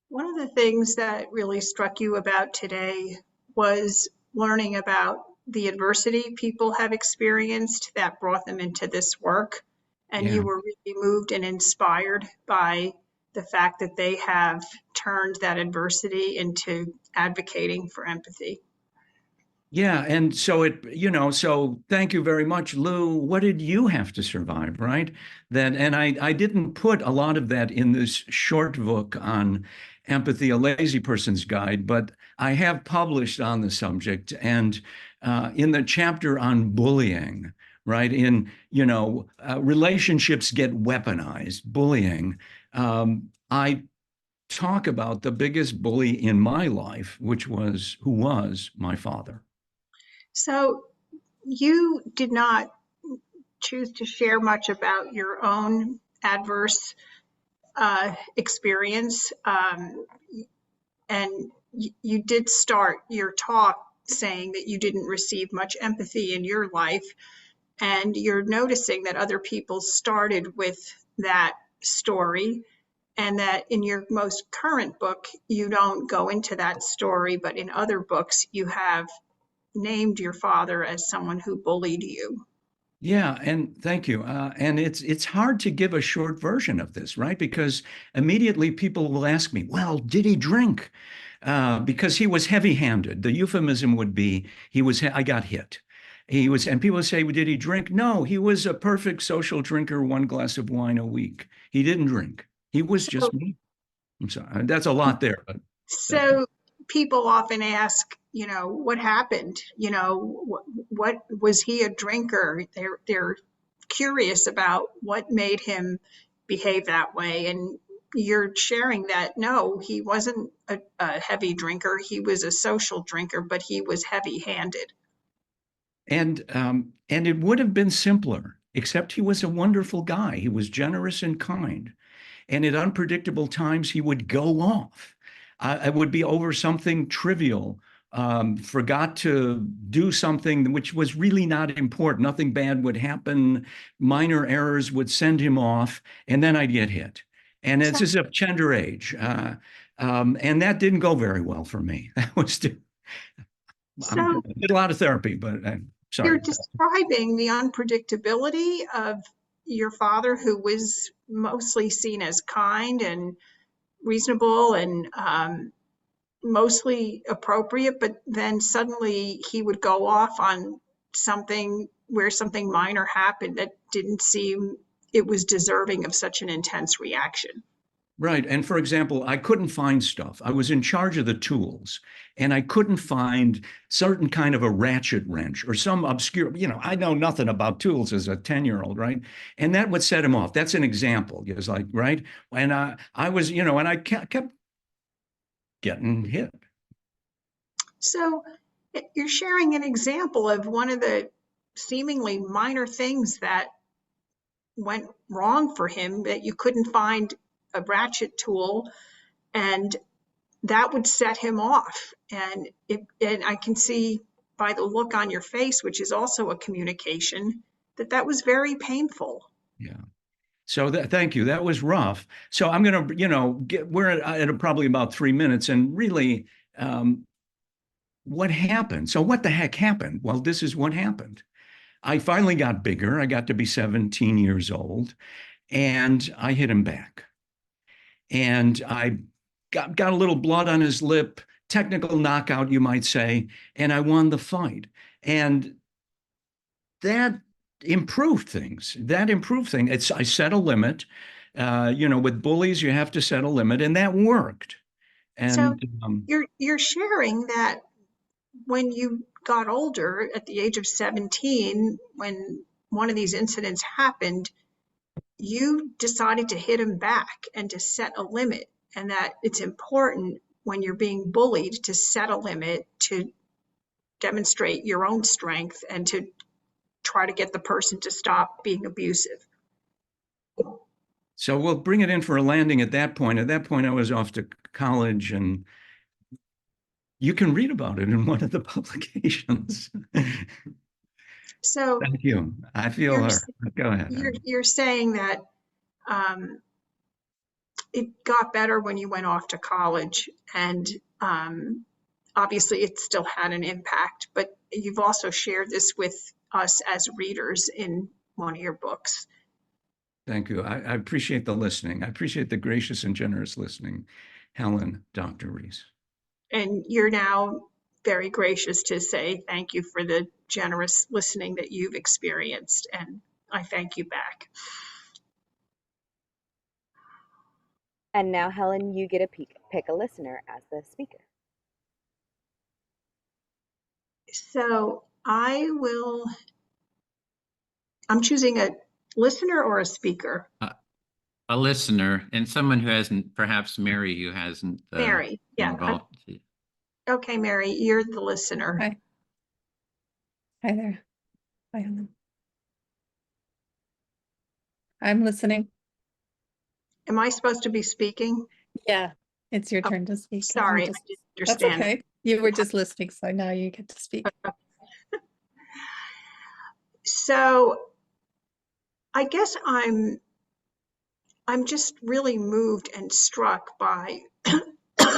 One of the things that really struck you about today was learning about the adversity people have experienced that brought them into this work. And you were really moved and inspired by the fact that they have turned that adversity into advocating for empathy. Yeah, and so so thank you very much, Lou. What did you have to survive, right? And I didn't put a lot of that in this short book on empathy, a lazy person's guide, but I have published on the subject, and in the chapter on bullying, right? In, relationships get weaponized, bullying. I talk about the biggest bully in my life, who was my father. So you did not choose to share much about your own adverse experience. And you did start your talk saying that you didn't receive much empathy in your life. And you're noticing that other people started with that story, and that in your most current book, you don't go into that story, but in other books, you have named your father as someone who bullied you. Yeah, and thank you. And it's hard to give a short version of this, right? Because immediately people will ask me, well, did he drink? Because he was heavy-handed. The euphemism would be, I got hit. And people say, well, did he drink? No, he was a perfect social drinker, 1 glass of wine a week. He didn't drink. He was just me. I'm sorry. That's a lot there, but So people often ask, you know, what happened? You know, what was he a drinker? They're curious about what made him behave that way. And you're sharing that no, he wasn't a heavy drinker. He was a social drinker, but he was heavy-handed. and it would have been simpler, except he was a wonderful guy. He was generous and kind. And at unpredictable times, he would go off. It would be over something trivial, forgot to do something which was really not important. Nothing bad would happen. Minor errors would send him off, and then I'd get hit. And it's as if tender age. And that didn't go very well for me. That was I did a lot of therapy, but sorry. You're describing the unpredictability of your father, who was mostly seen as kind and reasonable and mostly appropriate, but then suddenly he would go off on something where something minor happened that didn't seem it was deserving of such an intense reaction. Right. And for example, I couldn't find stuff. I was in charge of the tools and I couldn't find certain kind of a ratchet wrench or some obscure, you know, I know nothing about tools as a 10-year-old, right? And that would set him off. That's an example. It was like, right. And I was, you know, and I kept getting hit. So you're sharing an example of one of the seemingly minor things that went wrong for him, that you couldn't find a ratchet tool, and that would set him off. And I can see by the look on your face, which is also a communication, that was very painful. Yeah. So thank you. That was rough. So I'm going to, you know, we're at probably about 3 minutes, and really, what happened? So what the heck happened? Well, this is what happened. I finally got bigger. I got to be 17 years old, and I hit him back. And I got a little blood on his lip, technical knockout, you might say, and I won the fight. And that improved things. I set a limit. You know, with bullies, you have to set a limit, and that worked. And so you're sharing that when you got older, at the age of 17, when one of these incidents happened, you decided to hit him back and to set a limit, and that it's important when you're being bullied to set a limit, to demonstrate your own strength and to try to get the person to stop being abusive. So we'll bring it in for a landing at that point. At that point, I was off to college, and you can read about it in one of the publications. So thank you. I feel her. Go ahead. You're saying that it got better when you went off to college, and obviously it still had an impact, but you've also shared this with us as readers in one of your books. Thank you. I appreciate the listening. I appreciate the gracious and generous listening, Helen, Dr. Riess. And you're now very gracious to say thank you for the generous listening that you've experienced, and I thank you back. And now, Helen, you get to pick a listener as the speaker. So I'm choosing a listener or a speaker? A listener, and someone who hasn't, perhaps Mary, who hasn't Mary, yeah. involved. Okay, Mary, you're the listener. Hi. Hi there. Hi, Helen. I'm listening. Am I supposed to be speaking? Yeah, it's your turn to speak. Sorry, I didn't understand. That's okay. You were just listening, so now you get to speak. So I guess I'm just really moved and struck by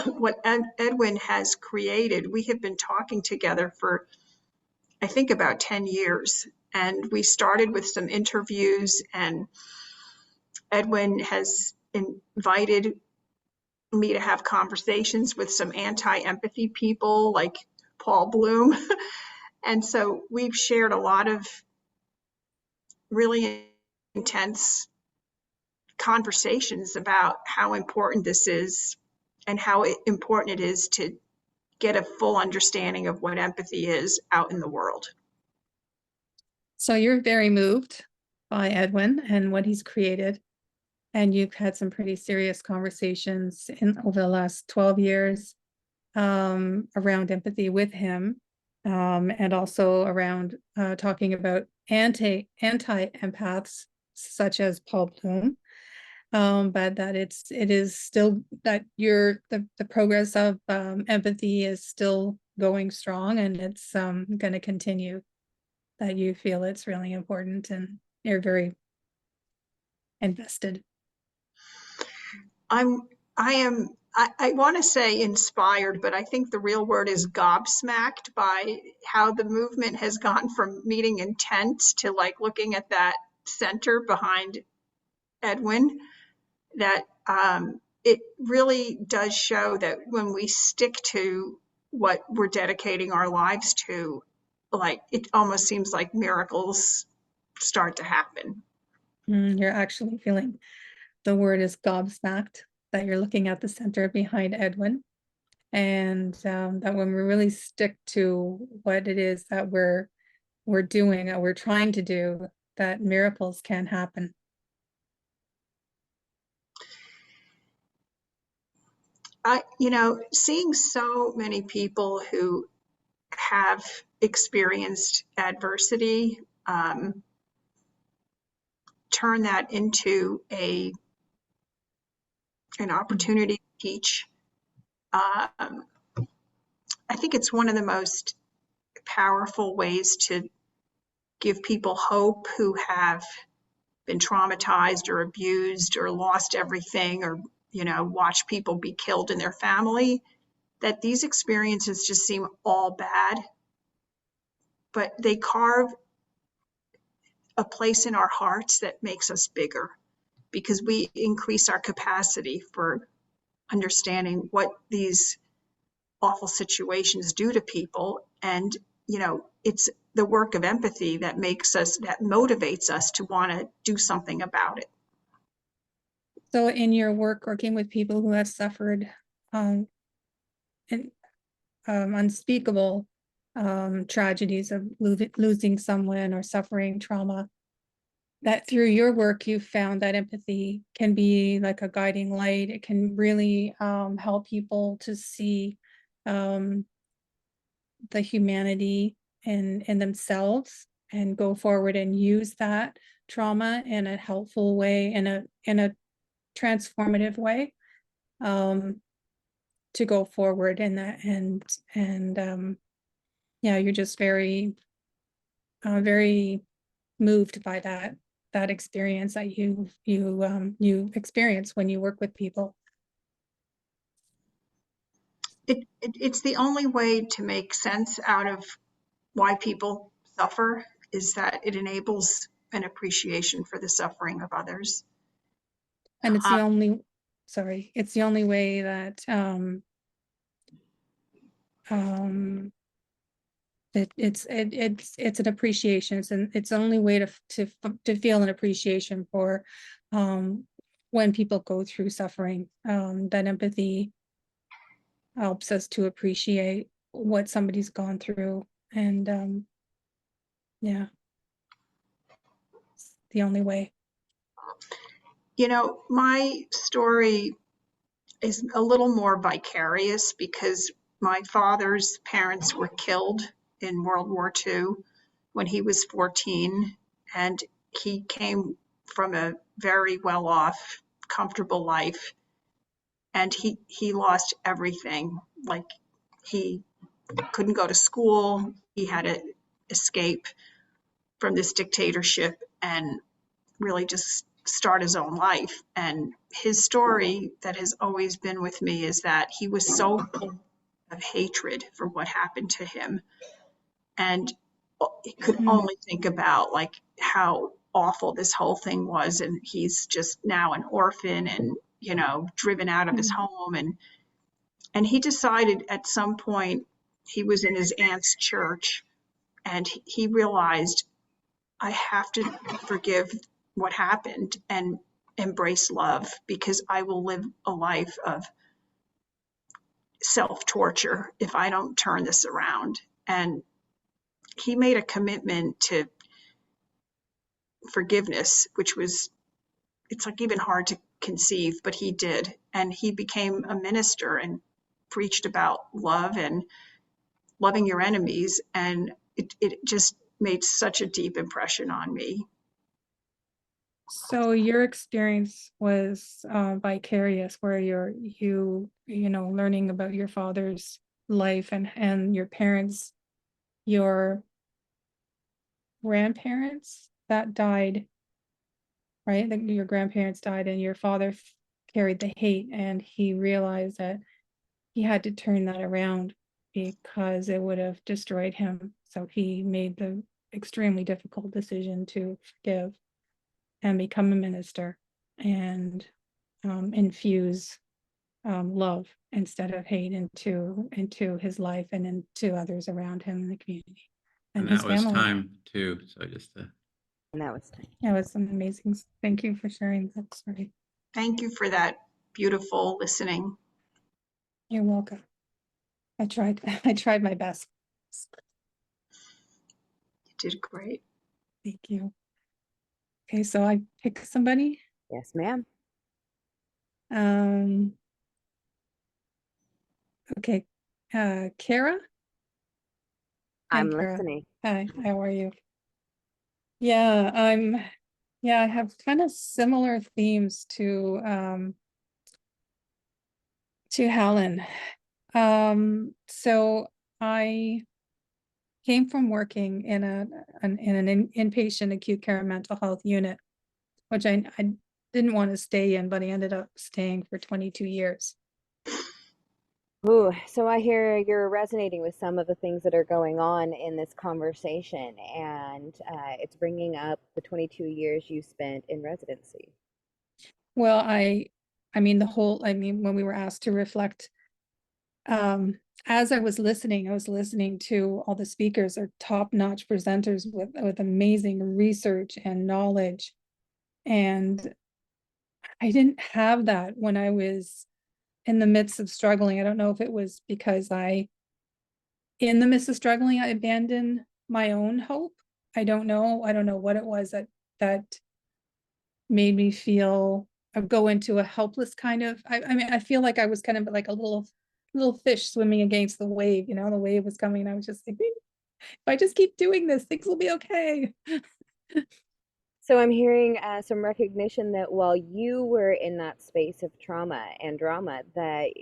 what Edwin has created. We have been talking together for, I think, about 10 years. And we started with some interviews, and Edwin has invited me to have conversations with some anti-empathy people like Paul Bloom. And so we've shared a lot of really intense conversations about how important this is and how important it is to get a full understanding of what empathy is out in the world. So you're very moved by Edwin and what he's created. And you've had some pretty serious conversations over the last 12 years around empathy with him, and also around talking about anti-empaths such as Paul Bloom. But that it is still that the progress of empathy is still going strong, and it's going to continue. That you feel it's really important, and you're very invested. I want to say inspired, but I think the real word is gobsmacked by how the movement has gone from meeting in tents to like looking at that center behind Edwin. That it really does show that when we stick to what we're dedicating our lives to, like it almost seems like miracles start to happen. You're actually feeling, the word is gobsmacked, that you're looking at the center behind Edwin, and that when we really stick to what it is that we're doing, or we're trying to do, that miracles can happen. Seeing so many people who have experienced adversity, turn that into an opportunity to teach. I think it's one of the most powerful ways to give people hope who have been traumatized or abused or lost everything, or watch people be killed in their family, that these experiences just seem all bad, but they carve a place in our hearts that makes us bigger, because we increase our capacity for understanding what these awful situations do to people. And it's the work of empathy that motivates us to want to do something about it. So in your work working with people who have suffered unspeakable tragedies of losing someone or suffering trauma, that through your work you found that empathy can be like a guiding light. It can really help people to see the humanity in themselves and go forward and use that trauma in a helpful way, in a transformative way, to go forward in that. And you're just very very moved by that experience that you experience when you work with people. It's the only way to make sense out of why people suffer, is that it enables an appreciation for the suffering of others. And it's the only way that it's an appreciation. It's the only way to feel an appreciation for when people go through suffering. That empathy helps us to appreciate what somebody's gone through, and it's the only way. My story is a little more vicarious, because my father's parents were killed in World War II when he was 14, and he came from a very well-off, comfortable life, and he lost everything. Like, he couldn't go to school. He had to escape from this dictatorship and really just start his own life. And his story that has always been with me is that he was so full of hatred for what happened to him, and he could only think about like how awful this whole thing was, and he's just now an orphan and driven out of his home, and he decided at some point, he was in his aunt's church, and he realized, I have to forgive what happened. And embrace love, because I will live a life of self-torture if I don't turn this around. And he made a commitment to forgiveness, which was, it's like even hard to conceive, but he did. And he became a minister and preached about love and loving your enemies. And it just made such a deep impression on me. So your experience was vicarious, where you know, learning about your father's life and your parents, your grandparents that died, right? That your grandparents died and your father carried the hate, and he realized that he had to turn that around because it would have destroyed him. So he made the extremely difficult decision to forgive and become a minister and infuse love instead of hate into his life and into others around him in the community and his that was family. time too. So just And that was time. Yeah, it was amazing. Thank you for sharing that story. Thank you for that beautiful listening. You're welcome. I tried my best. You did great. Thank you. Okay, so I pick somebody. Yes, ma'am. Okay, Kara. Hi, I'm Kara. listening. Hi, how are you? Yeah, I have kind of similar themes to Helen. So I came from working in an inpatient acute care mental health unit, which I didn't want to stay in, but I ended up staying for 22 years. Ooh, so I hear you're resonating with some of the things that are going on in this conversation, and it's bringing up the 22 years you spent in residency. Well, I mean, when we were asked to reflect, as I was listening to all the speakers, are top-notch presenters with amazing research and knowledge. And I didn't have that when I was in the midst of struggling. I don't know if it was because in the midst of struggling, I abandoned my own hope. I don't know what it was that made me feel go into a helpless kind of, I mean, I feel like I was kind of like a little fish swimming against the wave, the wave was coming. I was just like, if I just keep doing this, things will be okay. So I'm hearing some recognition that while you were in that space of trauma and drama, that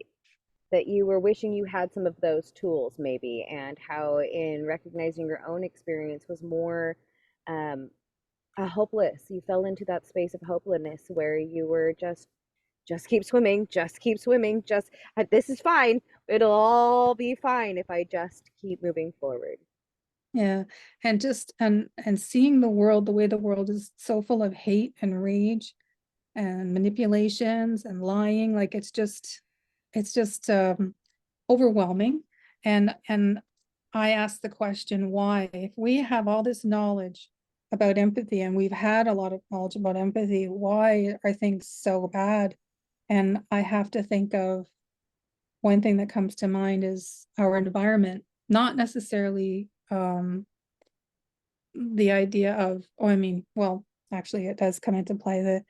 you were wishing you had some of those tools maybe, and how in recognizing your own experience was more hopeless. You fell into that space of hopelessness where you were just keep swimming, just this is fine. It'll all be fine if I just keep moving forward. Yeah, and just and seeing the world, the way the world is so full of hate and rage and manipulations and lying, like it's just overwhelming. And I asked the question, why? If we have all this knowledge about empathy, and we've had a lot of knowledge about empathy, why are things so bad? And I have to think of one thing that comes to mind is our environment, not necessarily the idea of, well, actually it does come into play that,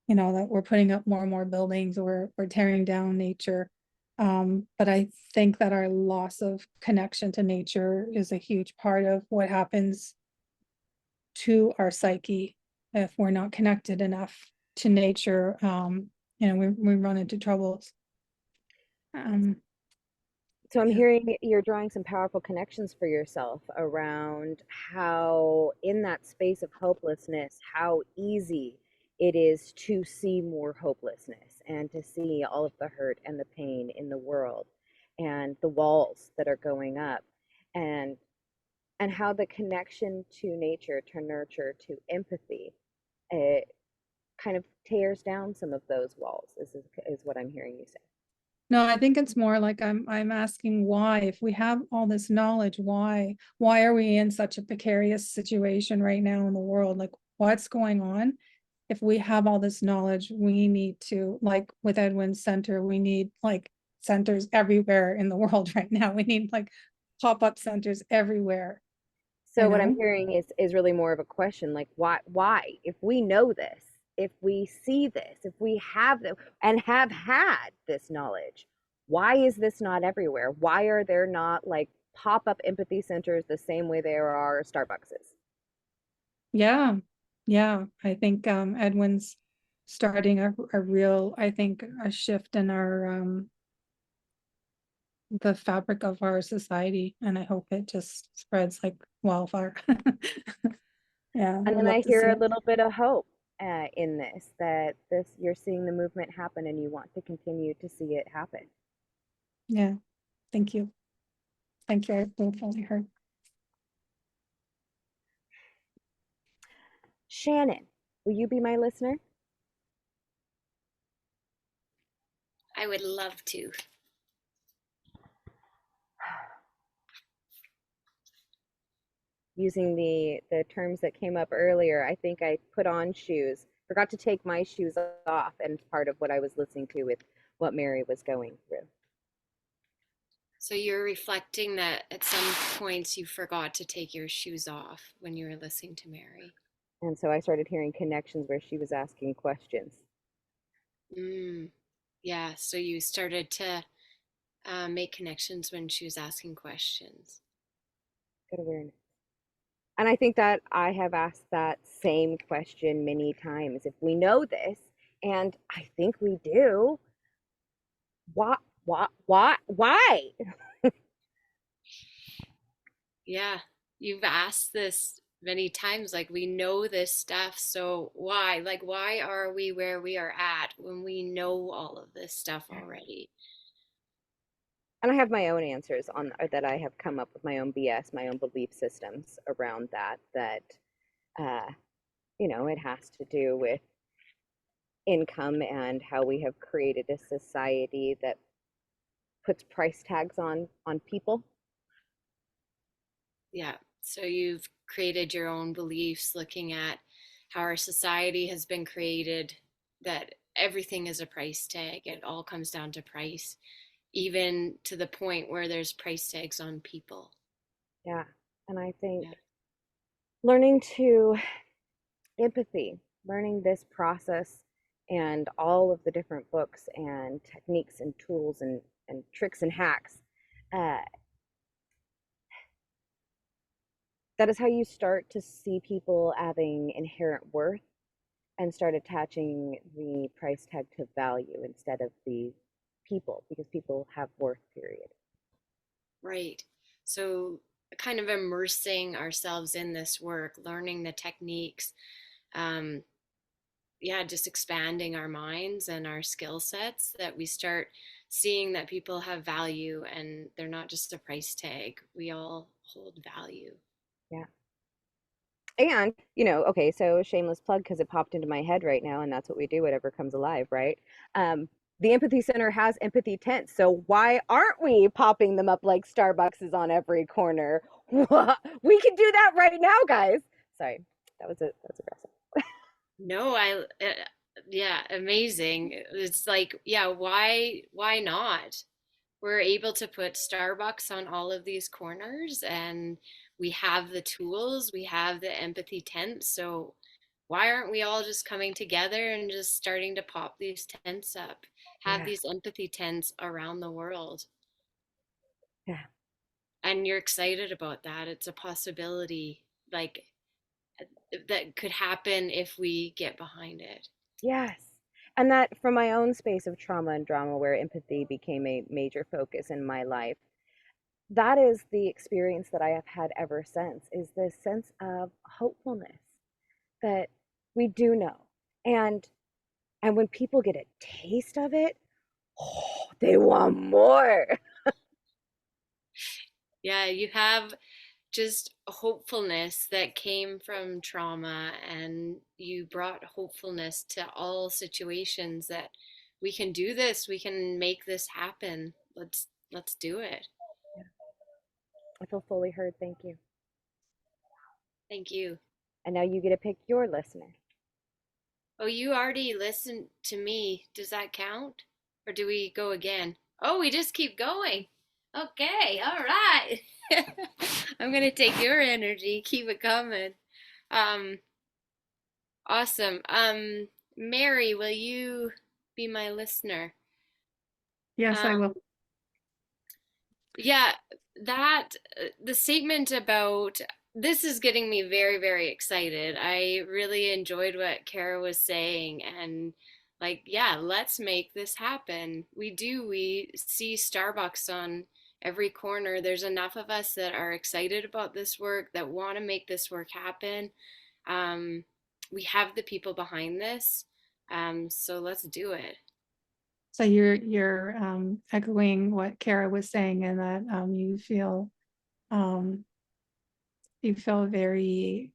that we're putting up more and more buildings, or we're tearing down nature. But I think that our loss of connection to nature is a huge part of what happens to our psyche if we're not connected enough to nature. We run into troubles. So I'm hearing you're drawing some powerful connections for yourself around how in that space of hopelessness, how easy it is to see more hopelessness and to see all of the hurt and the pain in the world and the walls that are going up, and how the connection to nature, to nurture, to empathy, it kind of tears down some of those walls, is what I'm hearing you say. No, I think it's more like I'm asking why, if we have all this knowledge, why are we in such a precarious situation right now in the world? Like, what's going on? if we have all this knowledge, we need to, like with Edwin's center, we need like centers everywhere in the world right now. We need like pop-up centers everywhere. So you what I'm know? hearing is really more of a question, like why? If we know this, if we see this, if we have the and have had this knowledge, why is this not everywhere? Why are there not like pop-up empathy centers the same way there are Starbuckses? Yeah, yeah. I think Edwin's starting a real, I think, a shift in our the fabric of our society, and I hope it just spreads like wildfire. Yeah, And I'd then love I to hear see a it. little bit of hope in this, that this you're seeing the movement happen and you want to continue to see it happen. Yeah, thank you. Thank you. I fully heard. Shannon, will you be my listener? I would love to. Using the terms that came up earlier, I think I put on shoes, forgot to take my shoes off, and part of what I was listening to with what Mary was going through. So you're reflecting that at some points you forgot to take your shoes off when you were listening to Mary. And so I started hearing connections where she was asking questions. Yeah, so you started to make connections when she was asking questions. Good awareness. And I think that I have asked that same question many times. If we know this, and I think we do, why? Yeah, you've asked this many times, like, we know this stuff, so why? Like, why are we where we are at when we know all of this stuff already? And I have my own answers on that. I have come up with my own BS, my own belief systems around that, you know, it has to do with income and how we have created a society that puts price tags on people. Yeah, so you've created your own beliefs looking at how our society has been created, that everything is a price tag. It all comes down to price, even to the point where there's price tags on people. Yeah. And I think learning to empathy, learning this process and all of the different books and techniques and tools and tricks and hacks, that is how you start to see people having inherent worth and start attaching the price tag to value instead of the people, because people have worth, period. Right. So kind of immersing ourselves in this work, learning the techniques, yeah, just expanding our minds and our skill sets, that we start seeing that people have value and they're not just a price tag. We all hold value. Yeah. And, you know, okay, so shameless plug because it popped into my head right now, and that's what we do, whatever comes alive, right? The Empathy Center has empathy tents, so why aren't we popping them up like Starbucks is on every corner? We can do that right now, guys. Sorry, that's aggressive. No, yeah, amazing. It's like, yeah, why not? We're able to put Starbucks on all of these corners, and we have the tools, we have the empathy tents. So why aren't we all just coming together and just starting to pop these tents up, have these empathy tents around the world? Yeah. And you're excited about that. It's a possibility, like, that could happen if we get behind it. Yes. And that from my own space of trauma and drama, where empathy became a major focus in my life, that is the experience that I have had ever since, is this sense of hopefulness that we do know. And when people get a taste of it, they want more. Yeah, you have just hopefulness that came from trauma, and you brought hopefulness to all situations, that we can do this, we can make this happen. Let's do it. Yeah. I feel fully heard. Thank you. Thank you. And now you get to pick your listener. Oh, you already listened to me. Does that count? Or do we go again? Oh, we just keep going. Okay, all right. I'm gonna take your energy, keep it coming. Um, awesome. Mary, will you be my listener? Yes, I will. Yeah, that the statement about this is getting me very, very excited. I really enjoyed what Kara was saying, and like, yeah, let's make this happen. We see Starbucks on every corner. There's enough of us that are excited about this work, that want to make this work happen. Um, we have the people behind this, so let's do it. So you're echoing what Kara was saying, and that you feel very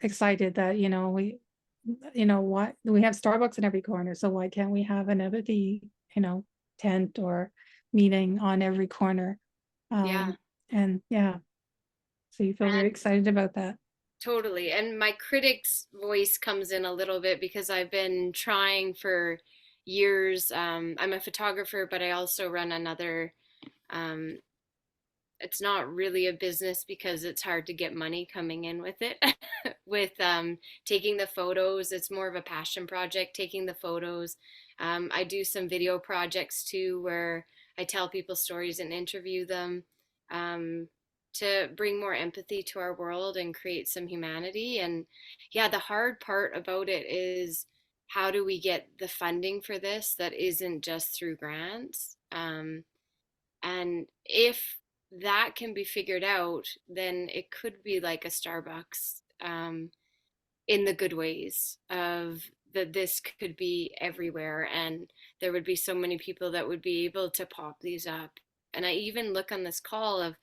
excited that we what we have Starbucks in every corner, so why can't we have an empathy tent or meeting on every corner? Yeah. And yeah, so you feel very excited about that. Totally. And my critic's voice comes in a little bit because I've been trying for years. I'm a photographer, but I also run another, um, it's not really a business because it's hard to get money coming in with it. With taking the photos, it's more of a passion project, taking the photos. I do some video projects too, where I tell people stories and interview them. To bring more empathy to our world and create some humanity. And yeah, the hard part about it is, how do we get the funding for this that isn't just through grants? And if that can be figured out, then it could be like a Starbucks, in the good ways of that this could be everywhere, and there would be so many people that would be able to pop these up. And I even look on this call of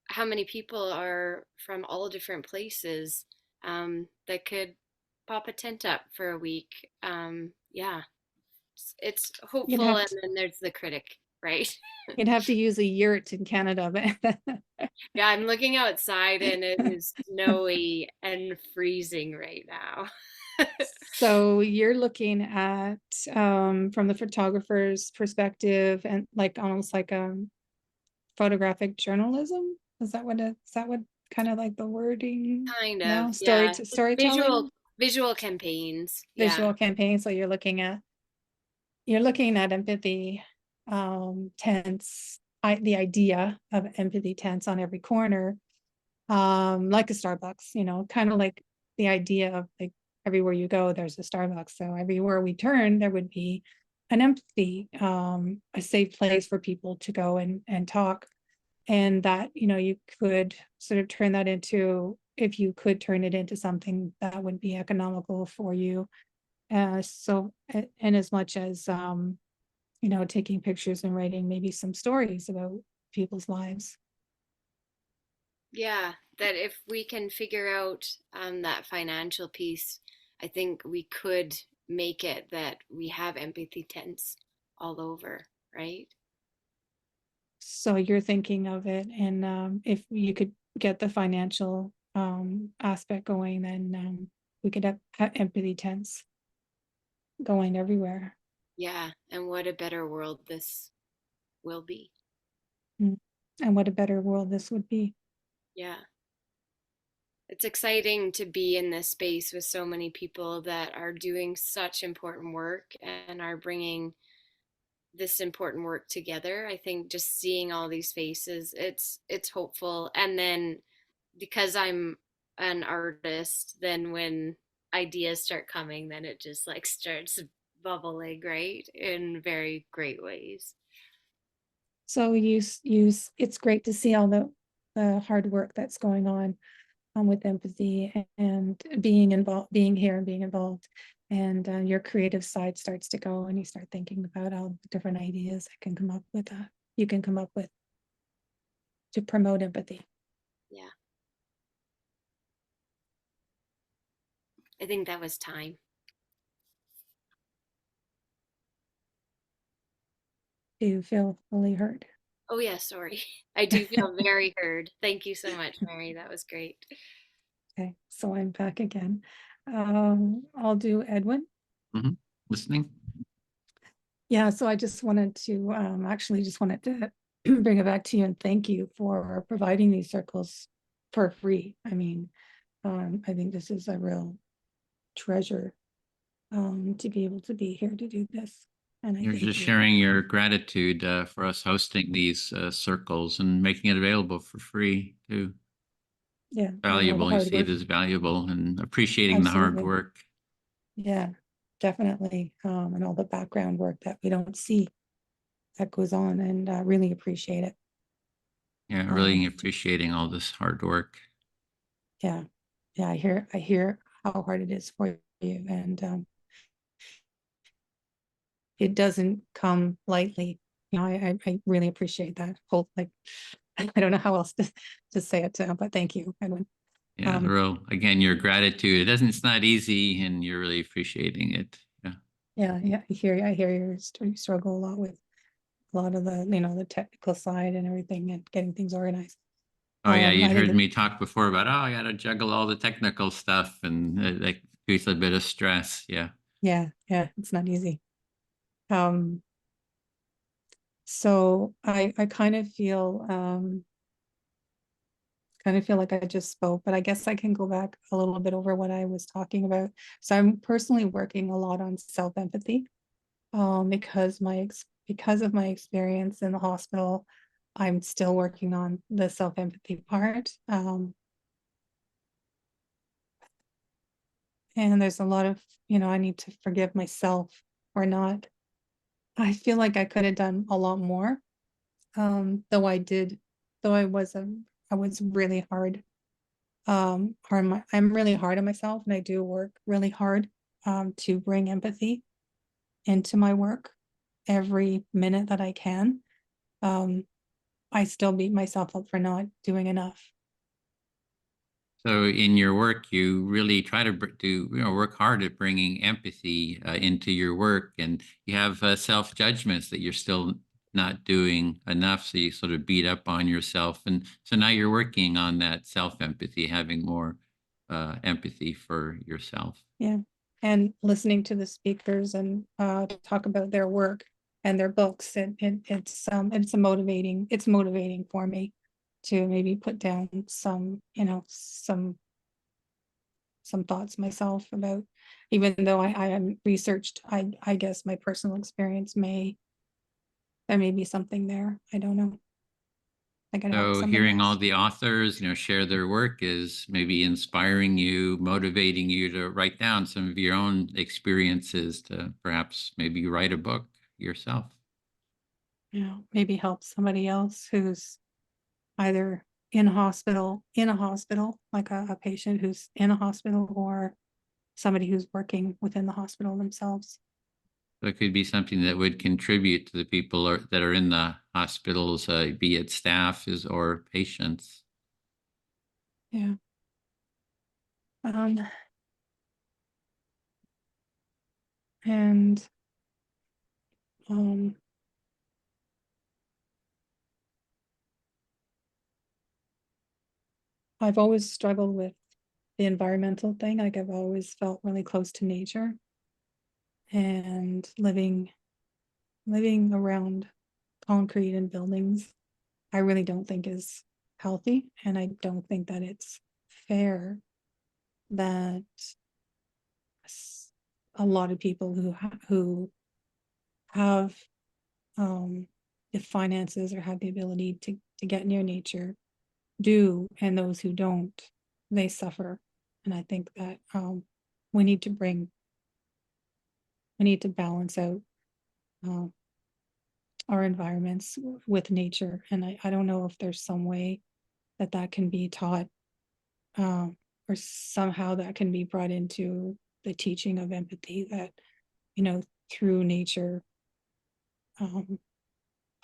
how many people are from all different places, that could pop a tent up for a week. Yeah, it's hopeful, and then there's the critic, right? You'd have to use a yurt in Canada, but Yeah, I'm looking outside and it is snowy and freezing right now. so you're looking at from the photographer's perspective, and like almost like photographic journalism. Is that what kind of like the wording? Kind No, of, yeah. storytelling, Visual campaigns. visual Yeah. campaigns. So you're looking at empathy tents, the idea of empathy tents on every corner, like a Starbucks, kind of like the idea of like everywhere you go, there's a Starbucks. So everywhere we turn, there would be an empathy, a safe place for people to go and talk. And that, you could sort of turn that into, if you could turn it into something that would be economical for you. So, and as much as, taking pictures and writing maybe some stories about people's lives. Yeah, that if we can figure out that financial piece, I think we could make it that we have empathy tents all over, right? So you're thinking of it, and if you could get the financial aspect going, then we could have empathy tents going everywhere. Yeah, and what a better world this will be. And what a better world this would be. Yeah. It's exciting to be in this space with so many people that are doing such important work and are bringing this important work together. I think just seeing all these faces, it's hopeful. And then because I'm an artist, then when ideas start coming, then it just like starts bubbling, right? In very great ways. So it's great to see all the hard work that's going on with empathy and being involved, being here and being involved. And your creative side starts to go, and you start thinking about all the different ideas that can come up with you can come up with to promote empathy. Yeah. I think that was time. Do you feel fully heard? Oh yeah, sorry. I do feel very heard. Thank you so much, Mary. That was great. Okay, so I'm back again. I'll do Edwin. Mhm. Listening. Yeah, so I just wanted to actually just wanted to bring it back to you and thank you for providing these circles for free. I mean, I think this is a real treasure to be able to be here to do this. And I You're thank just you. sharing your gratitude for us hosting these circles and making it available for free too. Yeah, and all the Valuable. You hard see it work. as valuable and appreciating the hard Absolutely. work. Yeah, definitely. And all the background work that we don't see that goes on, and really appreciate it. Yeah, really Um, appreciating all this hard work. Yeah, yeah, I hear how hard it is for you, and it doesn't come lightly. You know, I really appreciate that whole, like, I don't know how else to say it, but thank you, Edwin. Yeah, real, again, your gratitude. It's not easy and you're really appreciating it. Yeah. Yeah, I hear you struggle a lot with a lot of the, the technical side and everything and getting things organized. Oh yeah, you'd I think heard me talk before about, oh, I got to juggle all the technical stuff and that creates a bit of stress. Yeah. yeah, it's not easy. So I kind of feel like I just spoke, but I guess I can go back a little bit over what I was talking about. So I'm personally working a lot on self-empathy, because of my experience in the hospital, I'm still working on the self-empathy part. And there's a lot of, I need to forgive myself or not. I feel like I could have done a lot more. Though I was really hard. I'm really hard on myself, and I do work really hard to bring empathy into my work every minute that I can. I still beat myself up for not doing enough. So in your work, you really try to work hard at bringing empathy into your work, and you have self-judgments that you're still not doing enough. So you sort of beat up on yourself. And so now you're working on that self-empathy, having more empathy for yourself. Yeah. And listening to the speakers and talk about their work and their books, it's motivating for me to maybe put down some thoughts myself about, even though I am researched, I guess my personal experience there may be something there. I don't know. I can help So somebody hearing all else. the authors, share their work is maybe inspiring you, motivating you to write down some of your own experiences to perhaps maybe write a book yourself. Maybe help somebody else who's either in a hospital, like a patient who's in a hospital, or somebody who's working within the hospital themselves. So it could be something that would contribute to the people that are in the hospitals, be it staff or patients. Yeah. And I've always struggled with the environmental thing. Like, I've always felt really close to nature, and living around concrete and buildings, I really don't think is healthy. And I don't think that it's fair that a lot of people who have the finances or have the ability to get near nature do, and those who don't, they suffer. And I think that we need to balance out our environments with nature. And I don't know if there's some way that can be taught, or somehow that can be brought into the teaching of empathy, that through nature.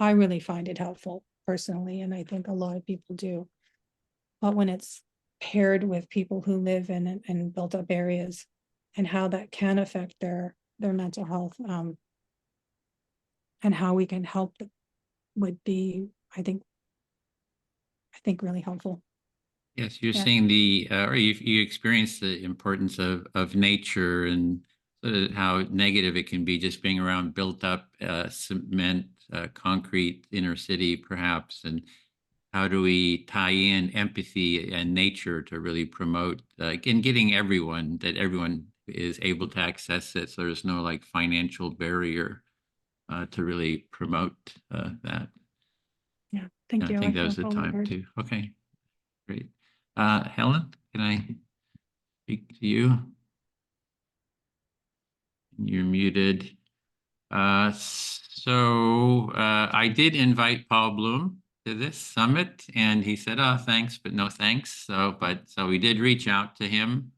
I really find it helpful personally, and I think a lot of people do. But when it's paired with people who live in built up areas, and how that can affect their mental health, and how we can help them, would be, I think really helpful. Yes, you're Yeah. seeing the, or you experience the importance of nature and how negative it can be just being around built up cement, concrete inner city perhaps, and how do we tie in empathy and nature to really promote and getting everyone is able to access it, so there's no like financial barrier to really promote that. Yeah, thank you. I think that feel was the totally time heard. too. Okay, great. Helen, can I speak to you? You're muted. I did invite Paul Bloom to this summit, and he said, "Oh, thanks, but no thanks." So we did reach out to him.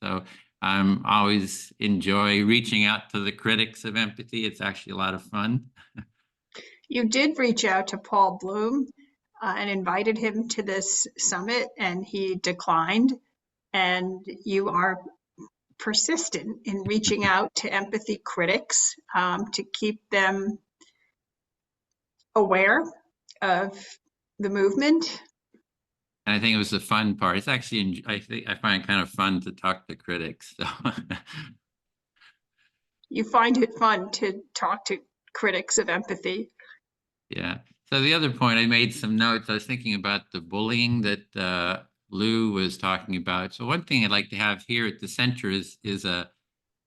So I'm always enjoy reaching out to the critics of empathy. It's actually a lot of fun. You did reach out to Paul Bloom and invited him to this summit, and he declined. And you are persistent in reaching out to empathy critics to keep them aware of the movement. And I think it was the fun part. It's actually, I find it kind of fun to talk to critics. So You find it fun to talk to critics of empathy. yeah. So the other point, I made some notes. I was thinking about the bullying that Lou was talking about. So one thing I'd like to have here at the center is a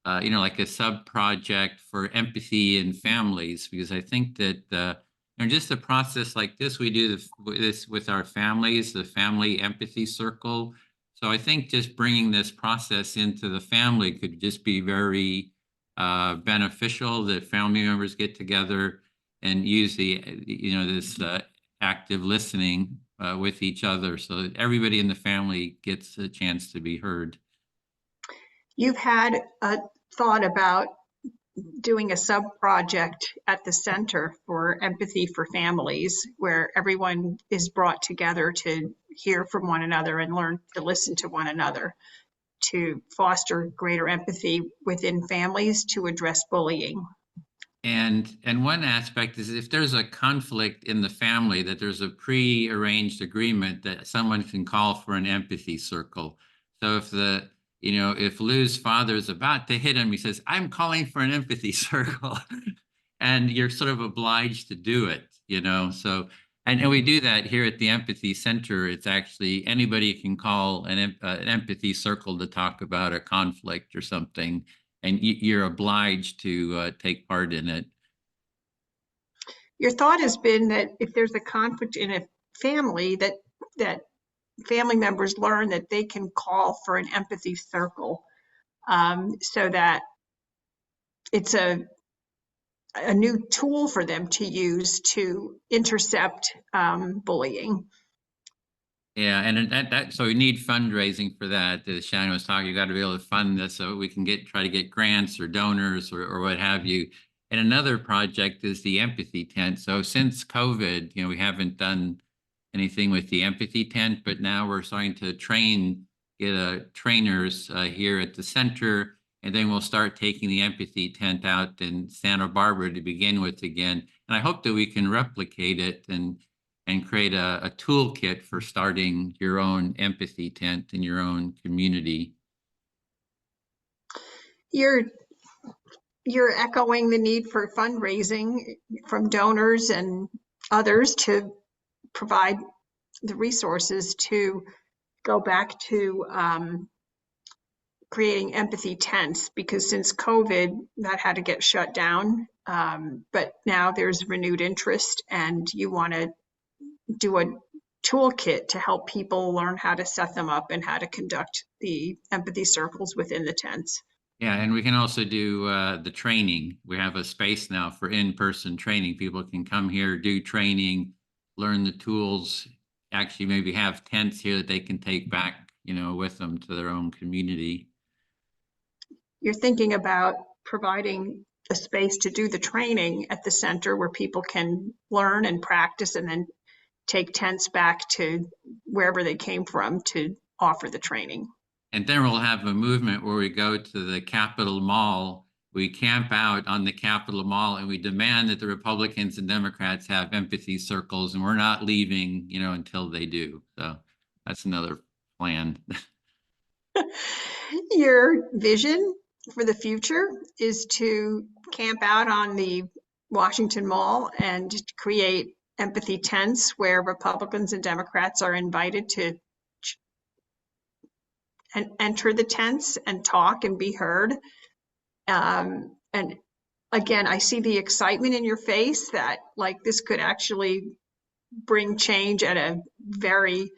like a sub project for empathy in families, because I think that just a process like this, we do this with our families, the family empathy circle. So I think just bringing this process into the family could just be very beneficial, that family members get together and use this active listening with each other, so that everybody in the family gets a chance to be heard. You've had a thought about doing a sub-project at the Center for Empathy for Families, where everyone is brought together to hear from one another and learn to listen to one another, to foster greater empathy within families, to address bullying. And one aspect is, if there's a conflict in the family, that there's a pre-arranged agreement that someone can call for an empathy circle. So if Lou's father is about to hit him, he says, "I'm calling for an empathy circle," and you're sort of obliged to do it. So and we do that here at the Empathy Center. It's actually anybody can call an empathy circle to talk about a conflict or something, and you're obliged to take part in it. Your thought has been that if there's a conflict in a family, that family members learn that they can call for an empathy circle, so that it's a new tool for them to use to intercept bullying. Yeah, and so we need fundraising for that. As Shannon was talking, you got to be able to fund this so we can try to get grants or donors or what have you. And another project is the empathy tent. So since COVID, we haven't done anything with the empathy tent, but now we're starting to get trainers here at the center, and then we'll start taking the empathy tent out in Santa Barbara to begin with again. And I hope that we can replicate it and create a toolkit for starting your own empathy tent in your own community. You're echoing the need for fundraising from donors and others to provide the resources to go back to creating empathy tents, because since COVID, that had to get shut down. But now there's renewed interest, and you want to do a toolkit to help people learn how to set them up and how to conduct the empathy circles within the tents. Yeah, and we can also do the training. We have a space now for in-person training. People can come here, do training, learn the tools, actually maybe have tents here that they can take back, with them to their own community. You're thinking about providing a space to do the training at the center where people can learn and practice and then take tents back to wherever they came from to offer the training. And then we'll have a movement where we go to the Capitol Mall, we camp out on the Capitol Mall, and we demand that the Republicans and Democrats have empathy circles, and we're not leaving, until they do. So that's another planned. Your vision for the future is to camp out on the Washington Mall and create empathy tents where Republicans and Democrats are invited to enter the tents and talk and be heard. And again, I see the excitement in your face that like this could actually bring change at a very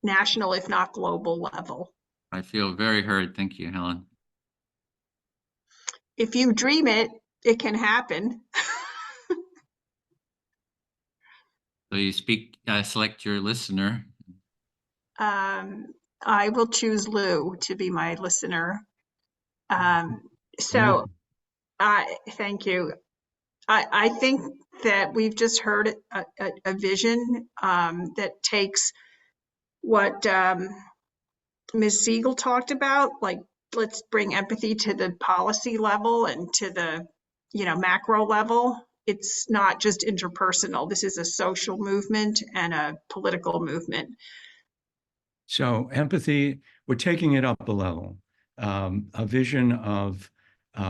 national, if not global level. I feel very heard. Thank you, Helen. If you dream it, it can happen. So you select your listener. I will choose Lou to be my listener. Thank you. I think that we've just heard a vision that takes what Ms. Segal talked about, like let's bring empathy to the policy level and to the macro level. It's not just interpersonal. This is a social movement and a political movement. So empathy, we're taking it up a level, a vision of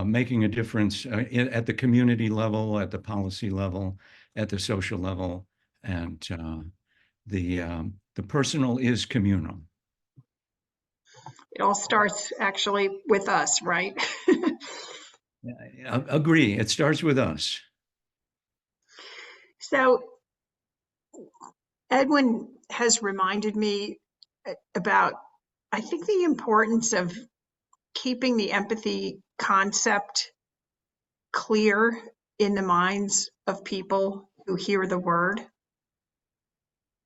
making a difference at the community level, at the policy level, at the social level, and the personal is communal. It all starts actually with us, right? Agree. It starts with us. So Edwin has reminded me about, I think, the importance of keeping the empathy concept clear in the minds of people who hear the word.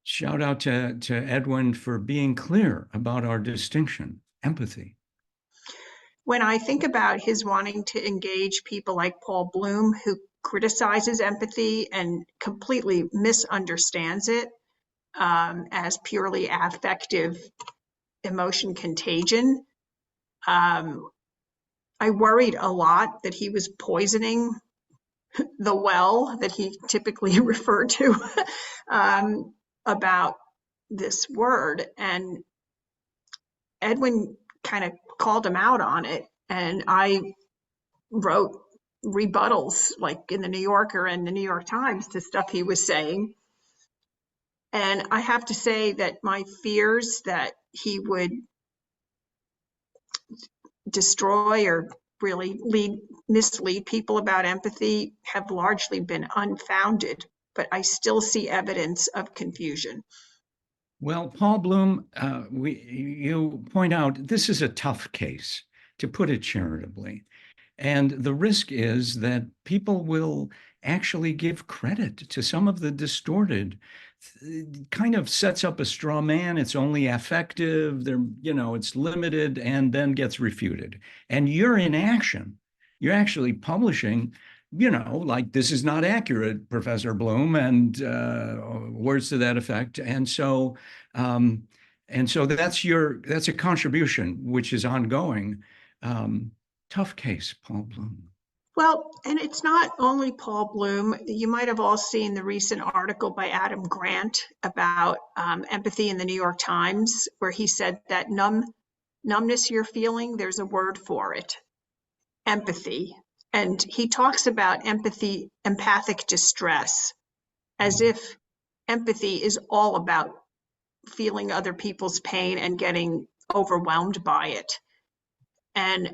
Shout out to Edwin for being clear about our distinction, empathy. When I think about his wanting to engage people like Paul Bloom, who criticizes empathy and completely misunderstands it as purely affective emotion contagion, I worried a lot that he was poisoning the well that he typically referred to about this word. And Edwin kind of called him out on it. And I wrote rebuttals like in the New Yorker and the New York Times to stuff he was saying. And I have to say that my fears that he would destroy or really mislead people about empathy have largely been unfounded, but I still see evidence of confusion. Well, Paul Bloom, you point out this is a tough case, to put it charitably. And the risk is that people will actually give credit to some of the distorted, kind of sets up a straw man. It's only affective, it's limited, and then gets refuted. And you're in action. You're actually publishing, like, this is not accurate, Professor Bloom, and words to that effect. And so that's a contribution which is ongoing. Tough case, Paul Bloom. Well, and it's not only Paul Bloom. You might have all seen the recent article by Adam Grant about empathy in the New York Times, where he said that numbness you're feeling, there's a word for it, empathy. And he talks about empathic distress, as if empathy is all about feeling other people's pain and getting overwhelmed by it. And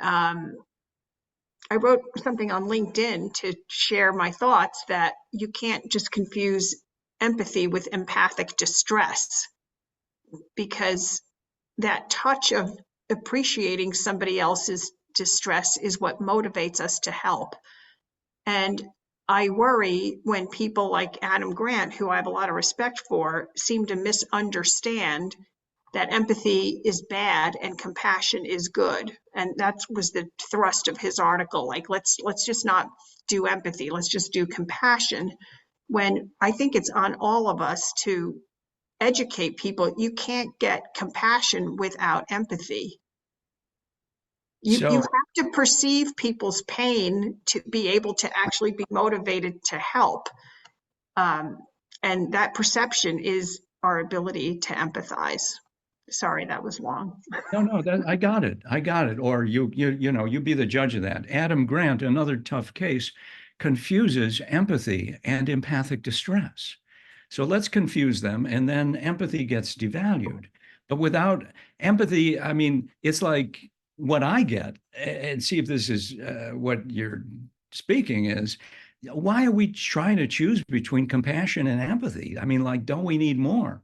I wrote something on LinkedIn to share my thoughts that you can't just confuse empathy with empathic distress, because that touch of appreciating somebody else's distress is what motivates us to help. And I worry when people like Adam Grant, who I have a lot of respect for, seem to misunderstand that empathy is bad and compassion is good. And that was the thrust of his article. Like, let's just not do empathy. Let's just do compassion. When I think it's on all of us to educate people. You can't get compassion without empathy. You have to perceive people's pain to be able to actually be motivated to help. And that perception is our ability to empathize. Sorry, that was long. No, I got it. I got it. Or you be the judge of that. Adam Grant, another tough case, confuses empathy and empathic distress. So let's confuse them, and then empathy gets devalued. But without empathy, I mean, it's like what I get, and see if this is what you're speaking is, why are we trying to choose between compassion and empathy? I mean, like, don't we need more?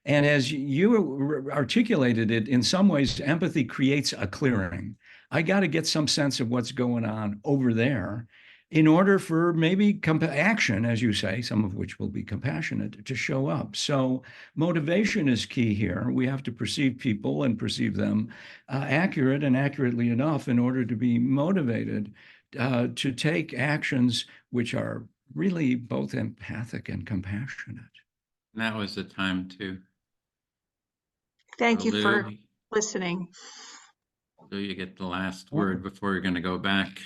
And as you articulated it, in some ways, empathy creates a clearing. I got to get some sense of what's going on over there in order for maybe action, as you say, some of which will be compassionate, to show up. So motivation is key here. We have to perceive people and perceive them accurate and accurately enough in order to be motivated to take actions which are really both empathic and compassionate. And that was the time too. Thank you Lou, for listening. Lou, you get the last word before you're going to go back.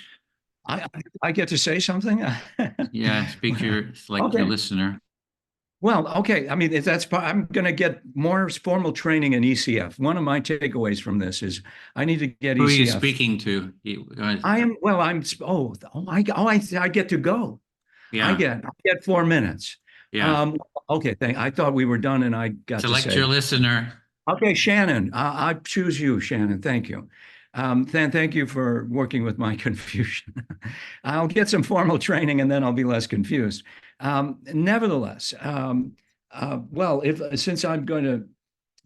I get to say something? Yeah, speak your listener. Well, okay. I mean, I'm going to get more formal training in ECF. One of my takeaways from this is I need to get ECF. Who are you speaking to? I get to go. Yeah. I get 4 minutes. Yeah. Okay. I thought we were done and I got to select say. your listener. Okay, Shannon, I choose you, Shannon. Thank you. Thank you for working with my confusion. I'll get some formal training and then I'll be less confused. Nevertheless, since I'm going to,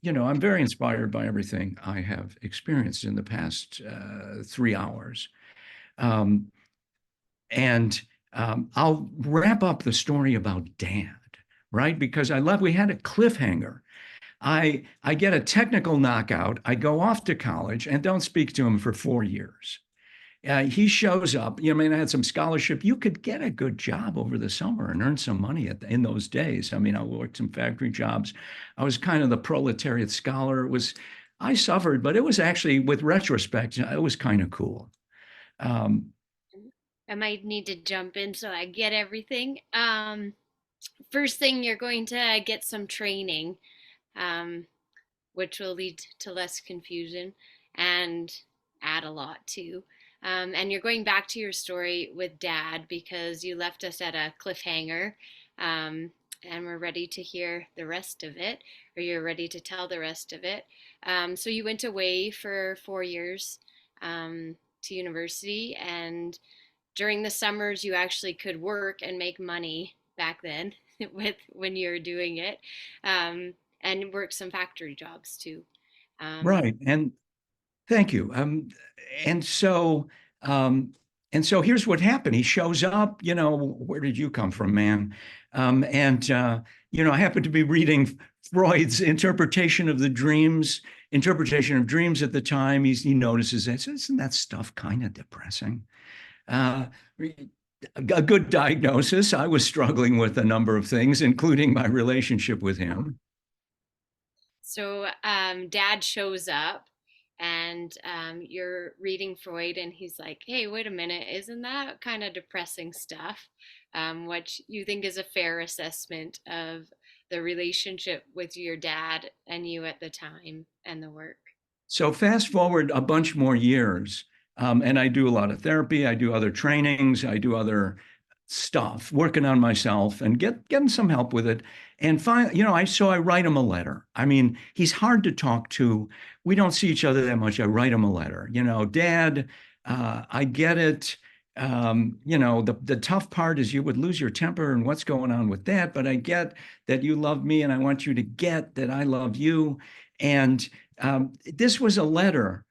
I'm very inspired by everything I have experienced in the past 3 hours. I'll wrap up the story about Dad, right? Because we had a cliffhanger. I get a technical knockout. I go off to college and don't speak to him for 4 years. He shows up. I had some scholarship. You could get a good job over the summer and earn some money in those days. I worked some factory jobs. I was kind of the proletariat scholar. I suffered, but it was actually, with retrospect, it was kind of cool. I might need to jump in so I get everything. First thing, you're going to get some training. Which will lead to less confusion and add a lot too. And you're going back to your story with Dad because you left us at a cliffhanger, and we're ready to hear the rest of it, or you're ready to tell the rest of it. So you went away for 4 years to university, and during the summers you actually could work and make money back then when you were doing it. And work some factory jobs too. Right. And thank you. And so here's what happened. He shows up, where did you come from, man? I happened to be reading Freud's interpretation of dreams at the time. He notices that. So isn't that stuff kind of depressing? A good diagnosis. I was struggling with a number of things, including my relationship with him. So Dad shows up and you're reading Freud and he's like, hey, wait a minute, isn't that kind of depressing stuff? What you think is a fair assessment of the relationship with your dad and you at the time and the work. So fast forward a bunch more years, and I do a lot of therapy. I do other trainings. I do other stuff, working on myself and getting some help with it. And finally, I write him a letter. He's hard to talk to. We don't see each other that much. I write him a letter. Dad, I get it. The tough part is you would lose your temper and what's going on with that. But I get that you love me and I want you to get that I love you. And this was a letter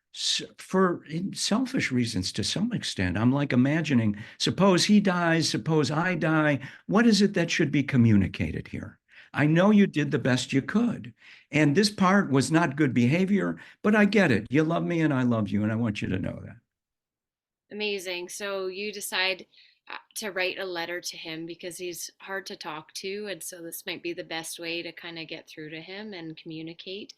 for selfish reasons to some extent. I'm like imagining, suppose he dies, suppose I die. What is it that should be communicated here? I know you did the best you could. And this part was not good behavior, but I get it. You love me and I love you. And I want you to know that. Amazing. So you decide to write a letter to him because he's hard to talk to. And so this might be the best way to kind of get through to him and communicate.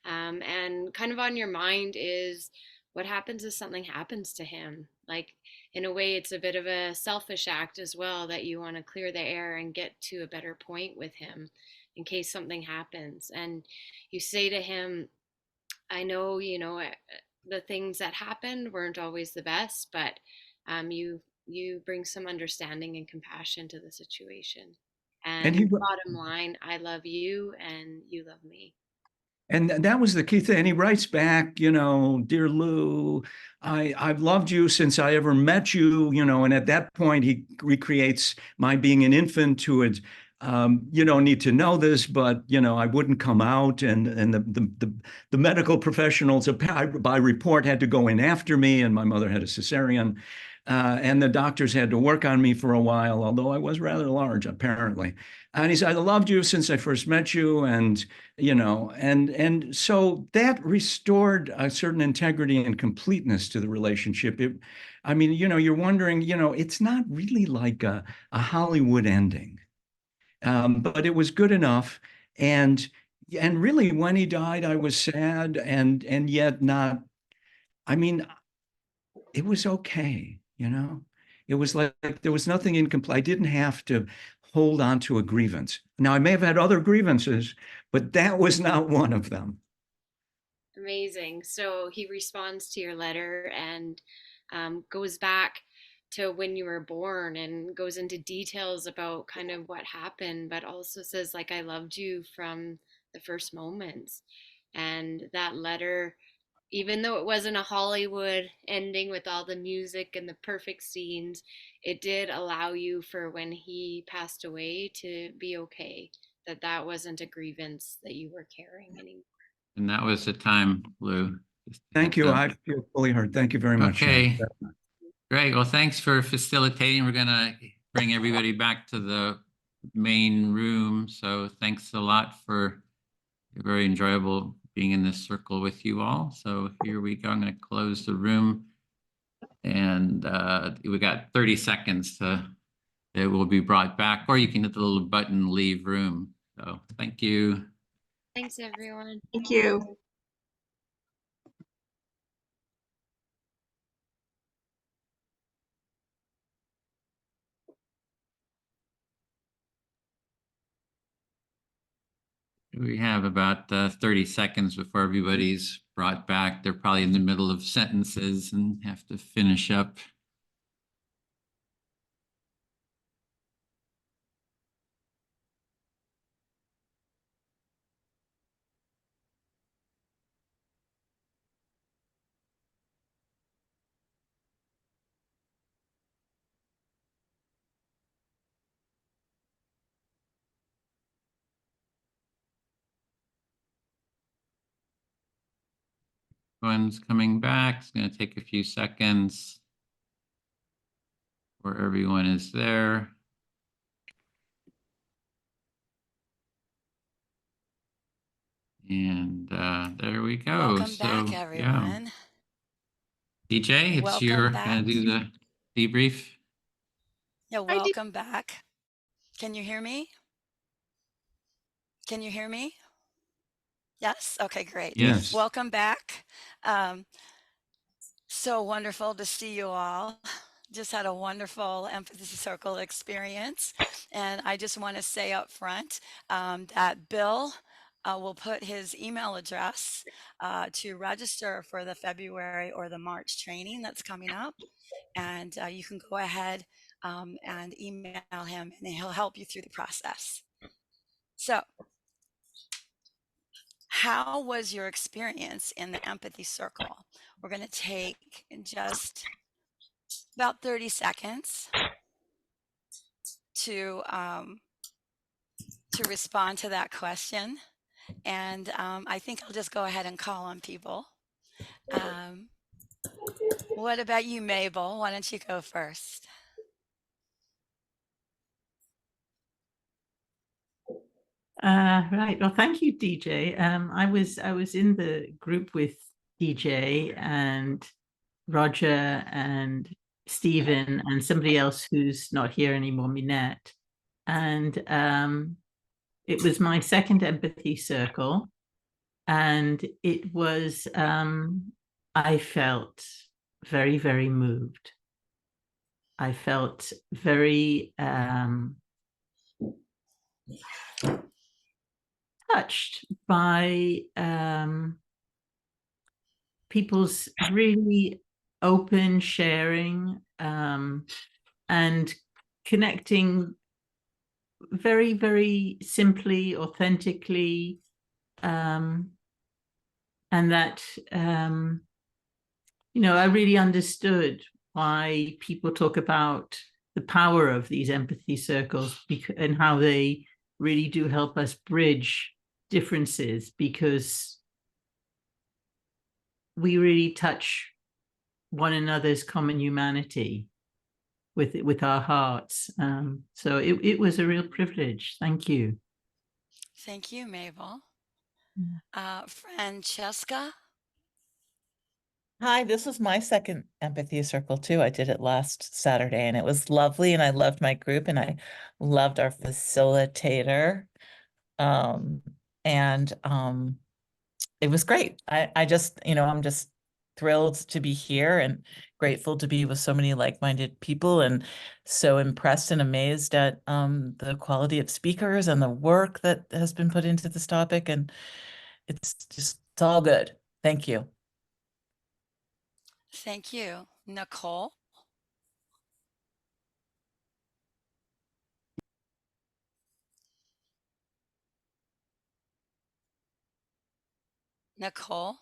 And kind of on your mind is what happens if something happens to him? Like, in a way, it's a bit of a selfish act as well, that you want to clear the air and get to a better point with him. in case something happens. And you say to him, I know, the things that happened weren't always the best, but you bring some understanding and compassion to the situation. And he bottom line, I love you and you love me. And that was the key thing. And he writes back, dear Lou, I've loved you since I ever met you, and at that point he recreates my being an infant who had, you don't need to know this, but I wouldn't come out, and the medical professionals by report had to go in after me, and my mother had a cesarean. And the doctors had to work on me for a while, although I was rather large, apparently. And he said, I loved you since I first met you. And, and so that restored a certain integrity and completeness to the relationship. You're wondering, it's not really like a Hollywood ending, but it was good enough. And really, when he died, I was sad and yet not, it was okay. It was like there was nothing incomplete. I didn't have to hold on to a grievance. Now, I may have had other grievances, but that was not one of them. Amazing. So he responds to your letter and goes back to when you were born and goes into details about kind of what happened, but also says, like, I loved you from the first moments. And that letter, even though it wasn't a Hollywood ending with all the music and the perfect scenes, it did allow you, for when he passed away, to be okay, that wasn't a grievance that you were carrying anymore. And that was the time, Lou. Thank you. I feel fully heard. Thank you very much. Okay. Great. Well, thanks for facilitating. We're going to bring everybody back to the main room. So thanks a lot for very enjoyable being in this circle with you all. So here we go. I'm going to close the room, and we got 30 seconds it will be brought back, or you can hit the little button, leave room. So thank you. Thanks, everyone. Thank you. We have about 30 seconds before everybody's brought back. They're probably in the middle of sentences and have to finish up. Everyone's coming back. It's going to take a few seconds where everyone is there. And there we go. Welcome back, everyone. Yeah. DJ, it's your going to do the debrief. Yeah, welcome back. Can you hear me? Can you hear me? Yes? Okay, great. Yes. Welcome back. So wonderful to see you all. Just had a wonderful Empathy Circle experience. And I just want to say up front that Bill will put his email address to register for the February or the March training that's coming up. And you can go ahead and email him, and he'll help you through the process. So, how was your experience in the Empathy Circle? We're going to take just about 30 seconds to respond to that question. And I think I'll just go ahead and call on people. What about you, Mabel? Why don't you go first? Right. Well, thank you, DJ. I was in the group with DJ and Roger and Stephen and somebody else who's not here anymore, Minette. And it was my second Empathy Circle. And it was, I felt very, very moved. I felt very touched by people's really open sharing and connecting very, very simply, authentically, and that I really understood why people talk about the power of these empathy circles and how they really do help us bridge differences, because we really touch one another's common humanity with our hearts. So it was a real privilege. Thank you. Thank you, Mabel. Francesca? Hi, this was my second empathy circle too. I did it last Saturday and it was lovely, and I loved my group and I loved our facilitator. And it was great. I just, I'm just thrilled to be here and grateful to be with so many like-minded people, and so impressed and amazed at the quality of speakers and the work that has been put into this topic. And it's all good. Thank you. Thank you. Nicole? Nicole?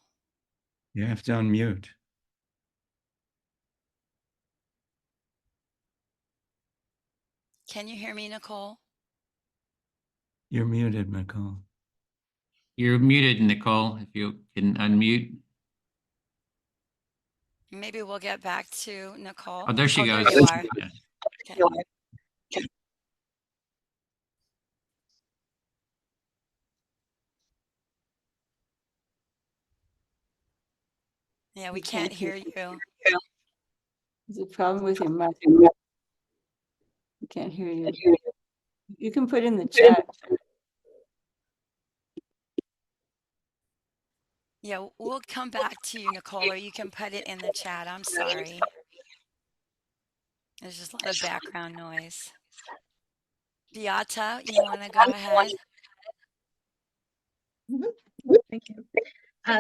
You have to unmute. Can you hear me, Nicole? You're muted, Nicole. You're muted, Nicole, if you can unmute. Maybe we'll get back to Nicole. Oh, there she goes. There you are. Yeah. Okay. Yeah, we can't hear you. There's a problem with your mic. We can't hear you. You can put in the chat. Yeah, we'll come back to you, Nicole, or you can put it in the chat. I'm sorry. There's just a lot of background noise. Beata, you want to go ahead? Thank you.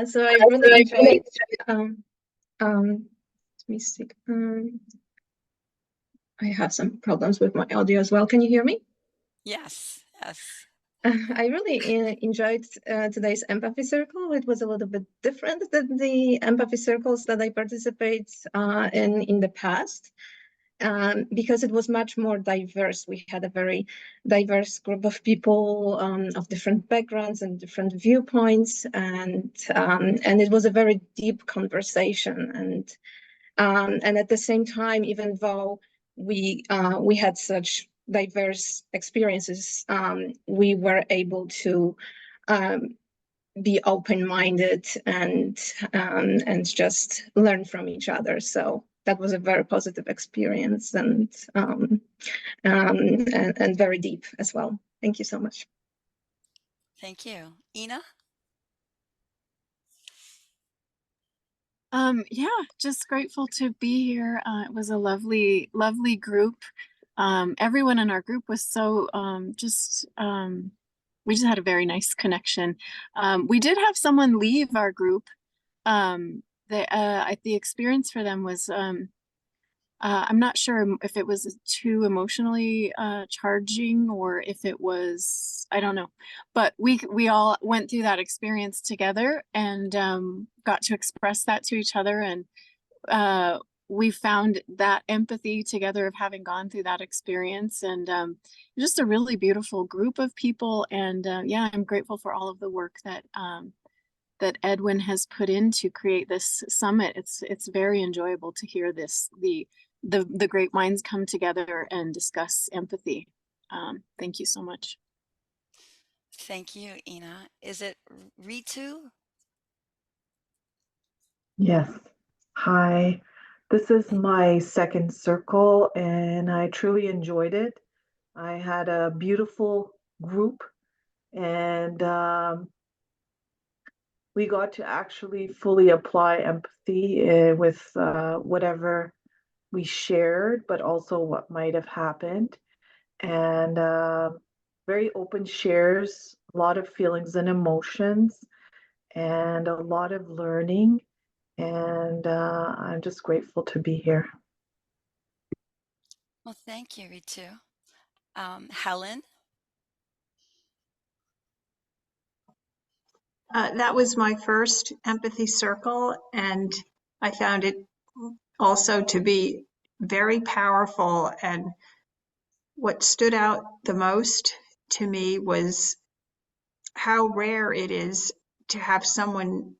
So I really enjoyed let me see. I have some problems with my audio as well. Can you hear me? Yes, yes. I really enjoyed today's empathy circle. It was a little bit different than the empathy circles that I participate in the past, because it was much more diverse. We had a very diverse group of people of different backgrounds and different viewpoints, and it was a very deep conversation. And at the same time, even though we had such diverse experiences, we were able to be open-minded and just learn from each other. So that was a very positive experience, and very deep as well. Thank you so much. Thank you. Ina? Yeah, just grateful to be here. It was a lovely, lovely group. Everyone in our group was so we just had a very nice connection. We did have someone leave our group. The experience for them was I'm not sure if it was too emotionally charging, or if it was, I don't know, but we all went through that experience together and got to express that to each other, and we found that empathy together of having gone through that experience, and just a really beautiful group of people. And yeah, I'm grateful for all of the work that that Edwin has put in to create this summit. It's very enjoyable to hear the great minds come together and discuss empathy. Thank you so much. Thank you, Ina. Is it Ritu? Yes. Hi. This is my second circle and I truly enjoyed it. I had a beautiful group, and we got to actually fully apply empathy with whatever we shared, but also what might have happened. And very open shares, a lot of feelings and emotions, and a lot of learning. And I'm just grateful to be here. Well, thank you, Ritu. Helen? That was my first empathy circle, and I found it also to be very powerful. And what stood out the most to me was how rare it is to have someone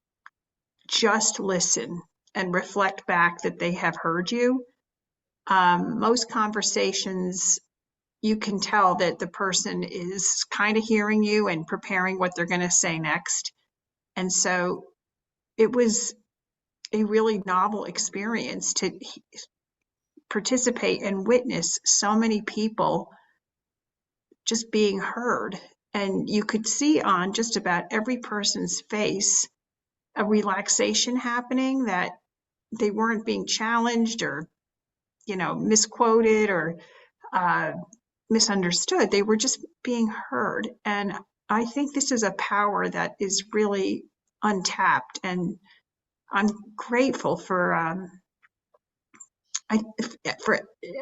just listen and reflect back that they have heard you. Most conversations, you can tell that the person is kind of hearing you and preparing what they're going to say next. And so it was a really novel experience to participate and witness so many people just being heard. And you could see on just about every person's face a relaxation happening, that they weren't being challenged or, misquoted or misunderstood. They were just being heard. And I think this is a power that is really untapped. And I'm grateful for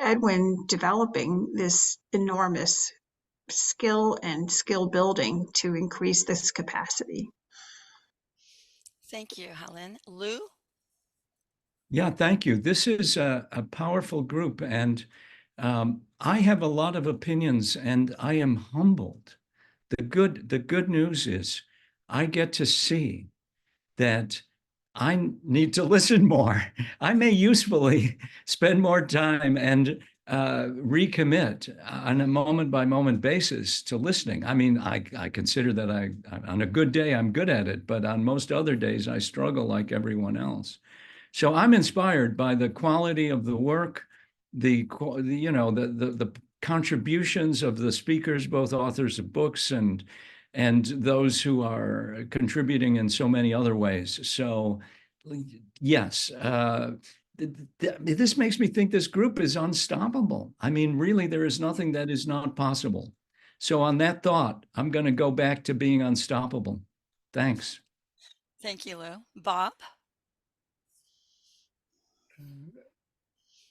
Edwin developing this enormous skill and skill building to increase this capacity. Thank you, Helen. Lou? Yeah, thank you. This is a powerful group, and I have a lot of opinions, and I am humbled. The good news is I get to see that I need to listen more. I may usefully spend more time and recommit on a moment-by-moment basis to listening. I mean, I consider that on a good day, I'm good at it, but on most other days, I struggle like everyone else. So I'm inspired by the quality of the work, the contributions of the speakers, both authors of books and those who are contributing in so many other ways. So yes, this makes me think this group is unstoppable. I mean, really, there is nothing that is not possible. So on that thought, I'm going to go back to being unstoppable. Thanks. Thank you, Lou. Bob?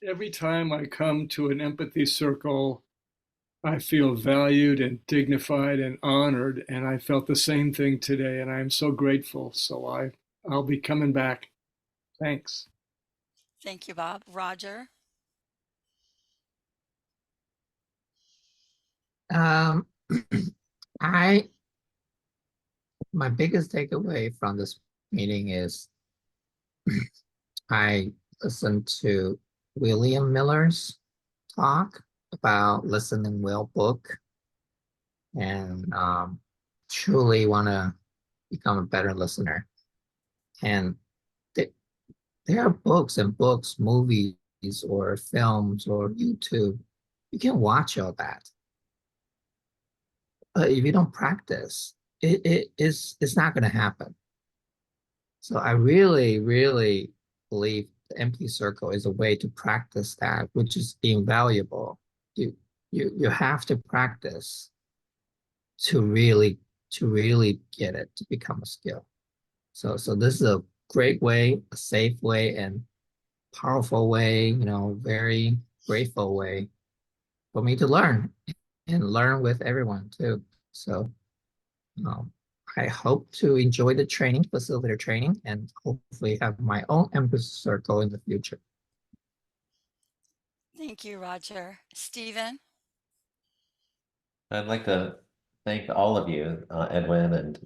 Every time I come to an empathy circle, I feel valued and dignified and honored, and I felt the same thing today, and I am so grateful. So I'll be coming back. Thanks. Thank you, Bob. Roger? My biggest takeaway from this meeting is I listened to William Miller's talk about listening well book, and truly want to become a better listener. And there are books, movies or films or YouTube. You can watch all that, but if you don't practice, it's not going to happen. So I really, really believe the empathy circle is a way to practice that, which is invaluable. You have to practice to really get it to become a skill. So this is a great way, a safe way, and powerful way, very grateful way for me to learn and learn with everyone too. So I hope to enjoy the training, facilitator training, and hopefully have my own empathy circle in the future. Thank you, Roger. Stephen? I'd like to thank all of you. Edwin and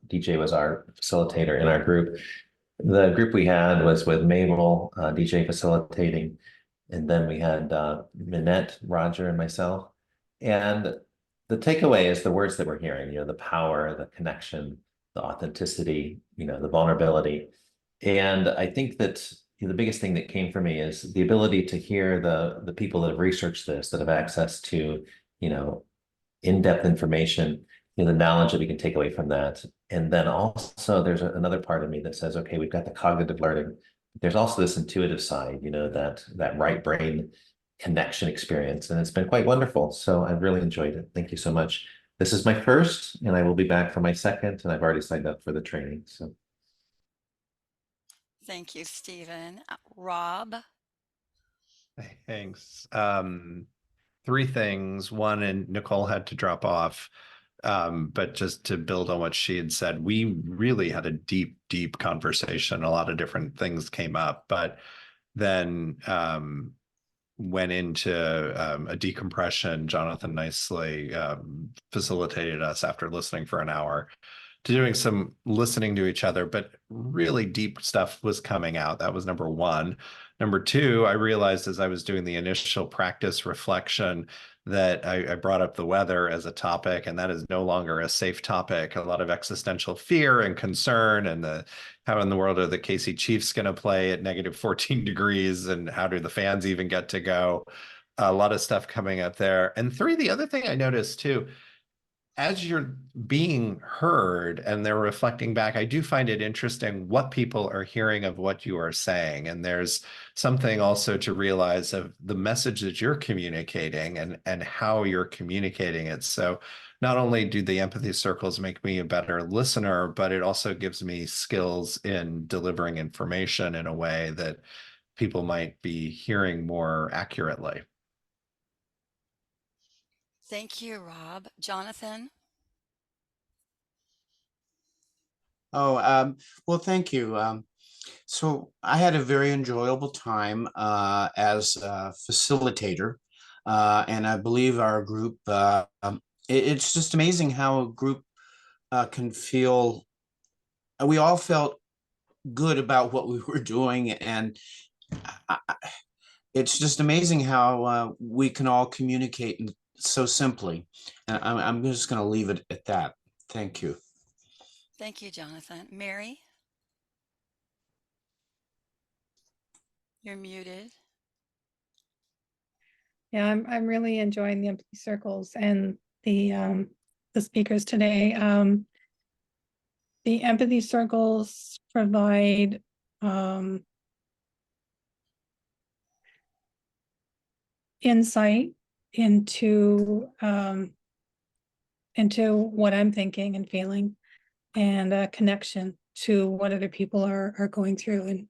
DJ was our facilitator in our group. The group we had was with Mabel, DJ facilitating, and then we had Minette, Roger, and myself. And the takeaway is the words that we're hearing, the power, the connection, the authenticity, the vulnerability. And I think that the biggest thing that came for me is the ability to hear the people that have researched this, that have access to, in-depth information, the knowledge that we can take away from that. And then also there's another part of me that says, okay, we've got the cognitive learning. There's also this intuitive side, that right brain connection experience. And it's been quite wonderful. So I've really enjoyed it. Thank you so much. This is my first, and I will be back for my second, and I've already signed up for the training. So Thank you, Stephen. Rob? Thanks. Three things. One, and Nicole had to drop off. But just to build on what she had said, we really had a deep, deep conversation. A lot of different things came up, but then went into a decompression. Jonathan nicely facilitated us after listening for an hour to doing some listening to each other, but really deep stuff was coming out. That was number one. Number two, I realized as I was doing the initial practice reflection that I brought up the weather as a topic, and that is no longer a safe topic. A lot of existential fear and concern, and how in the world are the KC Chiefs going to play at negative 14 degrees, and how do the fans even get to go? A lot of stuff coming up there. And three, the other thing I noticed too, as you're being heard and they're reflecting back, I do find it interesting what people are hearing of what you are saying. And there's something also to realize of the message that you're communicating and how you're communicating it. So not only do the empathy circles make me a better listener, but it also gives me skills in delivering information in a way that people might be hearing more accurately. Thank you, Rob. Jonathan? Oh, well, thank you. So I had a very enjoyable time as a facilitator, and I believe our group, it's just amazing how a group can feel, we all felt good about what we were doing, and it's just amazing how we can all communicate so simply. And I'm just going to leave it at that. Thank you. Thank you, Jonathan. Mary? You're muted. Yeah, I'm really enjoying the empathy circles and the speakers today. The empathy circles provide insight into what I'm thinking and feeling, and a connection to what other people are going through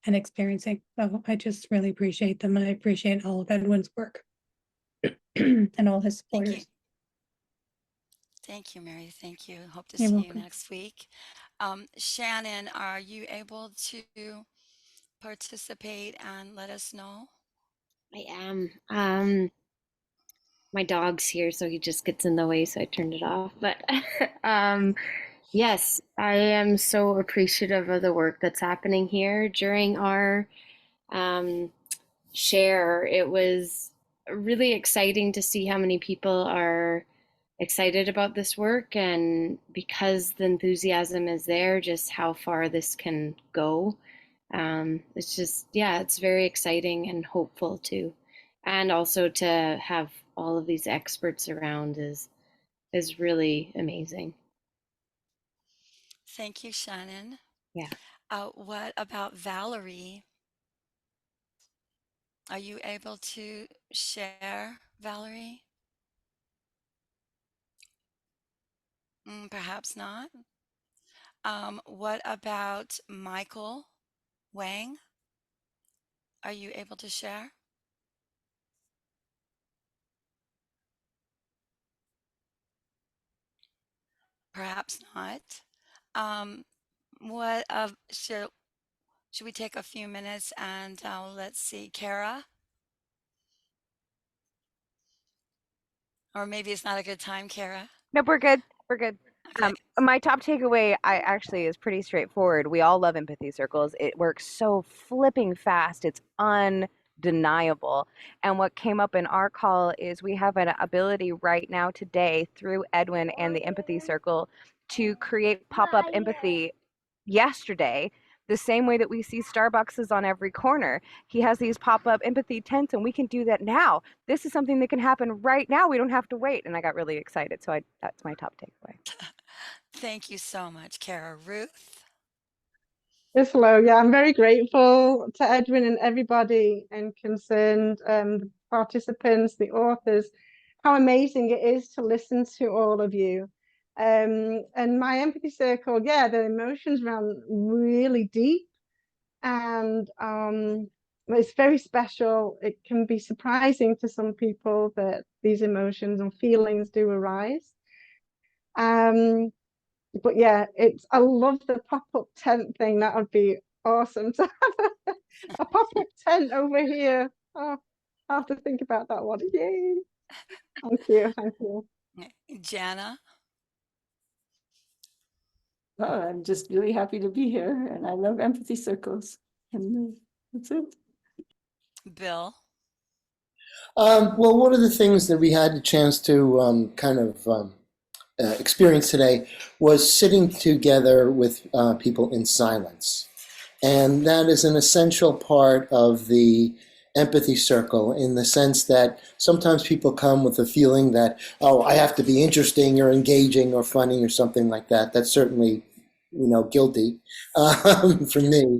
and experiencing. So I just really appreciate them, and I appreciate all of Edwin's work and all his supporters. Thank you, Mary. Thank you. Hope to You're see welcome. you next week. Shannon, are you able to participate and let us know? I am. My dog's here, so he just gets in the way, so I turned it off. But yes, I am so appreciative of the work that's happening here. During our share, it was really exciting to see how many people are excited about this work, and because the enthusiasm is there, just how far this can go. It's just, yeah, it's very exciting and hopeful too. And also to have all of these experts around is really amazing. Thank you, Shannon. Yeah. What about Valerie? Are you able to share, Valerie? Perhaps not. What about Michael Wang? Are you able to share? Perhaps not. Should we take a few minutes and let's see, Kara? Or maybe it's not a good time, Kara. Nope, we're good. We're good. My top takeaway, I actually is pretty straightforward. We all love empathy circles. It works so flipping fast. It's undeniable. And what came up in our call is we have an ability right now today through Edwin and the empathy circle to create pop-up empathy yesterday, the same way that we see Starbucks on every corner. He has these pop-up empathy tents, and we can do that now. This is something that can happen right now. We don't have to wait. And I got really excited. So that's my top takeaway. Thank you so much, Kara. Ruth? Yes, hello. Yeah, I'm very grateful to Edwin and everybody and concerned, the participants, the authors. how amazing it is to listen to all of you. And my empathy circle, yeah, the emotions ran really deep, and it's very special. It can be surprising to some people that these emotions and feelings do arise. But yeah, I love the pop-up tent thing. That would be awesome to have a pop-up tent over here. Oh, I'll have to think about that one. Yay! Thank you, thank you. Janna? Oh, I'm just really happy to be here, and I love empathy circles. And that's it. Bill? Well, one of the things that we had a chance to experience today was sitting together with people in silence. And that is an essential part of the empathy circle, in the sense that sometimes people come with a feeling that, oh, I have to be interesting or engaging or funny or something like that. That's certainly, guilty for me.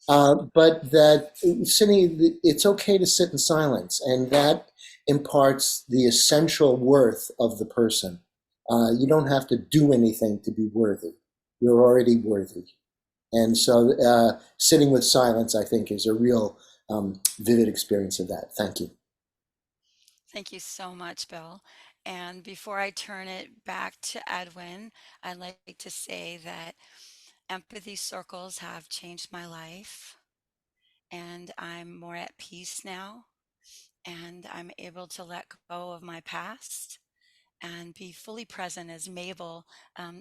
But that it's okay to sit in silence, and that imparts the essential worth of the person. You don't have to do anything to be worthy. You're already worthy. And so sitting with silence, I think, is a real vivid experience of that. Thank you. Thank you so much, Bill. And before I turn it back to Edwin, I'd like to say that empathy circles have changed my life, and I'm more at peace now, and I'm able to let go of my past and be fully present, as Mabel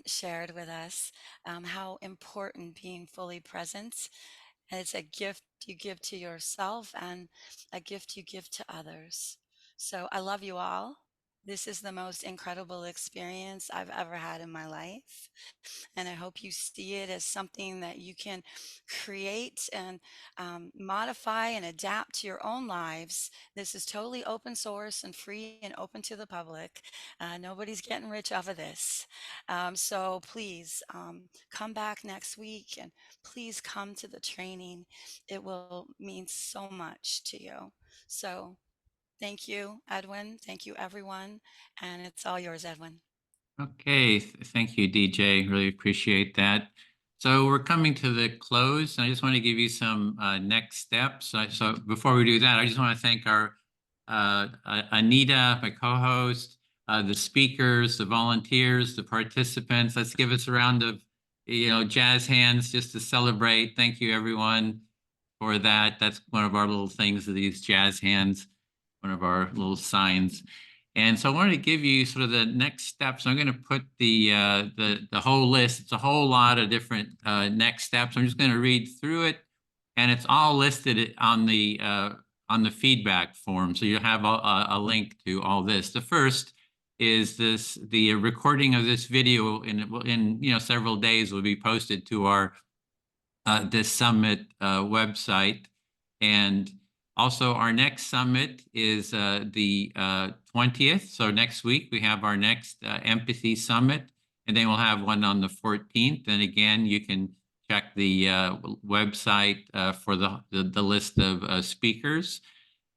shared with us, how important being fully present. It's a gift you give to yourself and a gift you give to others. So I love you all. This is the most incredible experience I've ever had in my life. And I hope you see it as something that you can create and modify and adapt to your own lives. This is totally open source and free and open to the public. Nobody's getting rich off of this. So please come back next week, and please come to the training. It will mean so much to you. So thank you, Edwin. Thank you, everyone. And it's all yours, Edwin. Okay, thank you, DJ. Really appreciate that. So we're coming to the close. I just want to give you some next steps. So before we do that, I just want to thank our Anita, my co-host, the speakers, the volunteers, the participants. Let's give us a round of jazz hands just to celebrate. Thank you, everyone, for that. That's one of our little things, these jazz hands, one of our little signs. And so I wanted to give you sort of the next steps. I'm going to put the whole list. It's a whole lot of different next steps. I'm just going to read through it, and it's all listed on the feedback form. So you have a link to all this. The first is the recording of this video in several days will be posted to our this summit website. And also, our next summit is the 20th. So next week, we have our next Empathy Summit, and then we'll have one on the 14th. And again, you can check the website for the list of speakers.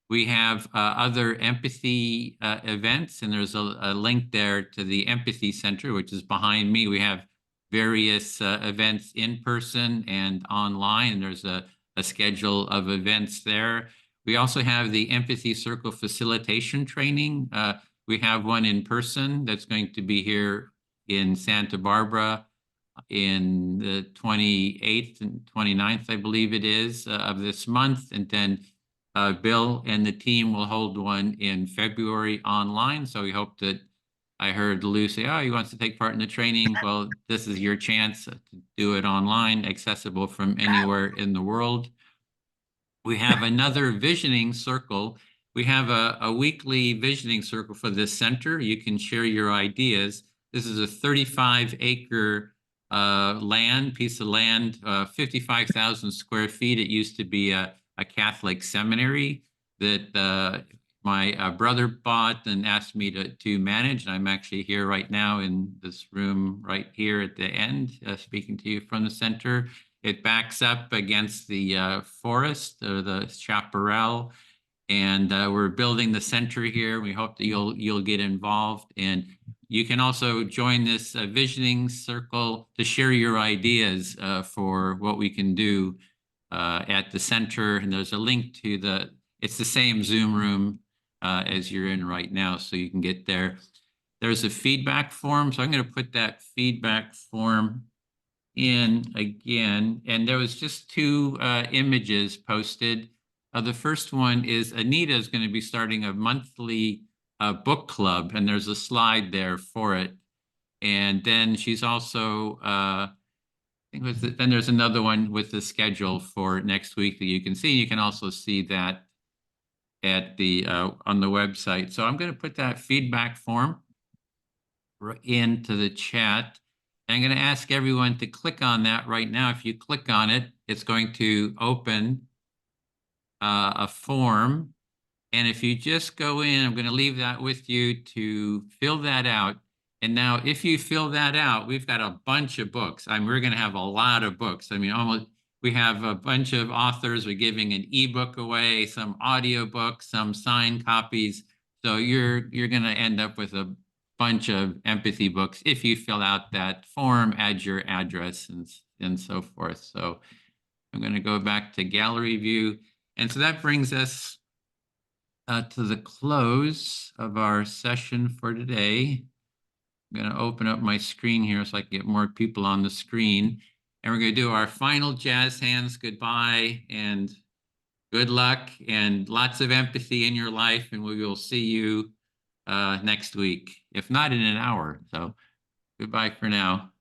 We have other empathy events, and there's a link there to the Empathy Center, which is behind me. We have various events in person and online, and there's a schedule of events there. We also have the Empathy Circle Facilitation Training. We have one in person that's going to be here in Santa Barbara in the 28th and 29th, I believe it is, of this month. And then Bill and the team will hold one in February online. So we hope that, I heard Lou say, oh, he wants to take part in the training. Well, this is your chance to do it online, accessible from anywhere in the world. We have another visioning circle. We have a weekly visioning circle for this center. You can share your ideas. This is a 35-acre piece of land, 55,000 square feet. It used to be a Catholic seminary that my brother bought and asked me to manage. And I'm actually here right now in this room right here at the end, speaking to you from the center. It backs up against the forest, or the chaparral, And we're building the center here. We hope that you'll get involved, and you can also join this visioning circle to share your ideas for what we can do at the center. And there's a link to it's the same Zoom room as you're in right now, so you can get there. There's a feedback form, so I'm going to put that feedback form in again. And there was just 2 images posted. The first one is Anita is going to be starting a monthly book club, and there's a slide there for it. And then she's also, then there's another one with the schedule for next week that you can see. You can also see that at the on the website. So I'm going to put that feedback form into the chat. And I'm going to ask everyone to click on that right now. If you click on it, it's going to open a form. And if you just go in, I'm going to leave that with you to fill that out. And now if you fill that out, we've got a bunch of books. I mean, we're going to have a lot of books. I mean, we have a bunch of authors. We're giving an ebook away, some audio books, some signed copies. So you're going to end up with a bunch of empathy books if you fill out that form, add your address and so forth. So I'm going to go back to gallery view. And so that brings us to the close of our session for today. I'm going to open up my screen here so I can get more people on the screen. And we're going to do our final jazz hands goodbye, and good luck and lots of empathy in your life. And we will see you next week, if not in an hour. So goodbye for now.